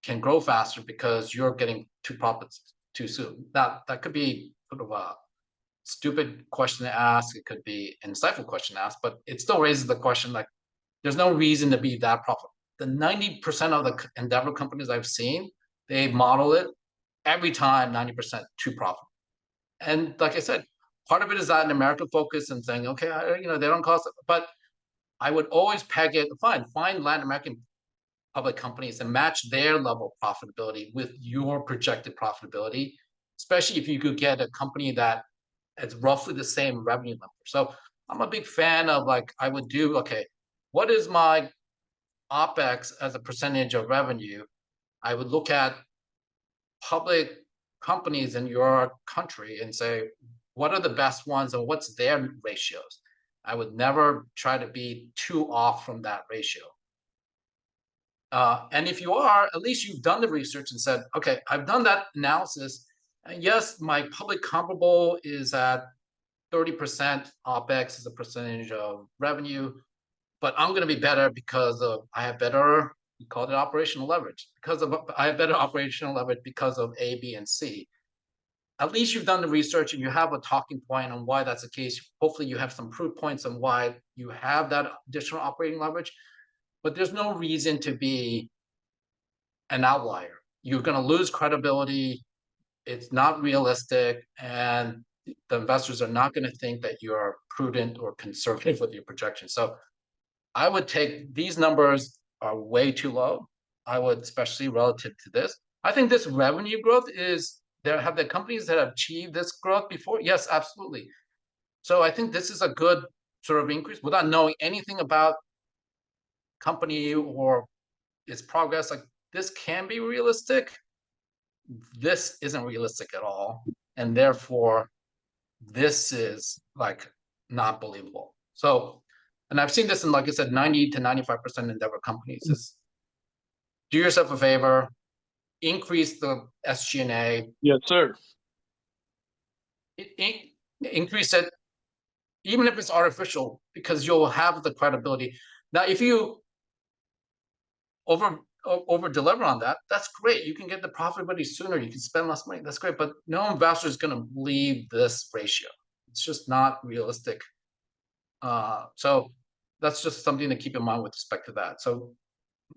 can grow faster because you're getting too profits too soon. That could be sort of a stupid question to ask. It could be an insightful question to ask, but it still raises the question like, there's no reason to be that profitable. The 90% of the endeavor companies I've seen, they model it every time 90% too profitable. And like I said, part of it is that an American focus and saying, okay, they don't cost, but I would always peg it, find Latin American public companies and match their level of profitability with your projected profitability, especially if you could get a company that has roughly the same revenue number. So I'm a big fan of like, I would do, okay, what is my OpEx as a percentage of revenue? I would look at public companies in your country and say, what are the best ones and what's their ratios? I would never try to be too off from that ratio. And if you are, at least you've done the research and said, okay, I've done that analysis. And yes, my public comparable is at 30% OpEx as a percentage of revenue, but I'm going to be better because of I have better, we call it operational leverage, because of I have better operational leverage because of A, B, and C. At least you've done the research and you have a talking point on why that's the case. Hopefully you have some proof points on why you have that additional operating leverage, but there's no reason to be an outlier. You're going to lose credibility. It's not realistic, and the investors are not going to think that you're prudent or conservative with your projections. So I would take these numbers are way too low. I would, especially relative to this. I think this revenue growth is there. Have the companies that have achieved this growth before? Yes, absolutely. So I think this is a good sort of increase without knowing anything about company or its progress. Like, this can be realistic. This isn't realistic at all, and therefore this is like not believable. So, and I've seen this in, like I said, 90 to 95% endeavor companies is do yourself a favor, increase the SG&A. Yes, sir. Increase it, even if it's artificial, because you'll have the credibility. Now, if you over deliver on that, that's great. You can get the profitability sooner. You can spend less money. That's great. But no investor is going to believe this ratio. It's just not realistic. So that's just something to keep in mind with respect to that. So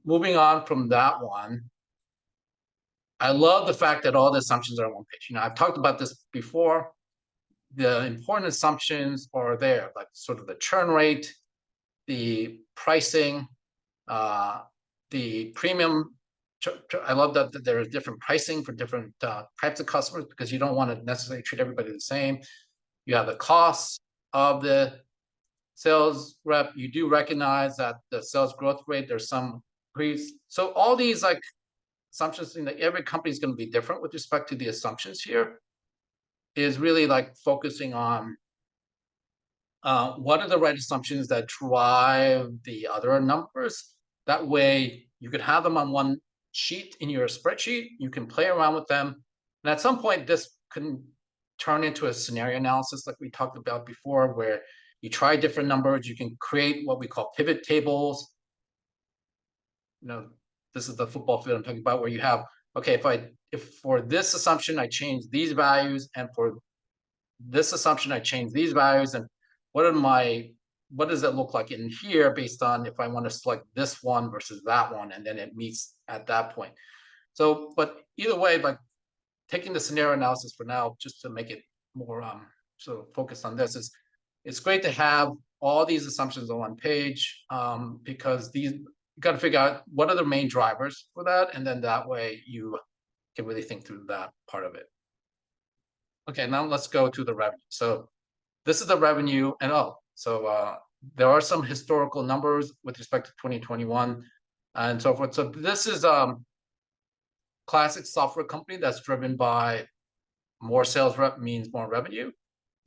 moving on from that one, I love the fact that all the assumptions are on one page. I've talked about this before. The important assumptions are there, like sort of the churn rate, the pricing, the premium. I love that there is different pricing for different types of customers, because you don't want to necessarily treat everybody the same. You have the costs of the sales rep. You do recognize that the sales growth rate, there's some increase. So all these like assumptions, that every company is going to be different with respect to the assumptions here, is really like focusing on what are the right assumptions that drive the other numbers. That way you could have them on one sheet in your spreadsheet. You can play around with them. And at some point, this can turn into a scenario analysis like we talked about before, where you try different numbers. You can create what we call pivot tables. This is the football field I'm talking about, where you have, okay, if for this assumption, I change these values, and for this assumption, I change these values, and what does it look like in here based on if I want to select this one versus that one, and then it meets at that point. So, but either way, like taking the scenario analysis for now, just to make it more sort of focused on this, is it's great to have all these assumptions on one page, because you got to figure out what are the main drivers for that, and then that way you can really think through that part of it. Okay, now let's go to the revenue. So this is the revenue, and there are some historical numbers with respect to 2021 and so forth. So this is classic software company that's driven by more sales rep means more revenue.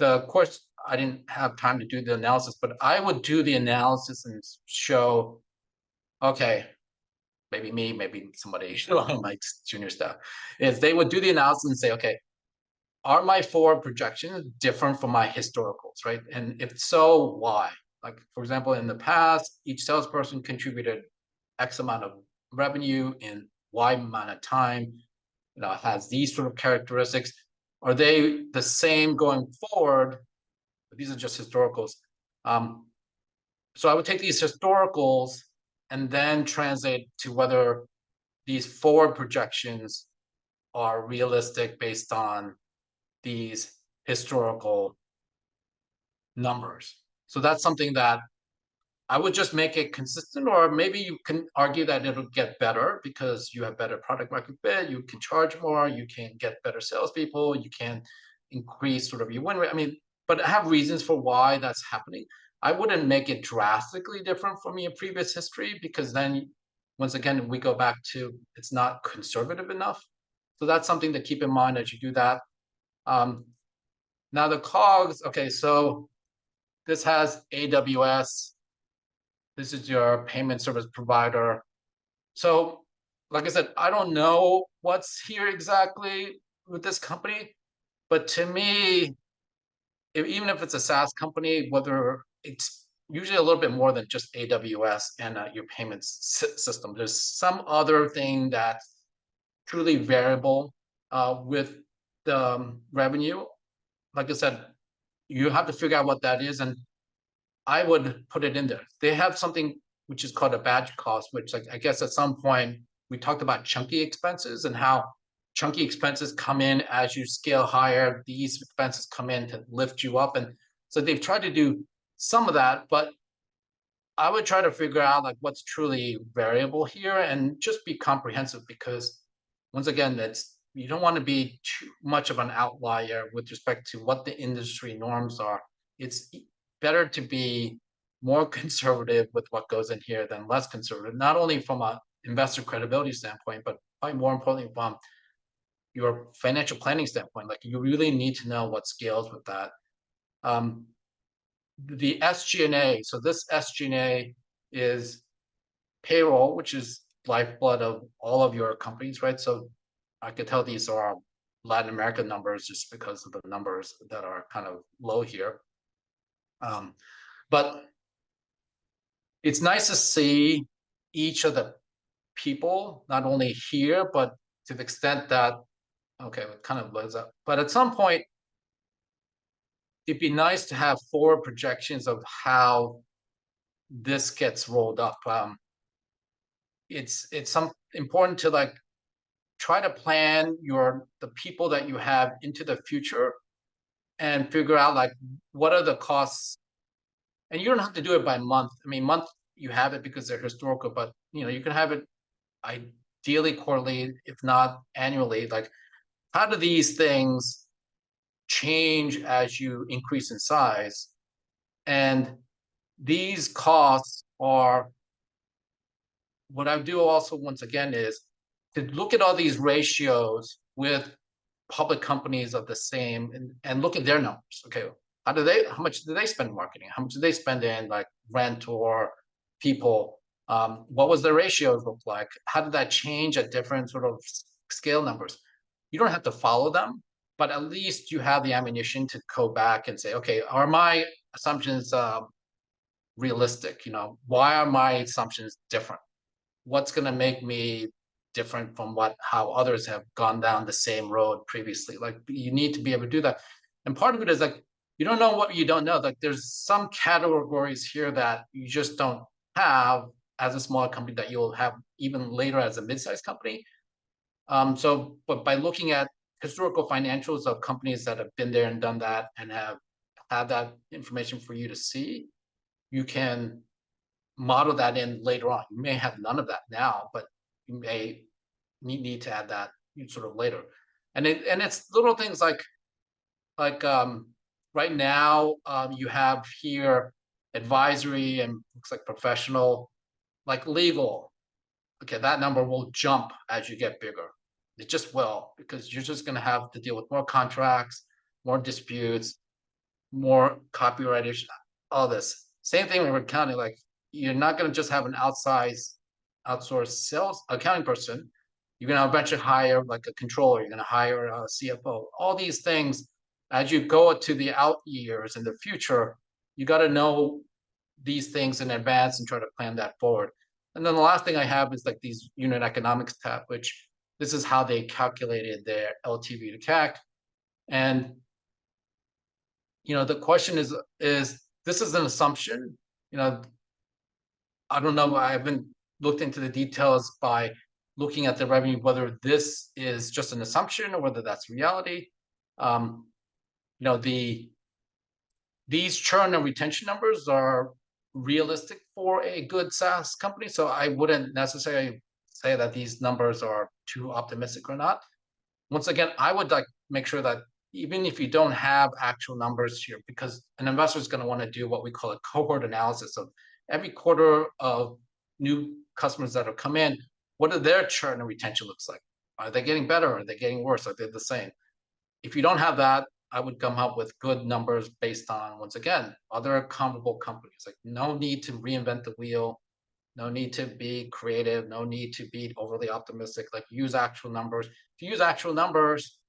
Of course, I didn't have time to do the analysis, but I would do the analysis and show, okay, maybe me, maybe somebody on my junior staff, is they would do the analysis and say, okay, are my forward projections different from my historicals, right? And if so, why? Like, for example, in the past, each salesperson contributed X amount of revenue in Y amount of time, has these sort of characteristics. Are they the same going forward? These are just historicals. So I would take these historicals and then translate to whether these forward projections are realistic based on these historical numbers. So that's something that I would just make it consistent, or maybe you can argue that it'll get better because you have better product market fit, you can charge more, you can get better salespeople, you can increase sort of your win rate. I mean, but I have reasons for why that's happening. I wouldn't make it drastically different from your previous history, because then once again, we go back to it's not conservative enough. So that's something to keep in mind as you do that. Now the COGS, okay, so this has AWS. This is your payment service provider. So, like I said, I don't know what's here exactly with this company, but to me, even if it's a SaaS company, whether it's usually a little bit more than just AWS and your payments system, there's some other thing that's truly variable with the revenue. Like I said, you have to figure out what that is, and I would put it in there. They have something which is called a batch cost, which, like, I guess at some point we talked about chunky expenses and how chunky expenses come in as you scale higher. These expenses come in to lift you up, and so they've tried to do some of that, but I would try to figure out like what's truly variable here and just be comprehensive, because once again, that's, you don't want to be too much of an outlier with respect to what the industry norms are. It's better to be more conservative with what goes in here than less conservative, not only from a investor credibility standpoint, but probably more importantly from your financial planning standpoint. Like, you really need to know what scales with that. The SG&A, so this SG&A is payroll, which is lifeblood of all of your companies, right? So I could tell these are Latin American numbers just because of the numbers that are kind of low here. But it's nice to see each of the people, not only here, but to the extent that, okay, it kind of blows up. But at some point, it'd be nice to have forward projections of how this gets rolled up. It's important to like try to plan the people that you have into the future and figure out like what are the costs. And you don't have to do it by month. I mean, month you have it because they're historical, but you can have it ideally quarterly, if not annually. Like, how do these things change as you increase in size? And these costs are, what I do also once again is to look at all these ratios with public companies of the same and look at their numbers. Okay, how much do they spend marketing? How much do they spend in like rent or people? What was their ratios look like? How did that change at different sort of scale numbers? You don't have to follow them, but at least you have the ammunition to go back and say, okay, are my assumptions realistic? Why are my assumptions different? What's going to make me different from how others have gone down the same road previously? Like, you need to be able to do that. And part of it is like, you don't know what you don't know. Like, there's some categories here that you just don't have as a smaller company that you'll have even later as a mid-sized company. But by looking at historical financials of companies that have been there and done that and have had that information for you to see, you can model that in later on. You may have none of that now, but you may need to add that sort of later. And it's little things like right now you have here advisory and looks like professional, like legal. Okay, that number will jump as you get bigger. It just will, because you're just going to have to deal with more contracts, more disputes, more copyright issues, all this. Same thing with accounting. Like, you're not going to just have an outsourced sales accounting person. You're going to eventually hire like a controller. You're going to hire a CFO. All these things, as you go to the out years in the future, you got to know these things in advance and try to plan that forward. And then the last thing I have is like these unit economics tab, which this is how they calculated their LTV to CAC. And the question is this is an assumption. I don't know. I haven't looked into the details by looking at the revenue, whether this is just an assumption or whether that's reality. These churn and retention numbers are realistic for a good SaaS company. So I wouldn't necessarily say that these numbers are too optimistic or not. Once again, I would like make sure that even if you don't have actual numbers here, because an investor is going to want to do what we call a cohort analysis of every quarter of new customers that have come in, what do their churn and retention looks like? Are they getting better? Are they getting worse? Are they the same? If you don't have that, I would come up with good numbers based on, once again, other comparable companies. Like, no need to reinvent the wheel, no need to be creative, no need to be overly optimistic. Like, use actual numbers. If you use actual numbers,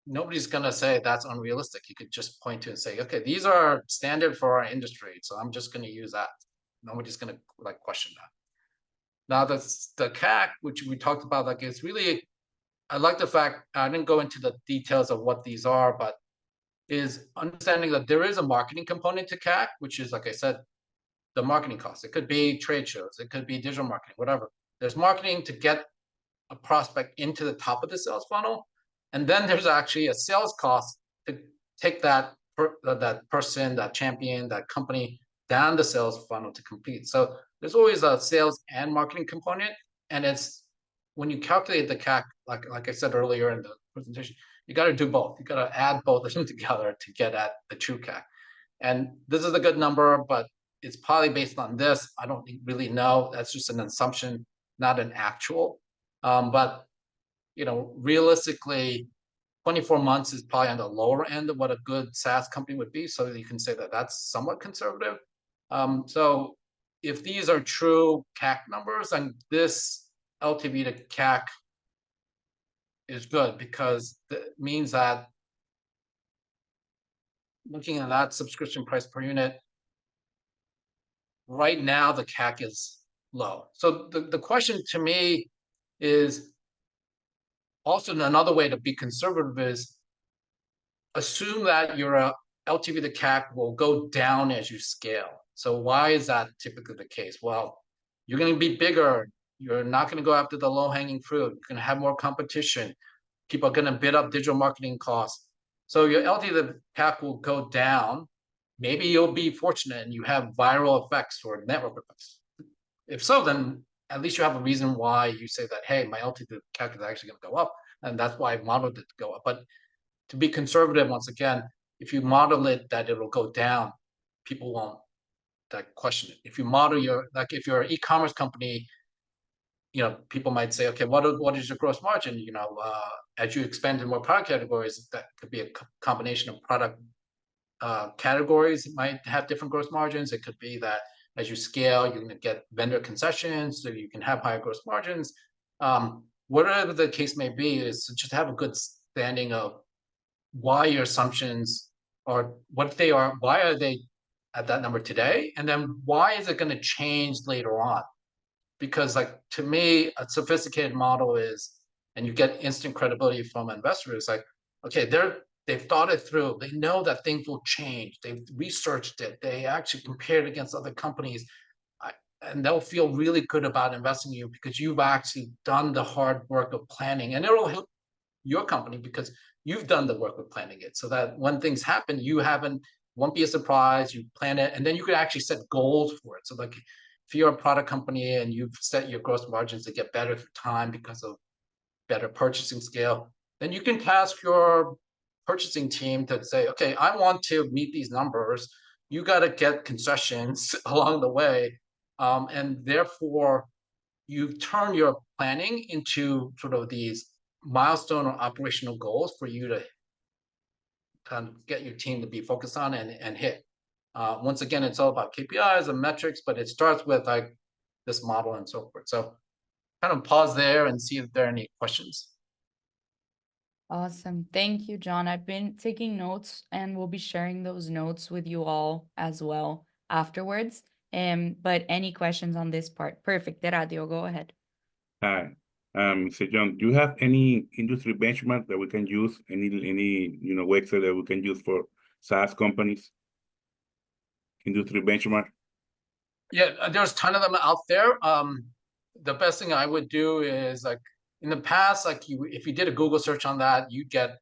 nobody's going to say that's unrealistic. You could just point to and say, okay, these are standard for our industry, so I'm just going to use that. Nobody's going to like question that. Now, the CAC, which we talked about, like, it's really, I like the fact, I didn't go into the details of what these are, but is understanding that there is a marketing component to CAC, which is, like I said, the marketing costs. It could be trade shows, it could be digital marketing, whatever. There's marketing to get a prospect into the top of the sales funnel. And then there's actually a sales cost to take that person, that champion, that company down the sales funnel to complete. So there's always a sales and marketing component. And it's when you calculate the CAC, like I said earlier in the presentation, you got to do both. You got to add both of them together to get at the true CAC. And this is a good number, but it's probably based on this. I don't really know. That's just an assumption, not an actual. But realistically, 24 months is probably on the lower end of what a good SaaS company would be. So you can say that that's somewhat conservative. So if these are true CAC numbers, and this LTV to CAC is good, because it means that looking at that subscription price per unit, right now the CAC is low. So the question to me is also another way to be conservative is assume that your LTV to CAC will go down as you scale. So why is that typically the case? Well, you're going to be bigger. You're not going to go after the low-hanging fruit. You're going to have more competition. People are going to bid up digital marketing costs. So your LTV to CAC will go down. Maybe you'll be fortunate and you have viral effects or network effects. If so, then at least you have a reason why you say that, hey, my LTV to CAC is actually going to go up. And that's why I modeled it to go up. But to be conservative, once again, if you model it that it'll go down, people won't question it. If you model if you're an e-commerce company, people might say, okay, what is your gross margin? As you expand to more product categories, that could be a combination of product categories. It might have different gross margins. It could be that as you scale, you're going to get vendor concessions, so you can have higher gross margins. Whatever the case may be, is to just have a good standing of why your assumptions are what they are, why are they at that number today, and then why is it going to change later on? Because, like, to me, a sophisticated model is, and you get instant credibility from investors, like, okay, they've thought it through. They know that things will change. They've researched it. They actually compared against other companies. And they'll feel really good about investing in you because you've actually done the hard work of planning. And it'll help your company because you've done the work of planning it, so that when things happen, won't be a surprise. You plan it, and then you could actually set goals for it. So, like, if you're a product company and you've set your gross margins to get better through time because of better purchasing scale, then you can task your purchasing team to say, okay, I want to meet these numbers. you got to get concessions along the way. And therefore, you turn your planning into sort of these milestone or operational goals for you to kind of get your team to be focused on and hit. Once again, it's all about KPIs and metrics, but it starts with like this model and so forth. So kind of pause there and see if there are any questions. Awesome. Thank you, John. I've been taking notes and we'll be sharing those notes with you all as well afterwards. But any questions on this part? Perfect. Radio, go ahead. Hi. So John, do you have any industry benchmark that we can use? Any website that we can use for SaaS companies? Industry benchmark? Yeah, there's a ton of them out there. The best thing I would do is like in the past, like if you did a Google search on that, you'd get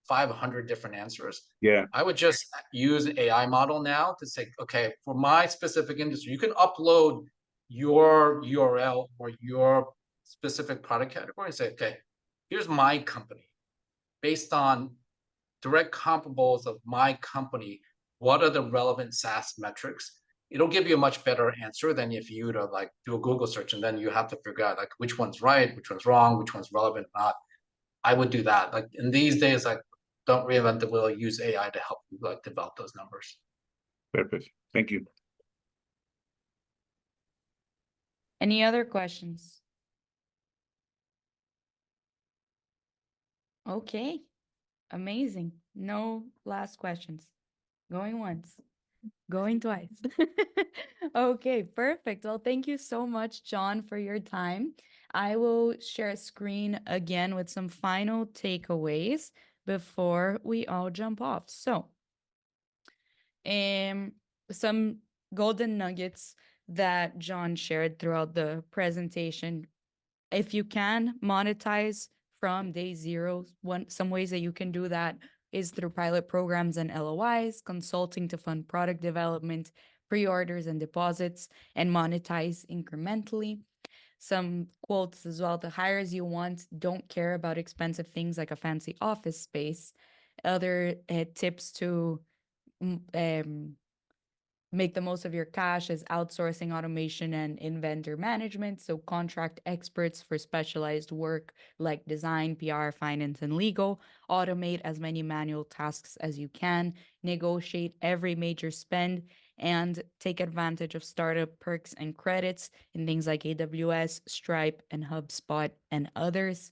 500 different answers. Yeah. I would just use an AI model now to say, okay, for my specific industry, you can upload your URL or your specific product category and say, okay, here's my company. Based on direct comparables of my company, what are the relevant SaaS metrics? It'll give you a much better answer than if you to like do a Google search and then you have to figure out like which one's right, which one's wrong, which one's relevant or not. I would do that. Like in these days, like don't reinvent the wheel, use AI to help you like develop those numbers. Perfect. Thank you. Any other questions? Okay. Amazing. No last questions. Going once. Going twice. Okay, perfect. Well, thank you so much, John, for your time. I will share a screen again with some final takeaways before we all jump off. So, some golden nuggets that John shared throughout the presentation. If you can monetize from day zero, some ways that you can do that is through pilot programs and LOIs, consulting to fund product development, pre-orders and deposits, and monetize incrementally. Some quotes as well: the hires you want don't care about expensive things like a fancy office space. Other tips to make the most of your cash is outsourcing automation and in-vendor management. So contract experts for specialized work like design, PR, finance, and legal. Automate as many manual tasks as you can. Negotiate every major spend and take advantage of startup perks and credits in things like AWS, Stripe, and HubSpot, and others.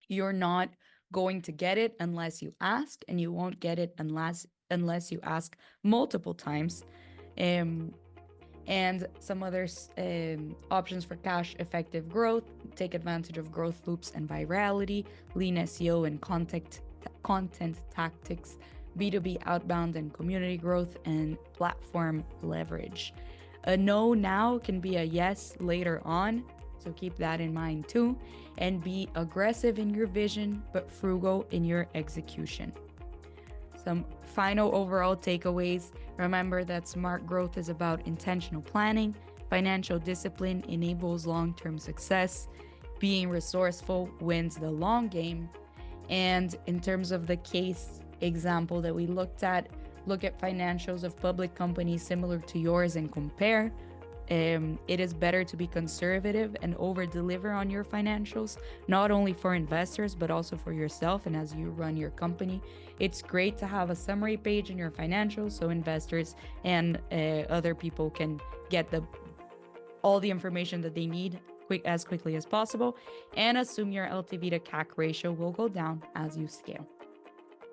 You're not going to get it unless you ask, and you won't get it unless you ask multiple times. And some other options for cash effective growth: take advantage of growth loops and virality, lean SEO and content tactics, B2B outbound and community growth, and platform leverage. A no now can be a yes later on, so keep that in mind too. And be aggressive in your vision, but frugal in your execution. Some final overall takeaways: remember that smart growth is about intentional planning. Financial discipline enables long-term success. Being resourceful wins the long game. And in terms of the case example that we looked at, look at financials of public companies similar to yours and compare. It is better to be conservative and over-deliver on your financials, not only for investors, but also for yourself and as you run your company. It's great to have a summary page in your financials so investors and other people can get all the information that they need as quickly as possible, and assume your LTV to CAC ratio will go down as you scale.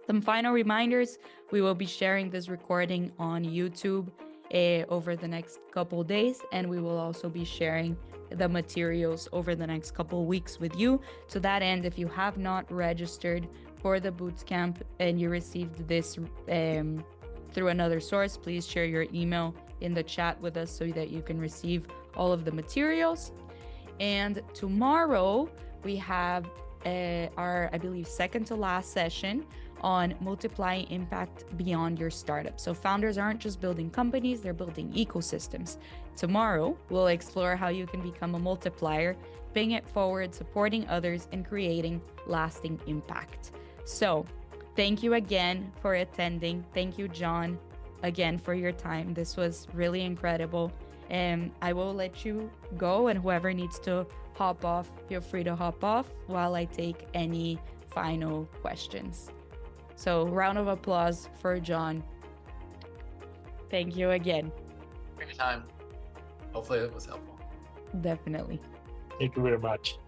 Some final reminders: we will be sharing this recording on YouTube over the next couple days, and we will also be sharing the materials over the next couple weeks with you. To that end, if you have not registered for the Bootcamp and you received this through another source, please share your email in the chat with us so that you can receive all of the materials. And tomorrow we have our, I believe, second to last session on multiplying impact beyond your startup. So founders aren't just building companies, they're building ecosystems. Tomorrow, we'll explore how you can become a multiplier, paying it forward, supporting others, and creating lasting impact. So thank you again for attending. Thank you, John. again for your time. This was really incredible. And I will let you go, and whoever needs to hop off, feel free to hop off while I take any final questions. So round of applause for John. Thank you again. Anytime. Hopefully it was helpful. Definitely. Thank you very much.